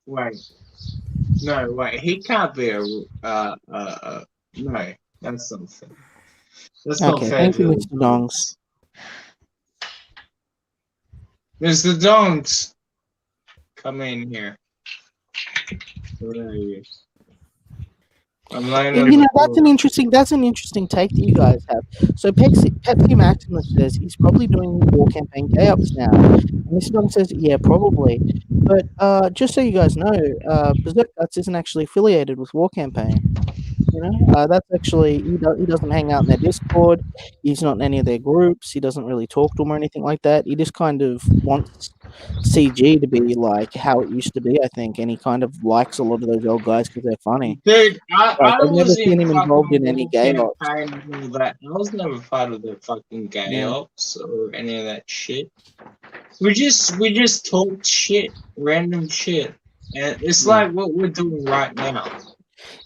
wait, he can't be a no, that's not fair. That's not
Okay,
fair
thank you,
to
Mr. Dongs.
Mr. Dongs, come in here. Where are you? I'm laying on
You know,
the
that's an interesting take that you guys have. So Pepsi Maximus says he's probably doing war campaign day ups now. And Mr. Dong says, yeah, probably. But just so you guys know, Berserk Guts isn't actually affiliated with War Campaign. You know, that's actually he doesn't hang out in their Discord. He's not in any of their groups. He doesn't really talk to them or anything like that. He just kind of wants CG to be like how it used to be, I think, and he kind of likes a lot of those old guys because they're funny.
Dude,
Like,
I
I've never
was
seen him involved in any gay ops.
campaign and all that. I was never part of the fucking gay
Yeah.
ops or any of that shit. We just talked shit, random shit, and it's like what we're doing right now.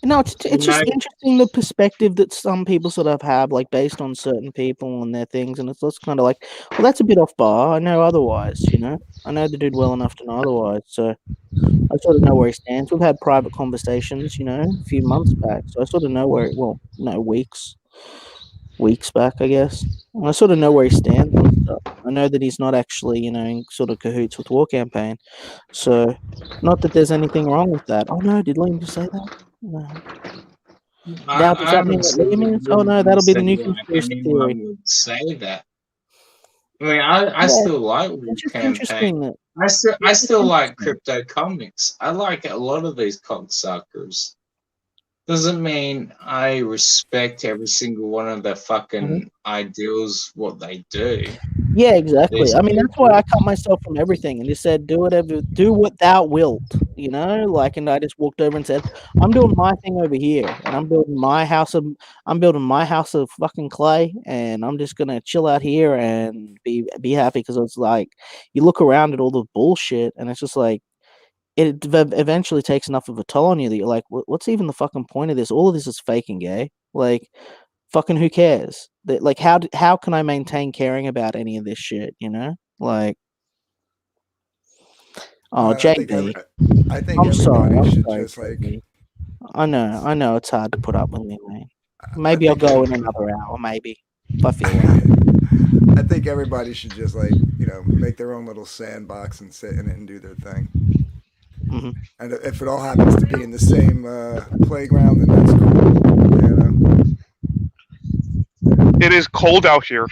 No, it's just interesting the perspective that some people sort of have, like based on certain people and their things, and it's just kind of like, well, that's a bit off bar. I know otherwise, you know. I know the dude well enough to know otherwise, so I sort of know where he stands. We've had private conversations, you know, a few months back, so I sort of know where. Well, no, weeks back, I guess. I sort of know where he stands and stuff. I know that he's not actually, you know, in sort of cahoots with War Campaign. So, not that there's anything wrong with that. Oh no, did Liam just say that? No. Now, does that mean that Liam is? Oh no, that'll be the new conspiracy theory.
Would say that. I mean, I still like War
Interesting
Campaign.
that
I still like crypto comics. I like a lot of these cocksuckers. Doesn't mean I respect every single one of their fucking ideals, what they do.
Yeah, exactly.
There's
I mean, that's why I cut myself from everything and just said, do what thou wilt, you know? Like, and I just walked over and said, I'm doing my thing over here, and I'm building my house of fucking clay, and I'm just gonna chill out here and be happy because it's like, you look around at all the bullshit, and it's just like, it eventually takes enough of a toll on you that you're like, what's even the fucking point of this? All of this is fake and gay. Like, fucking who cares? Like, how can I maintain caring about any of this shit? You know, like, oh, JB,
I think
I'm sorry.
like.
I know it's hard to put up with me, man. Maybe I'll go in another hour, maybe if I feel like.
I think everybody should just like, you know, make their own little sandbox and sit in it and do their thing.
Mm-hmm.
And if it all happens to be in the same playground, then that's cool. You know?
It is cold out here.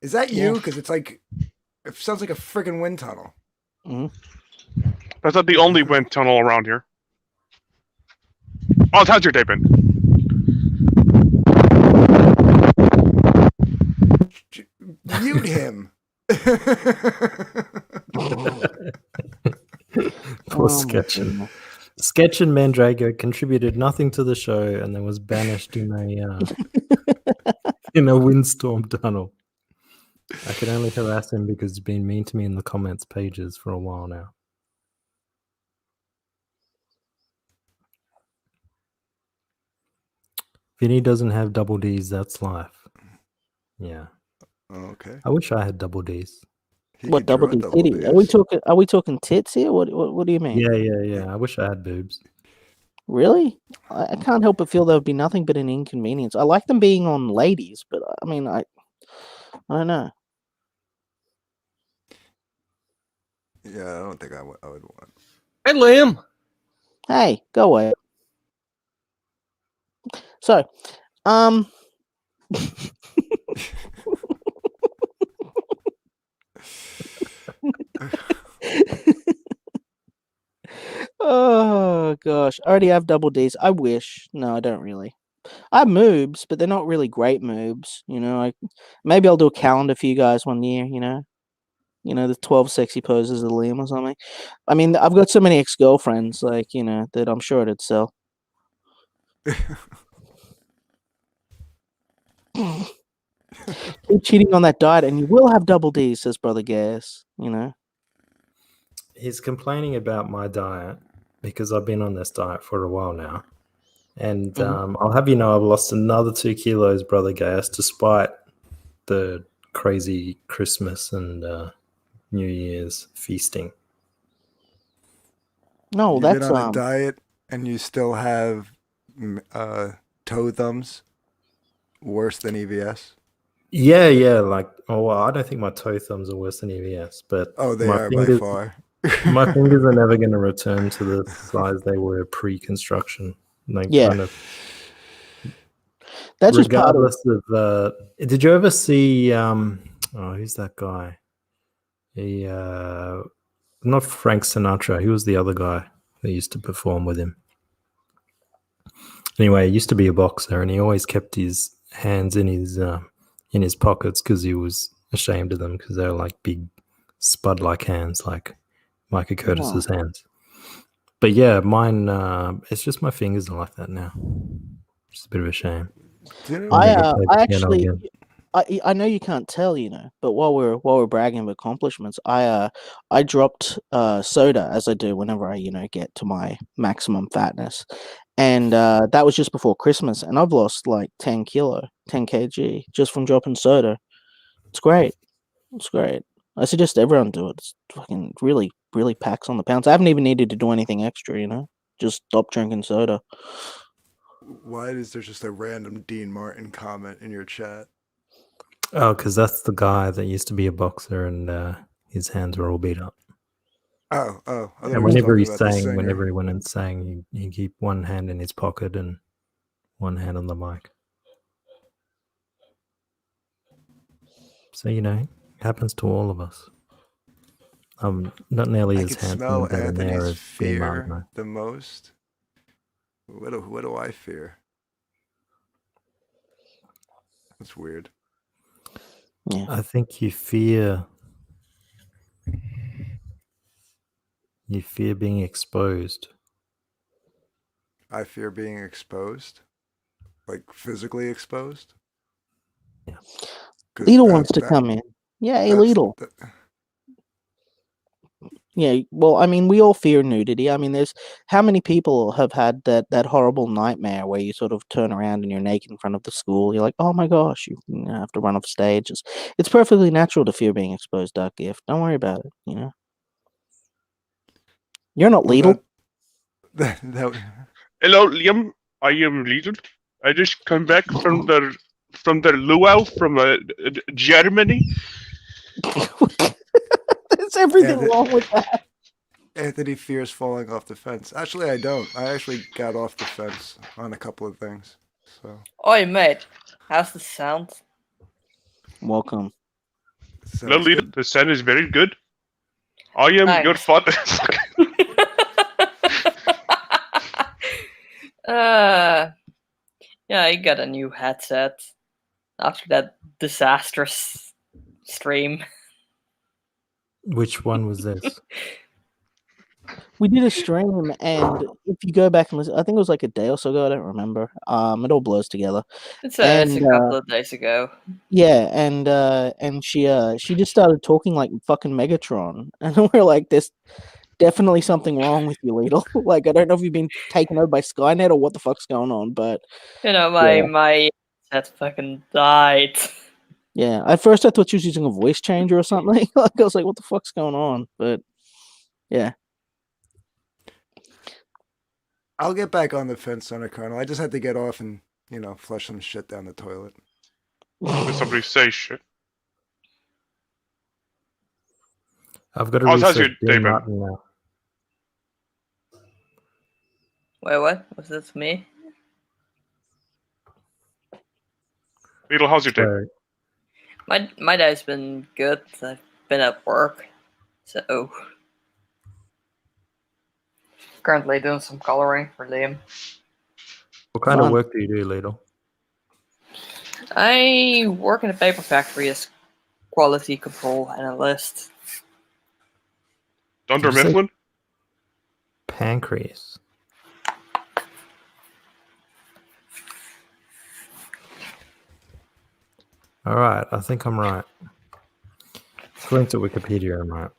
Is that you? Because it's like, it sounds like a friggin' wind tunnel.
Mm-hmm.
That's not the only wind tunnel around here. Oh, how's your day been?
Mute him.
Poor Sketchin. Sketchin Mandrago contributed nothing to the show and then was banished in a windstorm tunnel. I could only harass him because he's been mean to me in the comments pages for a while now. Vinny doesn't have double D's, that's life. Yeah.
Okay.
I wish I had double D's.
What double D titty? Are we talking tits here? What do you mean?
Yeah. I wish I had boobs.
Really? I can't help but feel there would be nothing but an inconvenience. I like them being on ladies, but I mean, I don't know.
Yeah, I don't think I would want.
Hey, Liam.
Hey, go away. So, oh gosh, I already have double D's. I wish. No, I don't really. I have moobs, but they're not really great moobs. You know, maybe I'll do a calendar for you guys one year. The 12 sexy poses of Liam or something. I mean, I've got so many ex-girlfriends, like, that I'm sure it'd sell. Keep cheating on that diet and you will have double D's, says Brother Gas,
He's complaining about my diet because I've been on this diet for a while now. And I'll have you know I've lost another 2 kilos, Brother Gas, despite the crazy Christmas and New Year's feasting.
No,
You've
that's
been on a diet and you still have toe thumbs worse than EVS.
Yeah, like well, I don't think my toe thumbs are worse than EVS, but
They
my
are
fingers,
by far.
my fingers are never going to return to the size they were pre-construction. Like kind of.
That's just part of.
Regardless of, did you ever see? Who's that guy? He not Frank Sinatra. He was the other guy that used to perform with him. Anyway, he used to be a boxer, and he always kept his hands in his pockets because he was ashamed of them because they were like big spud-like hands, like Micah Curtis's hands. But yeah, mine. It's just my fingers are like that now. Just a bit of a shame.
I actually. I know you can't tell, but while we're bragging of accomplishments, I dropped soda as I do whenever I get to my maximum fatness, and that was just before Christmas, and I've lost like 10 kg just from dropping soda. It's great. I suggest everyone do it. It's fucking really packs on the pounds. I haven't even needed to do anything extra, just stop drinking soda.
Why is there just a random Dean Martin comment in your chat?
Oh, because that's the guy that used to be a boxer and his hands were all beat up.
Oh.
And whenever he went and sang, he'd keep one hand in his pocket and one hand on the mic. So, it happens to all of us. Not nearly as handsome and debonair as
fear the most. What do I fear? That's weird.
Yeah. I think you fear being exposed.
I fear being exposed? Like physically exposed?
Yeah. Lidl wants to come in. Yeah, hey, Lidl. Yeah, well, I mean, we all fear nudity. I mean, there's how many people have had that horrible nightmare where you sort of turn around and you're naked in front of the school. You're like, oh my gosh, you have to run off stage. It's perfectly natural to fear being exposed, Dark Gift. Don't worry about it. You're not Lidl.
Hello, Liam. I am Lidl. I just come back from the luau from Germany.
There's everything wrong with that.
Anthony fears falling off the fence. Actually, I don't. I actually got off the fence on a couple of things. So.
Oi, mate. How's the sound?
Welcome.
Hello, Lidl. The sound is very good. I am your father.
Yeah, I got a new headset after that disastrous stream.
Which one was this?
We did a stream, and if you go back and listen, I think it was like a day or so ago. I don't remember. It all blurs together.
It's a couple of days ago.
Yeah, and she just started talking like fucking Megatron, and we're like, "There's definitely something wrong with you, Lidl." Like, I don't know if you've been taken over by Skynet or what the fuck's going on, but
my headset fucking died.
Yeah, at first I thought she was using a voice changer or something. Like, I was like, what the fuck's going on? But yeah.
I'll get back on the fence, Son of Colonel. I just had to get off and, flush some shit down the toilet.
Did somebody say shit?
I've got to research Dean Martin now.
Wait, what? Was this me?
Beetle, how's your day?
My day's been good. I've been at work, so currently doing some coloring for Liam.
What kind of
Fun.
work do you do, Lidl?
I work in a paper factory as quality control analyst.
Dunder
Did you say
Mifflin?
Pancreas. All right, I think I'm right. According to Wikipedia, I'm right.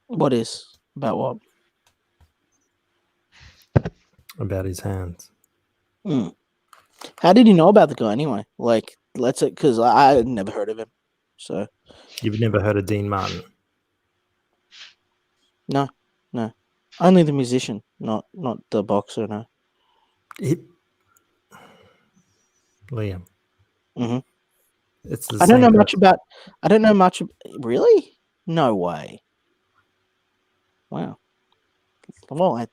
What is? About what?
About his hands.
Hmm. How did you know about the guy anyway? Like, let's say, because I had never heard of him. So,
You've never heard of Dean Martin?
no. Only the musician, not the boxer, no.
Liam.
Mm-hmm.
It's the
I don't
same
know
person.
much about. I don't know much. Really? No way. Wow. Well,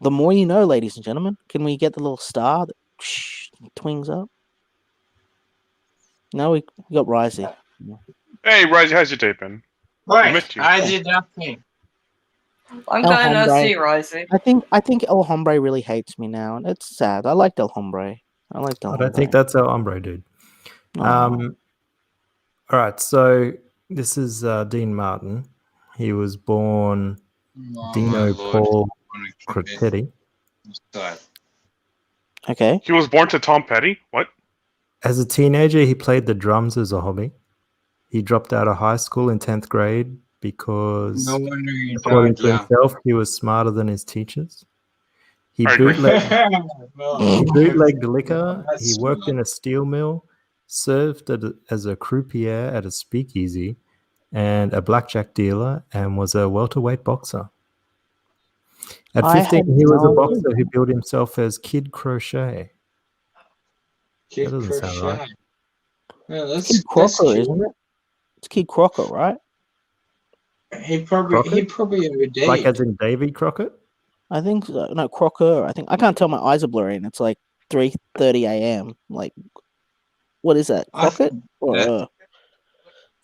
the more you know, ladies and gentlemen. Can we get the little star that twings up? No, we got Risey.
Hey, Risey, how's your day been? I
Right,
missed you.
I did nothing.
I'm
El
kind of
Hombre.
see Risey.
I think El Hombre really hates me now, and it's sad. I liked El Hombre. I
don't think that's El Hombre, dude. All right, so this is Dean Martin. He was born Dino Paul Crocetti.
Okay.
He was born to Tom Petty? What?
As a teenager, he played the drums as a hobby. He dropped out of high school in 10th grade because,
No wonder you
according
died
to
young.
himself, he was smarter than his teachers. He
I agree.
bootlegged liquor. He worked in a steel mill, served as a croupier at a speakeasy and a blackjack dealer, and was a welterweight boxer. At
I
15,
had
he was a
no
boxer who billed himself as Kid Crochet.
Kid
That doesn't sound right.
Crochet. Yeah, that's
Kid Crocker, isn't it? It's Kid Crocker, right?
He probably
Crockett?
OD'd.
Like as in Davy Crockett?
I think so. No, Crocker. I think I can't tell. My eyes are blurry, and it's like 3:30 a.m. Like, what is that? Crockett? Or,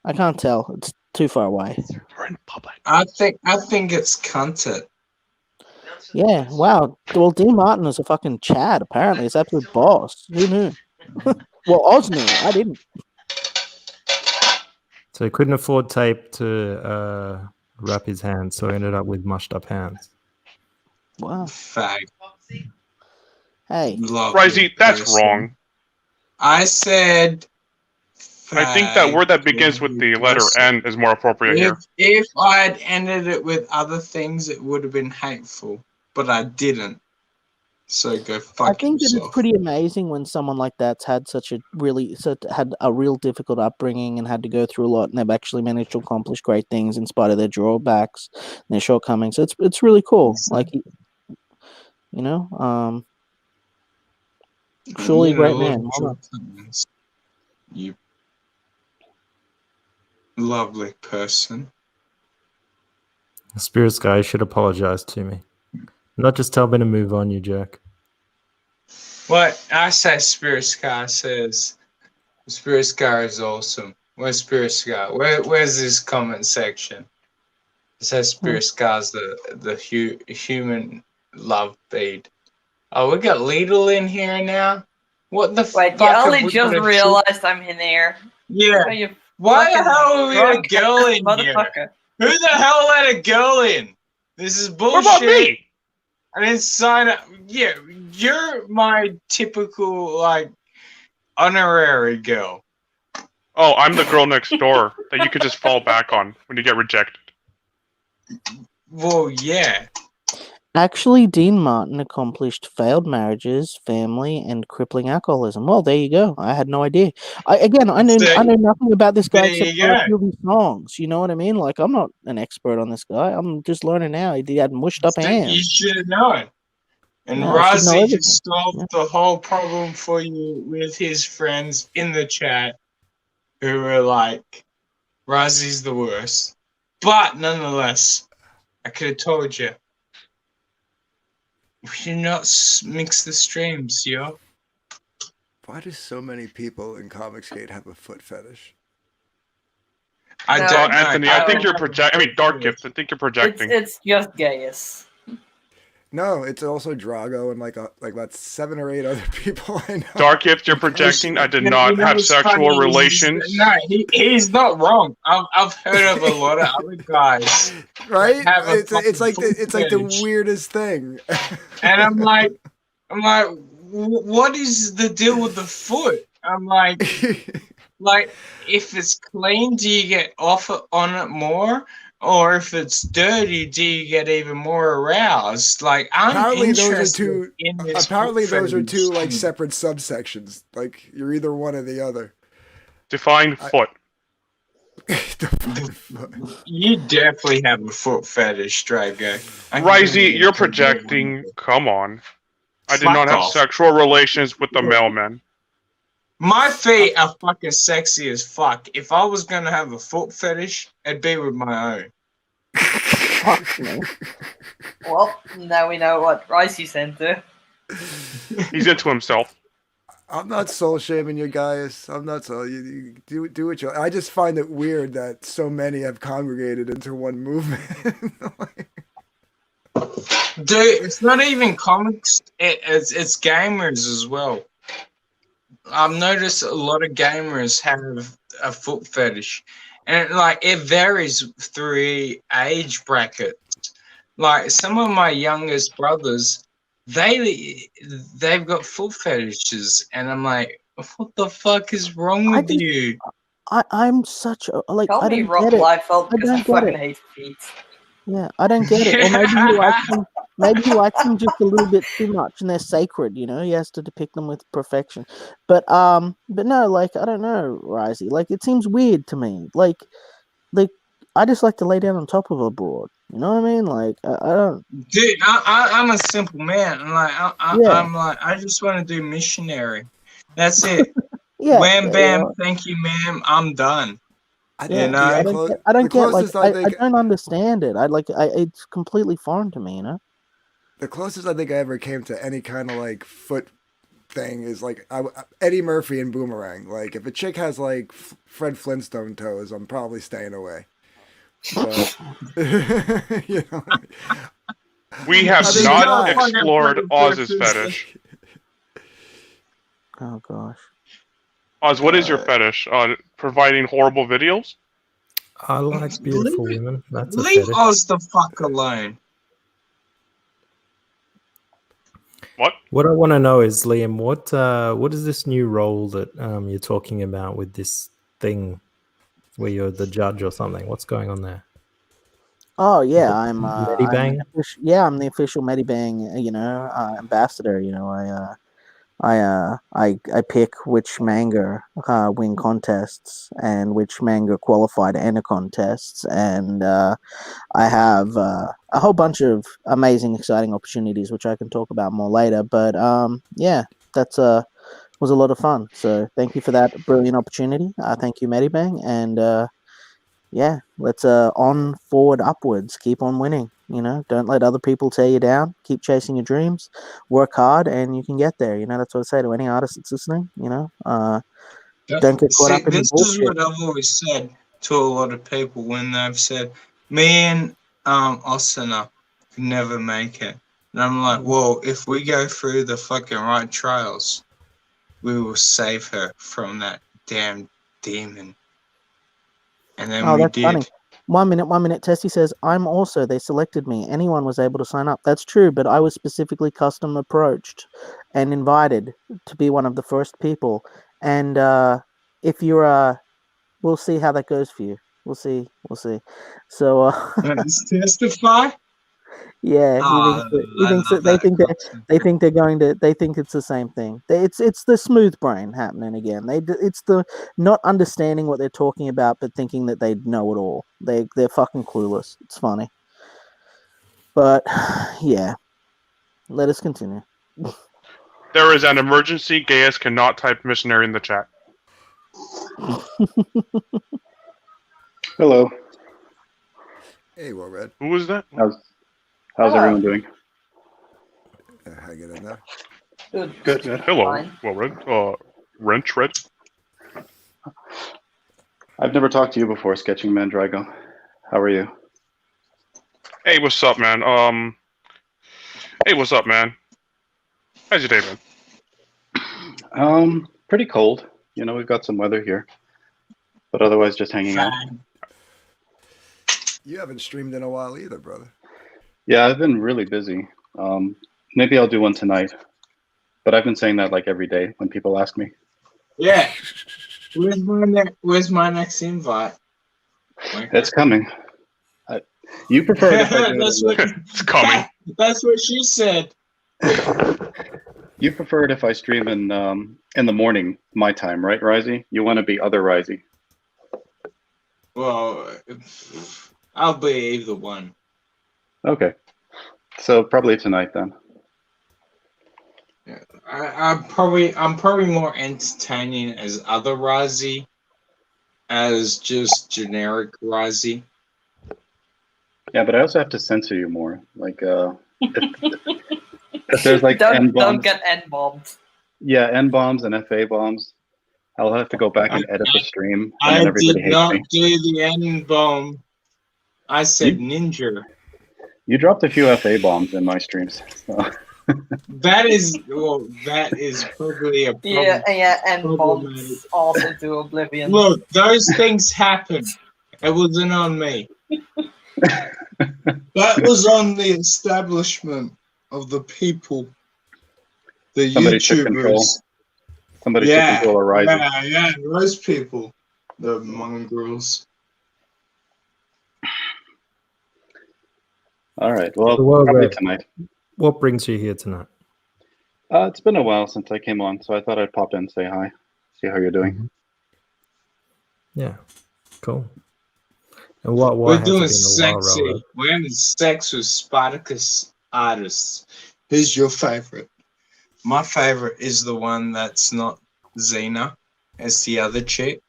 I can't tell. It's too far away.
We're in public.
I think it's content.
Yeah. Wow. Well, Dean Martin is a fucking Chad. Apparently, he's absolute boss. Who knew? Well, Oz knew. I didn't.
So he couldn't afford tape to wrap his hands, so he ended up with mushed up hands.
Wow.
Fag.
Hey.
Risey, that's wrong.
I said.
I think that word that begins with the letter N is more appropriate here.
If I had ended it with other things, it would have been hateful, but I didn't. So go fuck
I think that
yourself.
it's pretty amazing when someone like that's had had a real difficult upbringing and had to go through a lot, and they've actually managed to accomplish great things in spite of their drawbacks and their shortcomings. It's really cool. Like, surely a great man.
You lovely person.
The Spirits guy should apologize to me. Not just tell me to move on, you jerk.
What I say, Spirit Scar says, Spirit Scar is awesome. Where's Spirit Scar? Where's this comment section? It says Spirit Scar's the human love bead. Oh, we got Lidl in here now. What the
Wait,
fuck?
you
have
only
we
just
got a
realized I'm in there.
Yeah.
You
Why the
fucking
hell are we a
drunk
girl
ass
in here?
motherfucker.
Who the hell let a girl in? This is bullshit.
What about me?
I didn't sign up. Yeah, you're my typical, like, honorary girl.
Oh, I'm the girl next door that you could just fall back on when you get rejected.
Well, yeah.
Actually, Dean Martin accomplished failed marriages, family, and crippling alcoholism. Well, there you go. I had no idea. I know nothing about this guy
There
except
you
for a
go.
few of his songs. You know what I mean? Like, I'm not an expert on this guy. I'm just learning now. He had mushed up
You
hands.
should have known. And
Yeah, I should know
Razi
everything.
just solved the whole problem for you with his friends in the chat who were like, Razi's the worst. But nonetheless, I could have told you. We should not mix the streams, yo.
Why do so many people in Comicsgate have a foot fetish?
I
No,
don't know.
Anthony, I think you're projecting. I mean, Dark Gift, I think you're projecting.
It's just Gaius.
No, it's also Drago and like about 7 or 8 other people I know.
Dark Gift, you're projecting. I did
You
not
know
have
what's
sexual
funny is-
relations.
No, he's not wrong. I've heard of a lot of other guys,
Right?
have a
It's like
fucking
it's like the
fetish.
weirdest thing.
and I'm like, what is the deal with the foot? I'm like, if it's clean, do you get off on it more? Or if it's dirty, do you get even more aroused? Like, I'm
apparently those are
interested
two.
in this
Apparently
foot
those are two
fetish
like
thing.
separate subsections. Like you're either one or the other.
Define foot.
You definitely have a foot fetish, Drago.
Risey, you're projecting. Come on. I did
Fuck
not have
off.
sexual relations with the mailman.
My feet are fucking sexy as fuck. If I was gonna have a foot fetish, it'd be with my own.
Well, now we know what Ricey's into.
He's into himself.
I'm not soul shaming you guys. I'm not soul. You do what you. I just find it weird that so many have congregated into one movement.
Dude, it's not even comics. It's gamers as well. I've noticed a lot of gamers have a foot fetish, and it varies through age brackets. Like some of my youngest brothers, they've got foot fetishes, and I'm like, what the fuck is wrong with you?
I'm such a like.
Tell
I
me
don't
Rob
get it.
Liefeld because I
don't get
fucking
it.
hate feet.
Yeah, I don't get it. Or maybe he likes them. Maybe he likes them just a little bit too much, and they're sacred. You know, he has to depict them with perfection. But no, like I don't know, Risey. Like it seems weird to me. Like I just like to lay down on top of a broad. You know what I mean? Like I don't.
Dude, I'm a simple man, and
Yeah.
I'm like, I just want to do missionary. That's it.
Yeah.
Wham
yeah,
bam,
yeah.
thank you, ma'am. I'm done.
Yeah,
You know,
I don't get like
closest I think-
I don't understand it. It's completely foreign to me, you know.
The closest I think I ever came to any kind of like foot thing is like Eddie Murphy and Boomerang. Like if a chick has like Fred Flintstone toes, I'm probably staying away. But, you know,
We have
I mean,
not
God.
explored Oz's fetish.
Oh gosh.
Oz, what is your fetish? Providing horrible videos?
I like beautiful women. That's a
leave
fetish.
Oz the fuck alone.
What
I want to know is, Liam, what is this new role that you're talking about with this thing where you're the judge or something? What's going on there?
Oh yeah, I'm
Medibang?
I'm the official Medibang, ambassador. You know, I pick which manga win contests and which manga qualify to enter contests, and I have a whole bunch of amazing, exciting opportunities which I can talk about more later. But yeah, that's was a lot of fun. So thank you for that brilliant opportunity. Thank you, Medibang, and yeah, let's on forward upwards. Keep on winning. You know, don't let other people tear you down. Keep chasing your dreams. Work hard, and you can get there. You know, that's what I say to any artist that's listening. You know, don't get caught
See,
up in the
this is
bullshit.
what I've always said to a lot of people when they've said, me and Osana could never make it. And I'm like, well, if we go through the fucking right trials, we will save her from that damn demon. And then
Oh,
we
that's
did.
funny. 1 minute. Tessie says, I'm also, they selected me. Anyone was able to sign up. That's true, but I was specifically custom approached and invited to be one of the first people. And if you're, we'll see how that goes for you. We'll see. So,
Let's testify.
yeah,
Oh,
he thinks that they think they're going to, they think it's the same thing. It's the smooth brain happening again. It's the not understanding what they're talking about, but thinking that they know it all. They're fucking clueless. It's funny, but yeah, let us continue.
There is an emergency. Gaius cannot type missionary in the chat.
Hello.
hey, Well Red.
Who was that?
How's everyone doing?
I get in there.
Good.
Good.
Hello,
Fine.
Well Red.
Wrench Red?
I've never talked to you before, Sketching Mandrago. How are you?
Hey, what's up, man? Hey, what's up, man? How's your day, man?
Pretty cold. You know, we've got some weather here, but otherwise just hanging out.
You haven't streamed in a while either, brother.
Yeah, I've been really busy. Maybe I'll do one tonight, but I've been saying that like every day when people ask me.
Yeah. Where's my next invite?
It's coming. You prefer it if I do
That's
it.
It's coming.
That's what she said.
You prefer it if I stream in the morning, my time, right, Risey? You want to be other Risey.
Well, I'll be either one.
Okay. So probably tonight then.
Yeah, I'm probably more entertaining as other Razi as just generic Razi.
Yeah, but I also have to censor you more. Like, if there's like
don't
N-bombs.
get N-bombed.
Yeah, N-bombs and FA bombs. I'll have to go back and edit the stream, and then
I
everybody
did
hates
not
me.
do the N-bomb. I said ninja.
You dropped a few FA bombs in my streams. So.
That is probably a problem.
Yeah, and bombs also to oblivion.
Look, those things happen. It wasn't on me.
That was on the establishment of the people, the
Somebody took control.
YouTubers.
Somebody took control of Rising.
Yeah, those people, the mongrels.
All right. Well,
So
probably tonight.
What brings you here tonight?
It's been a while since I came on, so I thought I'd pop in, say hi, see how you're doing.
Yeah, cool. And why
We're
has it
doing
been a while,
sexy.
Robert?
We're having sex with Spartacus artists.
Who's your favorite? My favorite is the one that's not Xena. It's the other chick.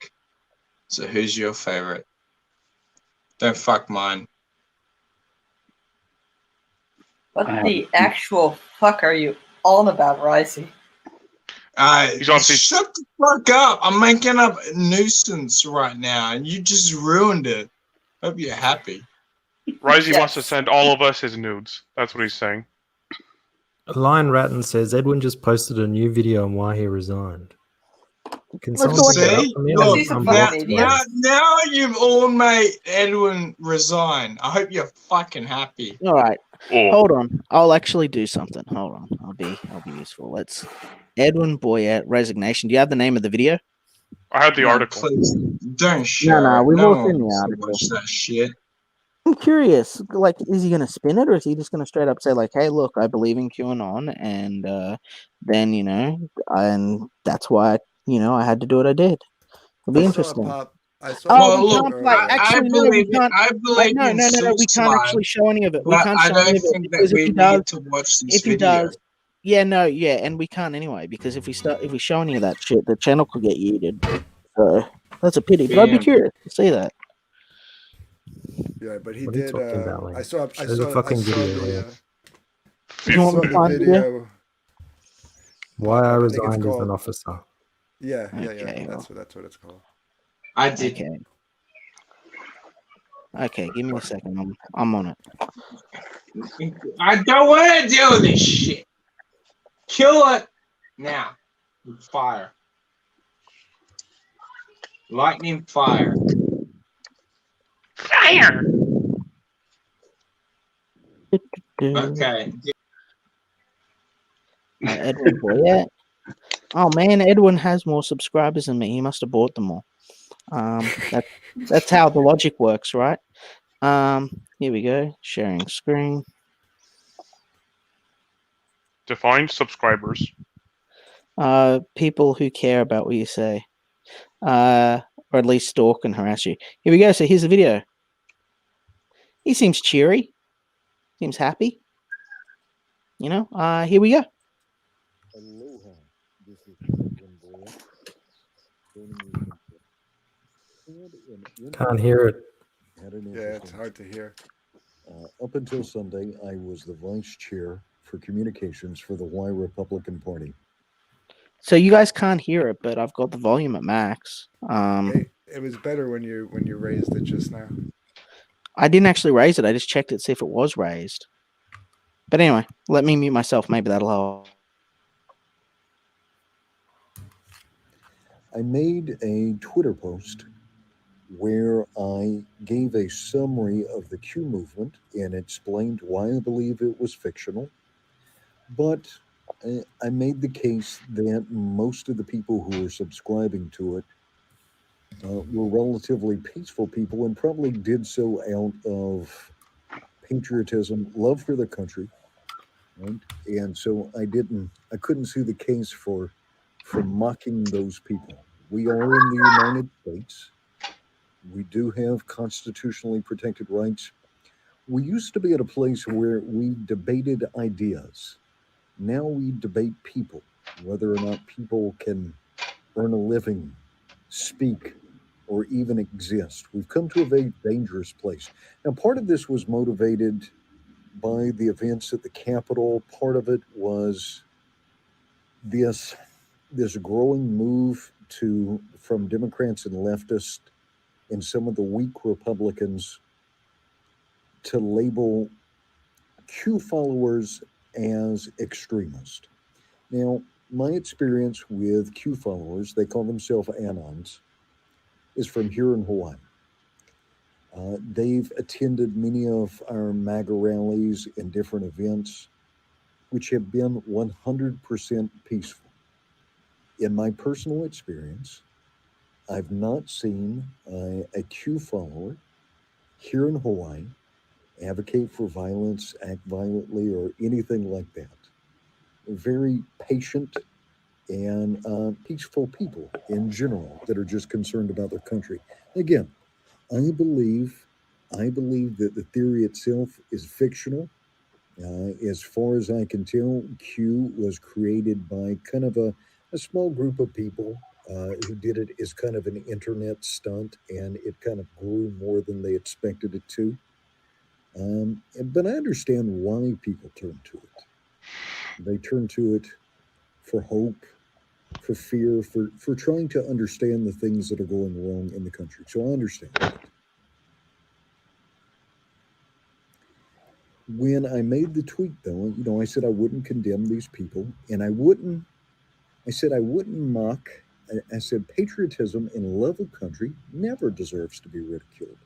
So who's your favorite? Don't fuck mine.
What the actual fuck are you on about, Risey?
Shut the fuck up. I'm making up a nuisance right now, and you just ruined it. Hope you're happy.
Risey wants to send all of us his nudes. That's what he's saying.
Lion Ratton says Edwin just posted a new video on why he resigned. Can someone
Let's
pick it up
see.
for me?
Look,
I'm blocked,
now you've all made Edwin resign. I hope you're fucking happy.
All right. Hold on. I'll actually do something. Hold on. I'll be useful. Let's Edwin Boyette resignation. Do you have the name of the video?
I have the article.
Please don't share.
No, we've all seen the
wants to
article.
watch that shit.
I'm curious. Like, is he gonna spin it, or is he just gonna straight up say, like, "Hey, look, I believe in QAnon," and then and that's why I had to do what I did. It'll be interesting.
I saw
Oh,
a
we
pop-
can't play. Actually, no, we can't.
I believe
no,
in
we can't
suicide,
actually show any of it. We
but
can't
I
show
don't
any of it
think that
because if
we
he
need
does,
to watch this
if he
video.
does, and we can't anyway because if we show any of that shit, the channel could get yeeted. So that's a pity. But I'd be
Damn.
curious to see that.
Yeah, but he
What are you
did.
talking about, Lane?
I saw
Show the fucking video,
the,
Lane.
You want me to find the video?
video.
Why I
think it's
resigned as
called-
an officer.
Yeah.
Okay,
That's what it's called.
I did.
Okay, give me a second. I'm on it.
I don't want to deal with this shit. Kill it now. With fire. Lightning fire.
Fire!
Okay.
Edwin Boyette. Oh man, Edwin has more subscribers than me. He must have bought them all. That's how the logic works, right? Here we go. Sharing screen.
Define subscribers.
People who care about what you say, or at least stalk and harass you. Here we go. So here's the video. He seems cheery. Seems happy. Here we go.
Can't hear it.
Yeah, it's hard to hear.
Up until Sunday, I was the vice chair for communications for the Y Republican Party.
So you guys can't hear it, but I've got the volume at max.
It was better when you raised it just now.
I didn't actually raise it. I just checked it to see if it was raised. But anyway, let me mute myself. Maybe that'll help.
I made a Twitter post where I gave a summary of the Q movement and explained why I believe it was fictional. But I made the case that most of the people who were subscribing to it were relatively peaceful people and probably did so out of patriotism, love for their country, right? And so I couldn't see the case for mocking those people. We are in the United States. We do have constitutionally protected rights. We used to be at a place where we debated ideas. Now we debate people, whether or not people can earn a living, speak, or even exist. We've come to a very dangerous place. Now, part of this was motivated by the events at the Capitol. Part of it was this growing move from Democrats and leftists and some of the weak Republicans to label Q followers as extremists. Now, my experience with Q followers, they call themselves Anons, is from here in Hawaii. They've attended many of our MAGA rallies and different events, which have been 100% peaceful. In my personal experience, I've not seen a Q follower here in Hawaii advocate for violence, act violently, or anything like that. They're very patient and peaceful people in general that are just concerned about their country. Again, I believe that the theory itself is fictional. As far as I can tell, Q was created by kind of a small group of people who did it as kind of an internet stunt, and it kind of grew more than they expected it to. But I understand why people turn to it. They turn to it for hope, for fear, for trying to understand the things that are going wrong in the country. So I understand that. When I made the tweet, though, I said I wouldn't condemn these people, and I said I wouldn't mock. I said patriotism and love of country never deserves to be ridiculed.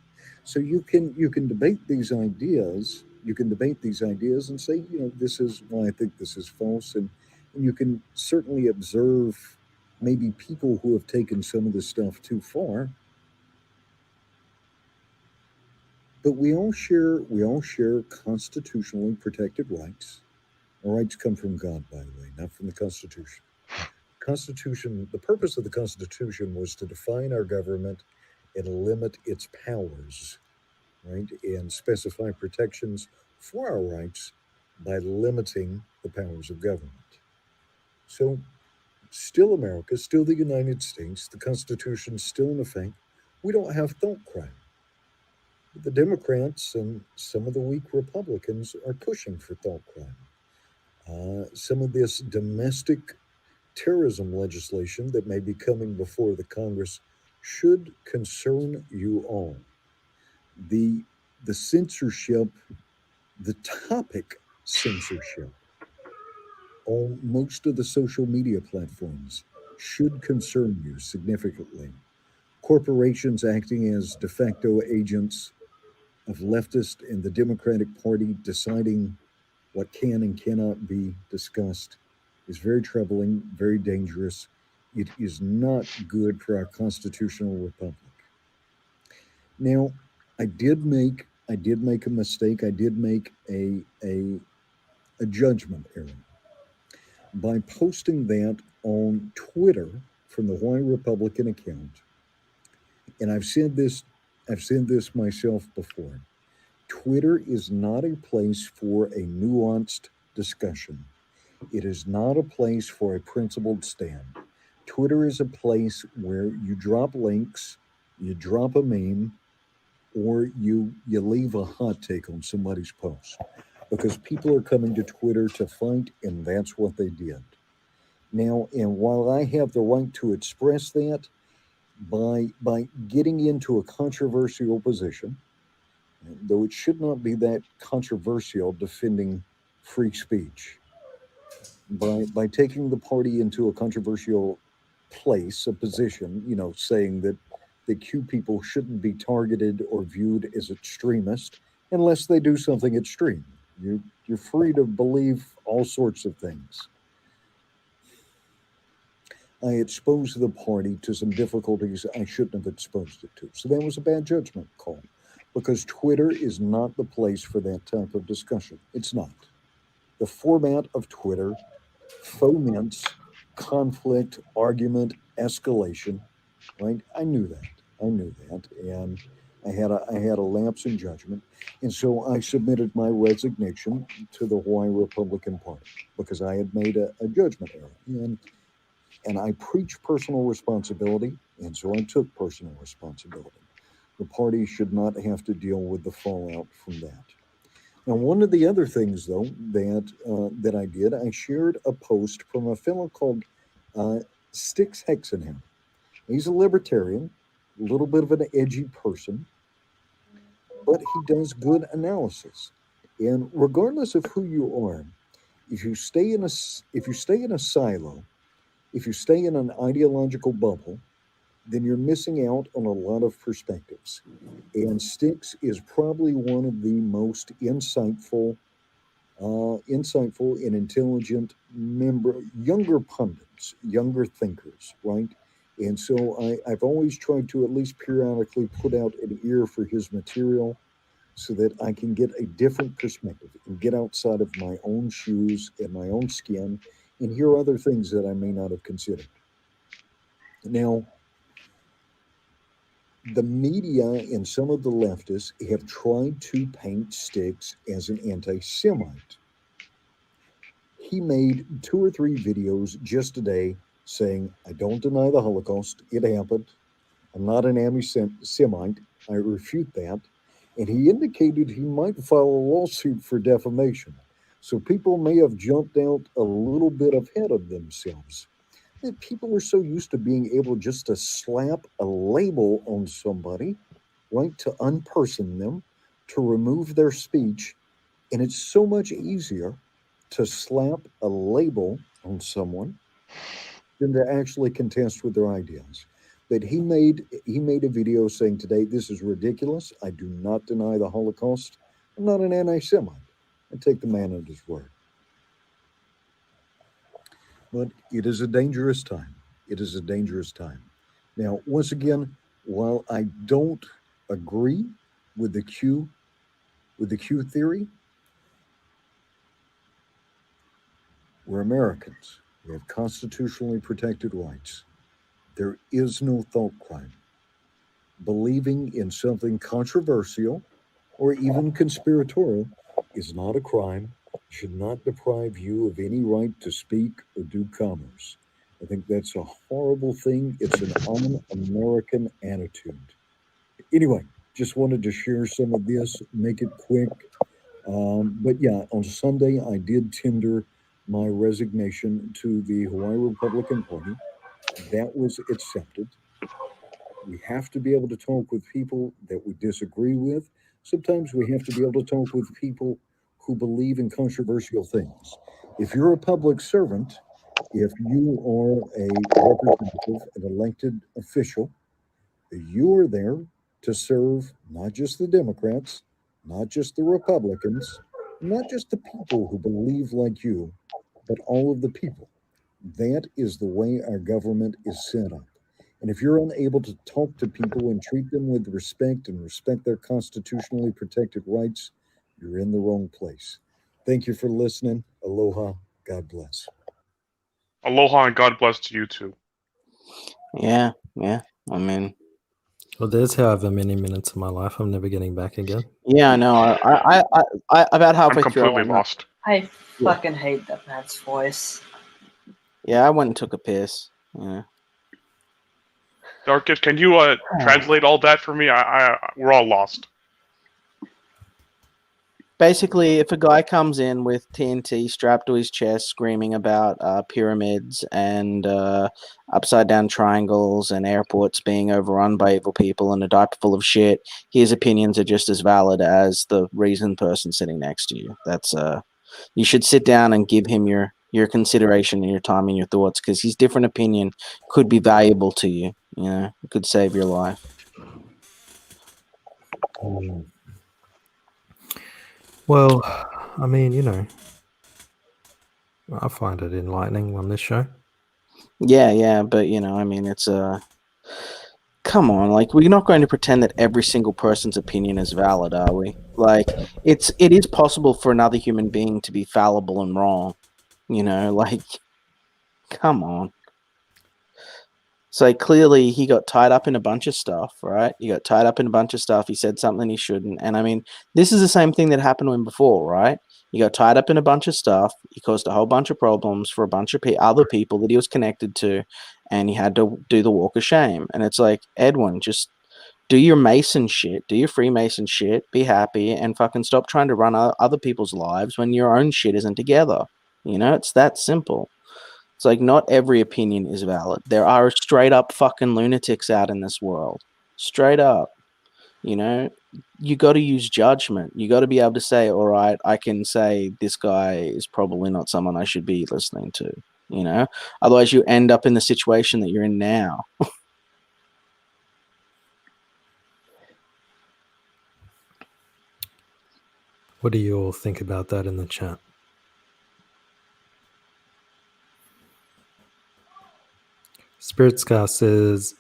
So you can debate these ideas. You can debate these ideas and say, this is why I think this is false, and you can certainly observe maybe people who have taken some of this stuff too far. But we all share constitutionally protected rights. Our rights come from God, by the way, not from the Constitution. Constitution, the purpose of the Constitution was to define our government and limit its powers, right? And specify protections for our rights by limiting the powers of government. So, still America, still the United States, the Constitution's still in effect. We don't have thought crime. The Democrats and some of the weak Republicans are pushing for thought crime. Some of this domestic terrorism legislation that may be coming before the Congress should concern you all. The censorship, the topic censorship on most of the social media platforms should concern you significantly. Corporations acting as de facto agents of leftist and the Democratic Party deciding what can and cannot be discussed is very troubling, very dangerous. It is not good for our constitutional republic. Now, I did make a mistake. I did make a judgment error by posting that on Twitter from the Hawaii Republican account. And I've said this myself before. Twitter is not a place for a nuanced discussion. It is not a place for a principled stand. Twitter is a place where you drop links, you drop a meme, or you leave a hot take on somebody's post, because people are coming to Twitter to fight, and that's what they did. Now, and while I have the right to express that, by getting into a controversial position, though it should not be that controversial defending free speech, by taking the party into a controversial place, a position, saying that the Q people shouldn't be targeted or viewed as extremist unless they do something extreme. You're free to believe all sorts of things. I exposed the party to some difficulties I shouldn't have exposed it to. So that was a bad judgment call, because Twitter is not the place for that type of discussion. It's not. The format of Twitter foments conflict, argument, escalation, right? I knew that. And I had a lapse in judgment. And so I submitted my resignation to the Hawaii Republican Party because I had made a judgment error. And I preach personal responsibility, and so I took personal responsibility. The party should not have to deal with the fallout from that. Now, one of the other things, though, that I did, I shared a post from a fellow called Styx Hexenham. He's a libertarian, a little bit of an edgy person, but he does good analysis. And regardless of who you are, if you stay in a silo, if you stay in an ideological bubble, then you're missing out on a lot of perspectives. And Styx is probably one of the most insightful and intelligent younger pundits, younger thinkers, right? And so I've always tried to at least periodically put out an ear for his material so that I can get a different perspective and get outside of my own shoes and my own skin and hear other things that I may not have considered. Now, the media and some of the leftists have tried to paint Styx as an anti-Semite. He made 2 or 3 videos just today saying, I don't deny the Holocaust, it happened. I'm not an anti-Semite, I refute that. And he indicated he might file a lawsuit for defamation. So people may have jumped out a little bit ahead of themselves. And people are so used to being able just to slap a label on somebody, right, to unperson them, to remove their speech. And it's so much easier to slap a label on someone than to actually contest with their ideas. But he made a video saying today, this is ridiculous. I do not deny the Holocaust. I'm not an anti-Semite. I take the man at his word. But it is a dangerous time. It is a dangerous time. Now, once again, while I don't agree with the Q theory, we're Americans. We have constitutionally protected rights. There is no thought crime. Believing in something controversial or even conspiratorial is not a crime, should not deprive you of any right to speak or do commerce. I think that's a horrible thing. It's an un-American attitude. Anyway, just wanted to share some of this, make it quick. But yeah, on Sunday, I did tender my resignation to the Hawaii Republican Party. That was accepted. We have to be able to talk with people that we disagree with. Sometimes we have to be able to talk with people who believe in controversial things. If you're a public servant, if you are a representative, an elected official, you are there to serve not just the Democrats, not just the Republicans, not just the people who believe like you, but all of the people. That is the way our government is set up. And if you're unable to talk to people and treat them with respect and respect their constitutionally protected rights, you're in the wrong place. Thank you for listening. Aloha. God bless.
Aloha and God bless to you too.
Yeah. I mean,
Well, there's however many minutes of my life I'm never getting back again.
yeah, I know. I about halfway
I'm
through.
completely lost.
I fucking hate that man's voice.
Yeah, I went and took a piss. Yeah.
Darkus, can you translate all that for me? We're all lost.
Basically, if a guy comes in with TNT strapped to his chest, screaming about pyramids and upside down triangles and airports being overrun by evil people and a diaper full of shit, his opinions are just as valid as the reasoned person sitting next to you. That's you should sit down and give him your consideration and your time and your thoughts, because his different opinion could be valuable to you. You know, it could save your life.
Well, I mean, you know, I find it enlightening on this show.
Yeah, but you know, I mean, it's come on, like, we're not going to pretend that every single person's opinion is valid, are we? Like, it is possible for another human being to be fallible and wrong. You know, like, come on. So clearly he got tied up in a bunch of stuff, right? He got tied up in a bunch of stuff. He said something he shouldn't. And I mean, this is the same thing that happened to him before, right? He got tied up in a bunch of stuff. He caused a whole bunch of problems for a bunch of other people that he was connected to. And he had to do the walk of shame. And it's like, Edwin, just do your Mason shit. Do your Freemason shit. Be happy. And fucking stop trying to run other people's lives when your own shit isn't together. You know, it's that simple. It's like, not every opinion is valid. There are straight up fucking lunatics out in this world. Straight up. You know, you got to use judgment. You got to be able to say, all right, I can say this guy is probably not someone I should be listening to. You know, otherwise you end up in the situation that you're in now.
What do you all think about that in the chat? Spirit Scar says,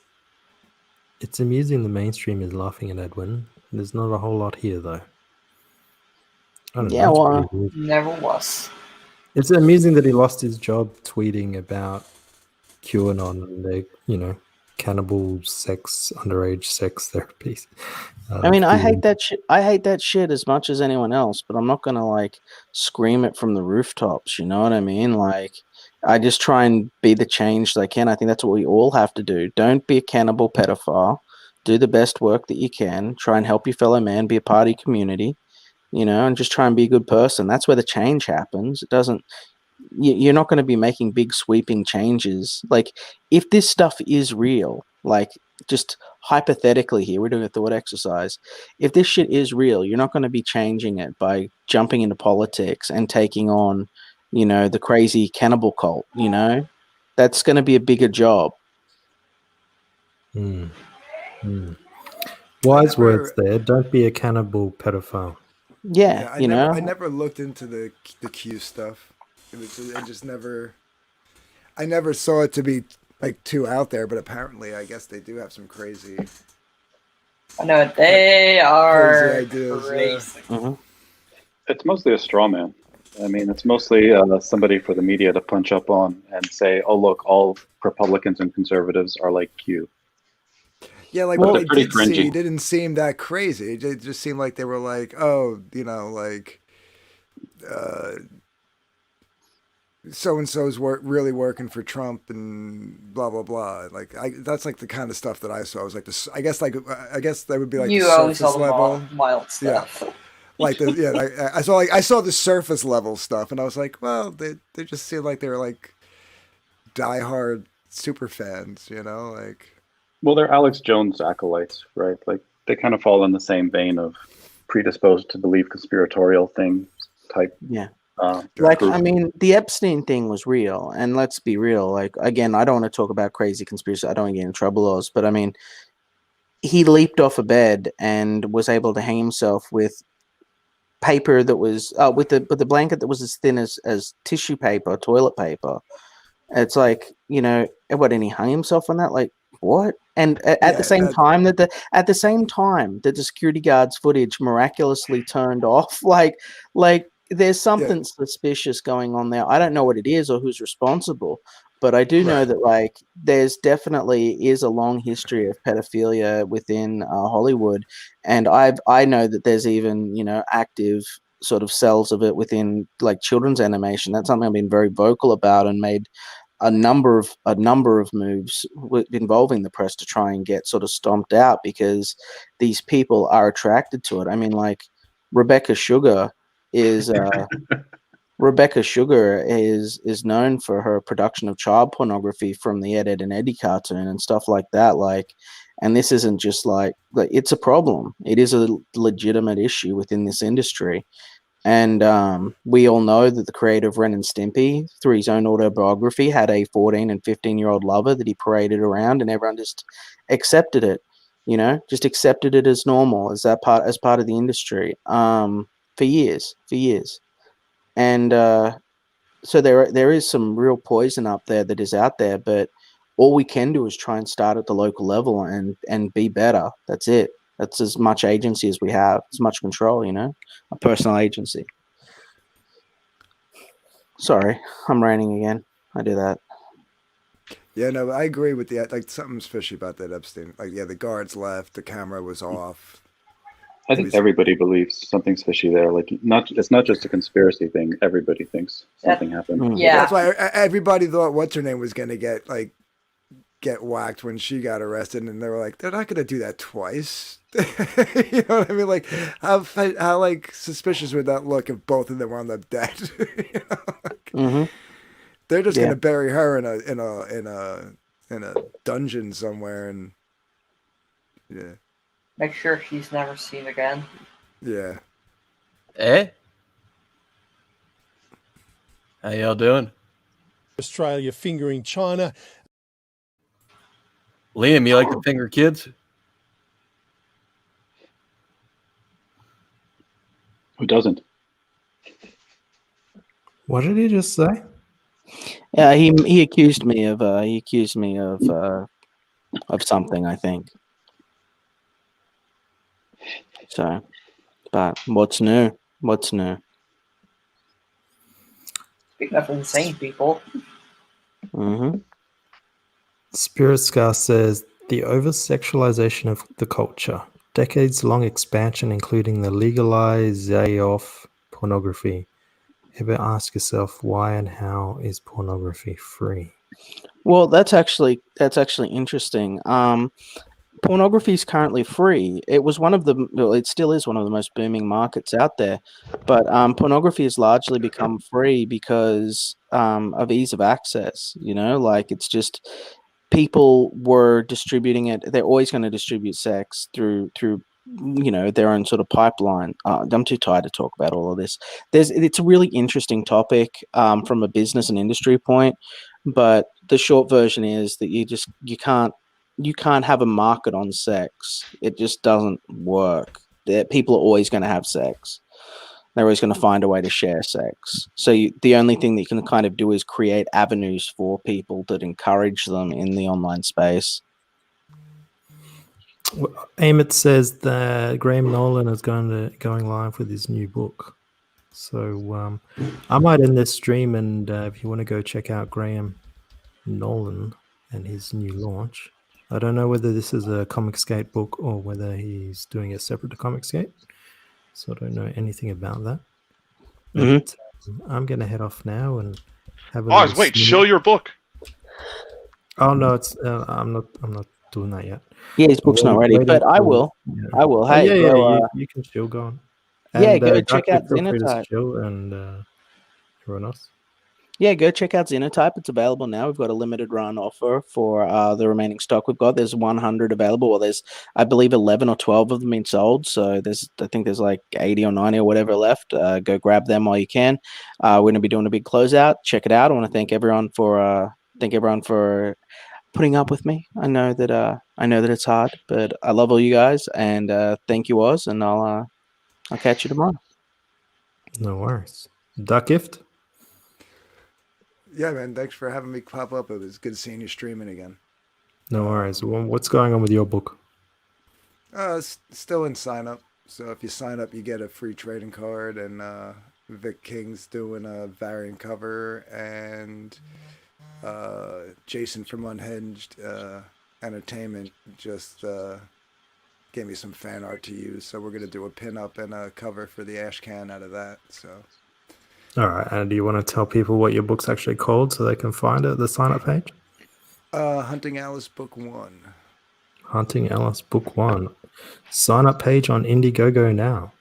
it's amusing the mainstream is laughing at Edwin. There's not a whole lot here, though. I don't know.
Well,
never was.
It's amusing that he lost his job tweeting about QAnon and their, you know, cannibal sex, underage sex therapies.
I mean, I hate that shit. I hate that shit as much as anyone else, but I'm not gonna like scream it from the rooftops. You know what I mean? Like, I just try and be the change that I can. I think that's what we all have to do. Don't be a cannibal pedophile. Do the best work that you can. Try and help your fellow man. Be a part of your community. You know, and just try and be a good person. That's where the change happens. It doesn't. You're not going to be making big sweeping changes. Like, if this stuff is real, like, just hypothetically here, we're doing a thought exercise. If this shit is real, you're not going to be changing it by jumping into politics and taking on, you know, the crazy cannibal cult. You know, that's going to be a bigger job.
Wise words there. Don't be a cannibal pedophile.
Yeah,
I
you
never,
know.
I never looked into the Q stuff. I just never. I never saw it to be like too out there, but apparently, I guess they do have some crazy.
I know they are
Crazy ideas,
crazy.
It's mostly a straw man. I mean, it's mostly somebody for the media to punch up on and say, "Oh, look, all Republicans and conservatives are like Q."
Yeah, like
Well,
what
they're
they
pretty
did see
cringy.
didn't seem that crazy. It just seemed like they were like, oh, you know, like, so and so's really working for Trump and blah blah blah. Like, that's like the kind of stuff that I saw. I was like, this. I guess that would be like
You
the
always
surface
saw the
level.
mild stuff.
Yeah. Like I saw the surface level stuff, and I was like, well, they just seemed like they were like diehard super fans, you know, like.
Well, they're Alex Jones acolytes, right? Like, they kind of fall in the same vein of predisposed to believe conspiratorial things type.
Yeah.
Like,
I mean, the Epstein thing was real, and let's be real. Like, again, I don't want to talk about crazy conspiracy. I don't want to get in trouble, Oz, but I mean, he leaped off a bed and was able to hang himself with paper that was with the blanket that was as thin as tissue paper, toilet paper. It's like, you know, what? And he hung himself on that? Like, what? And at the same time that the security guard's footage miraculously turned off, like there's something suspicious going on there. I don't know what it is or who's responsible, but I do know that like there's definitely is a long history of pedophilia within Hollywood, and I know that there's even, you know, active sort of cells of it within like children's animation. That's something I've been very vocal about and made a number of moves involving the press to try and get sort of stomped out, because these people are attracted to it. I mean, like Rebecca Sugar is Rebecca Sugar is known for her production of child pornography from the Ed, Edd and Eddie cartoon and stuff like that. Like, and this isn't just like it's a problem. It is a legitimate issue within this industry. And we all know that the creator of Ren and Stimpy, through his own autobiography, had a 14 and 15-year-old lover that he paraded around, and everyone just accepted it. You know, just accepted it as normal, as part of the industry, for years. And so there is some real poison up there that is out there, but all we can do is try and start at the local level and be better. That's it. That's as much agency as we have, as much control, you know, a personal agency. Sorry, I'm ranting again. I do that.
Yeah, no, I agree with the like something's fishy about that Epstein. Like, yeah, the guards left, the camera was off.
I think everybody believes something's fishy there. Like, it's not just a conspiracy thing. Everybody thinks something happened.
Yeah, that's why everybody thought what's her name was going to get whacked when she got arrested, and they were like, they're not going to do that twice. You know what I mean? Like, how like suspicious would that look if both of them were on the dead? You know? Like, they're just going to bury her in a dungeon somewhere, and yeah.
Make sure she's never seen again.
Yeah.
Eh? How y'all doing?
Australia fingering China.
Liam, you like to finger kids?
Who doesn't?
What did he just say?
Yeah, he accused me of something, I think. So, but what's new? What's new?
Speaking of insane people.
Mm-hmm.
Spirit Scar says the over-sexualization of the culture, decades-long expansion, including the legalization of pornography. Ever ask yourself why and how is pornography free?
Well, that's actually interesting. Pornography is currently free. It still is one of the most booming markets out there, but pornography has largely become free because of ease of access. You know, like it's just people were distributing it. They're always going to distribute sex through you know, their own sort of pipeline. I'm too tired to talk about all of this. It's a really interesting topic from a business and industry point, but the short version is that you can't have a market on sex. It just doesn't work. People are always going to have sex. They're always going to find a way to share sex. So the only thing that you can kind of do is create avenues for people that encourage them in the online space.
Amit says that Graham Nolan is going live with his new book. So I might end this stream, and if you want to go check out Graham Nolan and his new launch. I don't know whether this is a Comicsgate book or whether he's doing it separate to Comicsgate. So I don't know anything about that. But, I'm going to head off now and have a
Oz, wait, show your book.
Oh no, it's I'm not doing that yet.
Yeah, his book's not ready, but I will.
Yeah.
I will. Hey,
you can still go on.
Yeah, go check out
Xenotype.
Xenotype.
And everyone else.
Yeah, go check out Xenotype. It's available now. We've got a limited run offer for the remaining stock we've got. There's 100 available. Well, there's, I believe, 11 or 12 of them being sold. So I think there's like 80 or 90 or whatever left. Go grab them while you can. We're going to be doing a big closeout. Check it out. I want to thank everyone for putting up with me. I know that it's hard, but I love all you guys, and thank you, Oz, and I'll catch you tomorrow.
No worries. Duck Gift.
Yeah, man. Thanks for having me pop up. It was good seeing you streaming again.
No worries. What's going on with your book?
Still in sign up. So if you sign up, you get a free trading card, and Vic King's doing a variant cover, and Jason from Unhinged Entertainment just gave me some fan art to use. So we're gonna do a pin-up and a cover for the ash can out of that. So.
All right. And do you want to tell people what your book's actually called so they can find it at the sign-up page?
Hunting Alice Book 1.
Hunting Alice Book 1. Sign-up page on Indiegogo now.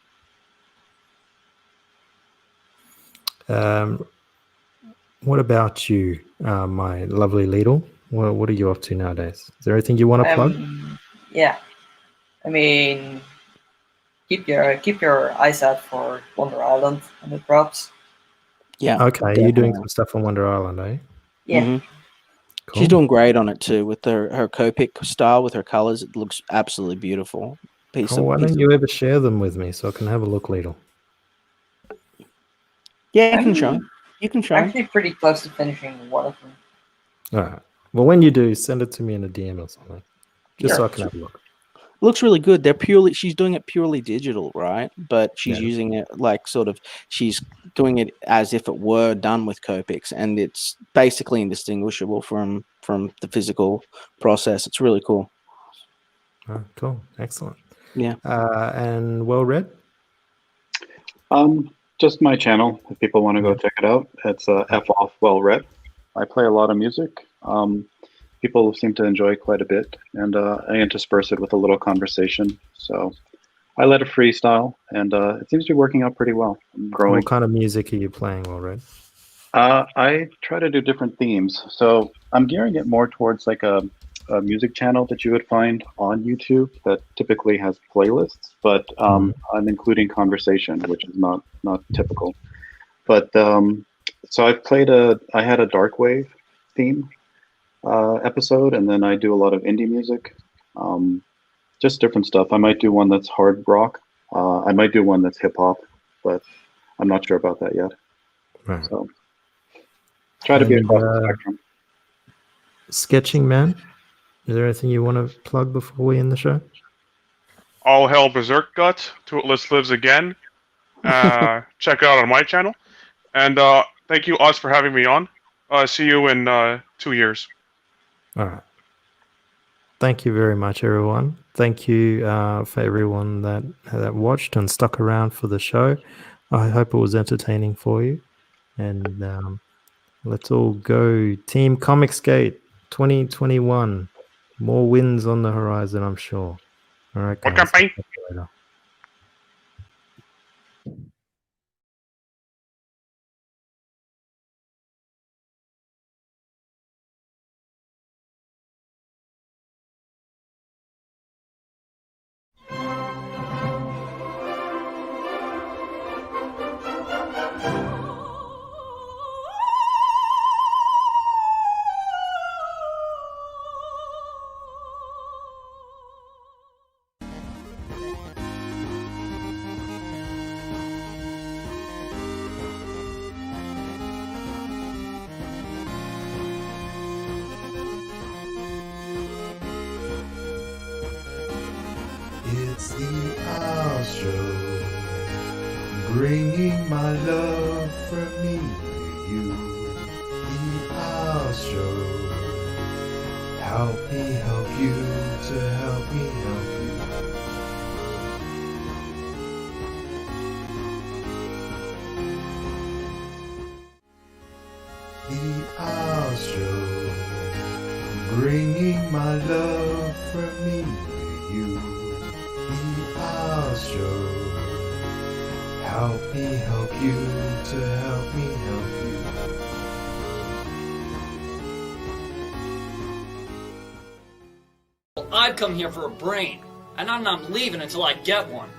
What about you, my lovely Lidl? What are you up to nowadays? Is there anything you want to plug?
Yeah, I mean, keep your eyes out for Wonder Island when it drops.
Yeah.
Okay, you're doing some stuff on Wonder Island, eh?
Yeah.
Mhm.
Cool.
She's doing great on it too with her Copic style with her colors. It looks absolutely beautiful.
Oh, why don't you ever share them with me so I can have a look, Lidl?
Yeah, you can show. You can show.
Actually, pretty close to finishing one of them.
All right. Well, when you do, send it to me in a DM or something, just so
Sure.
I can have a look.
Looks really good. She's doing it purely digital, right? But she's
Yeah.
using it like she's doing it as if it were done with Copics, and it's basically indistinguishable from the physical process. It's really cool.
Oh, cool. Excellent.
Yeah.
And well read?
Just my channel. If people want to go check it out, it's F off well read. I play a lot of music. People seem to enjoy quite a bit, and I intersperse it with a little conversation. So I let it freestyle, and it seems to be working out pretty well. I'm growing.
What kind of music are you playing, well read?
I try to do different themes. So I'm gearing it more towards like a music channel that you would find on YouTube that typically has playlists, but I'm including conversation, which is not typical. But so I had a dark wave theme episode, and then I do a lot of indie music, just different stuff. I might do one that's hard rock. I might do one that's hip hop, but I'm not sure about that yet.
Right.
So try to be across the spectrum.
Sketching Man, is there anything you want to plug before we end the show?
All Hell Berserk Gut, Tootless Lives Again. Check it out on my channel. And thank you, Oz, for having me on. See you in 2 years.
All right. Thank you very much, everyone. Thank you for everyone that watched and stuck around for the show. I hope it was entertaining for you. And let's all go Team Comicsgate 2021. More wins on the horizon, I'm sure. All right, guys.
Campaign.
Talk to you later.
It's the Owl Show, bringing my love from me to you. The Owl Show, help me help you to help me help you. The Owl Show, bringing my love from me to you. The Owl Show, help me help you to help me help you.
I've come here for a brain, and I'm not leaving until I get one.